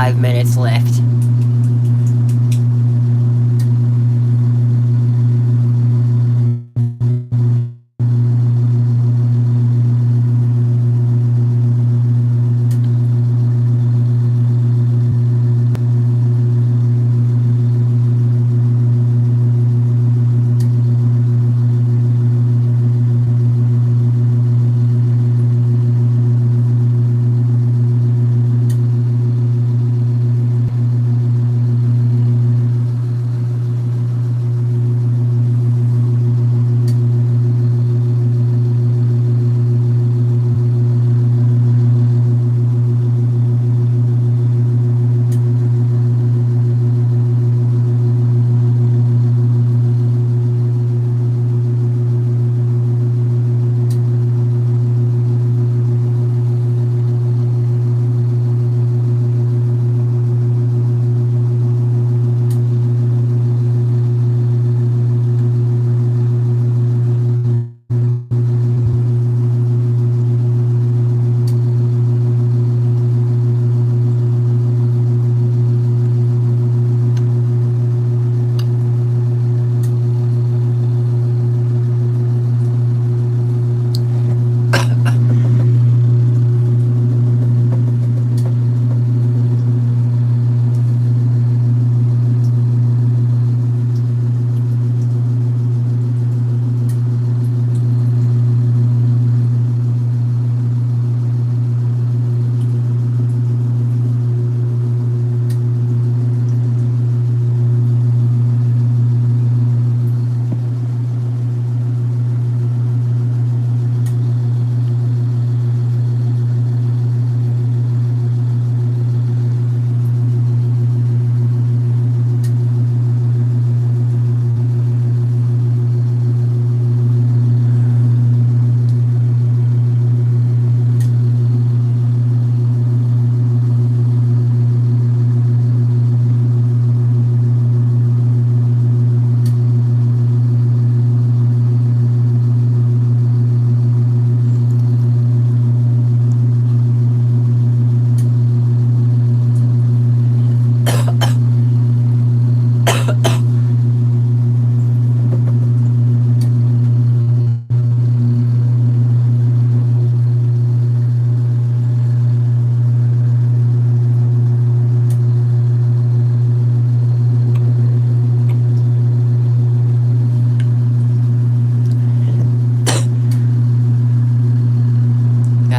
5 minutes left.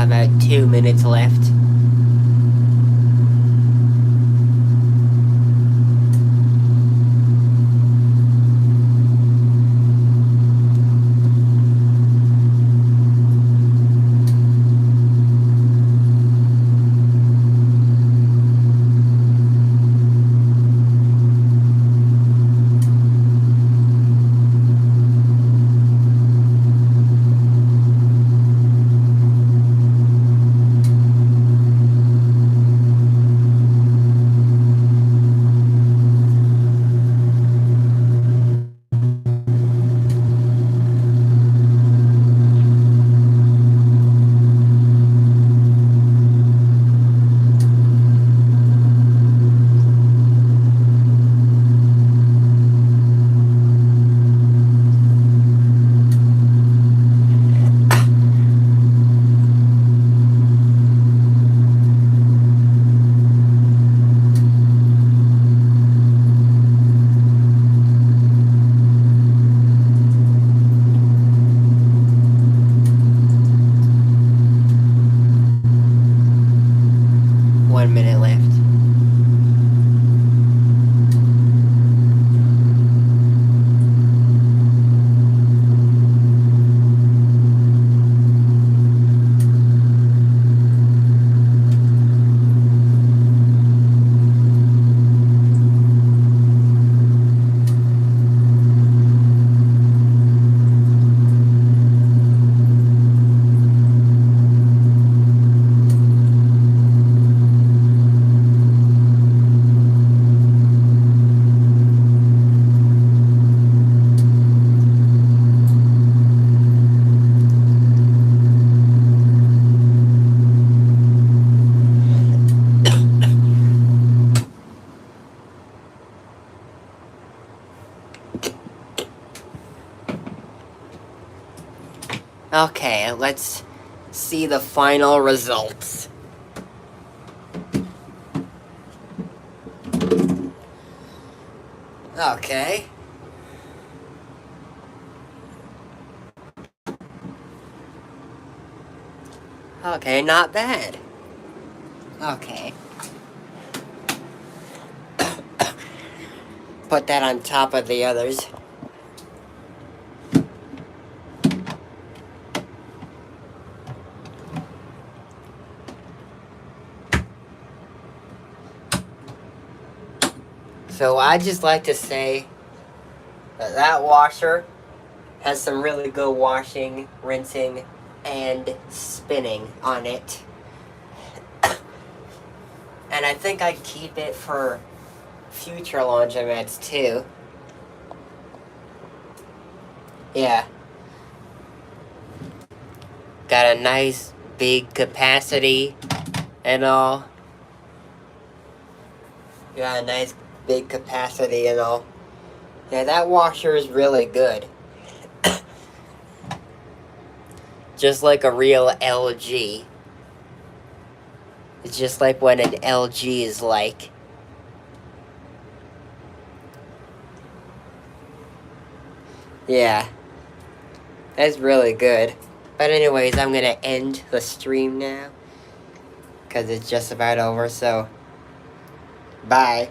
About 2 minutes left. Okay, let's see the final results. Okay. Okay, not bad. Okay. Put that on top of the others. So I just like to say that that washer has some really good washing, rinsing, and spinning on it. And I think I'd keep it for future laundromats too. Yeah. Got a nice big capacity and all. Got a nice big capacity and all. Yeah, that washer is really good. Just like a real LG. It's just like what an LG is like. Yeah. That's really good. But anyways, I'm gonna end the stream now. Because it's just about over, so... Bye.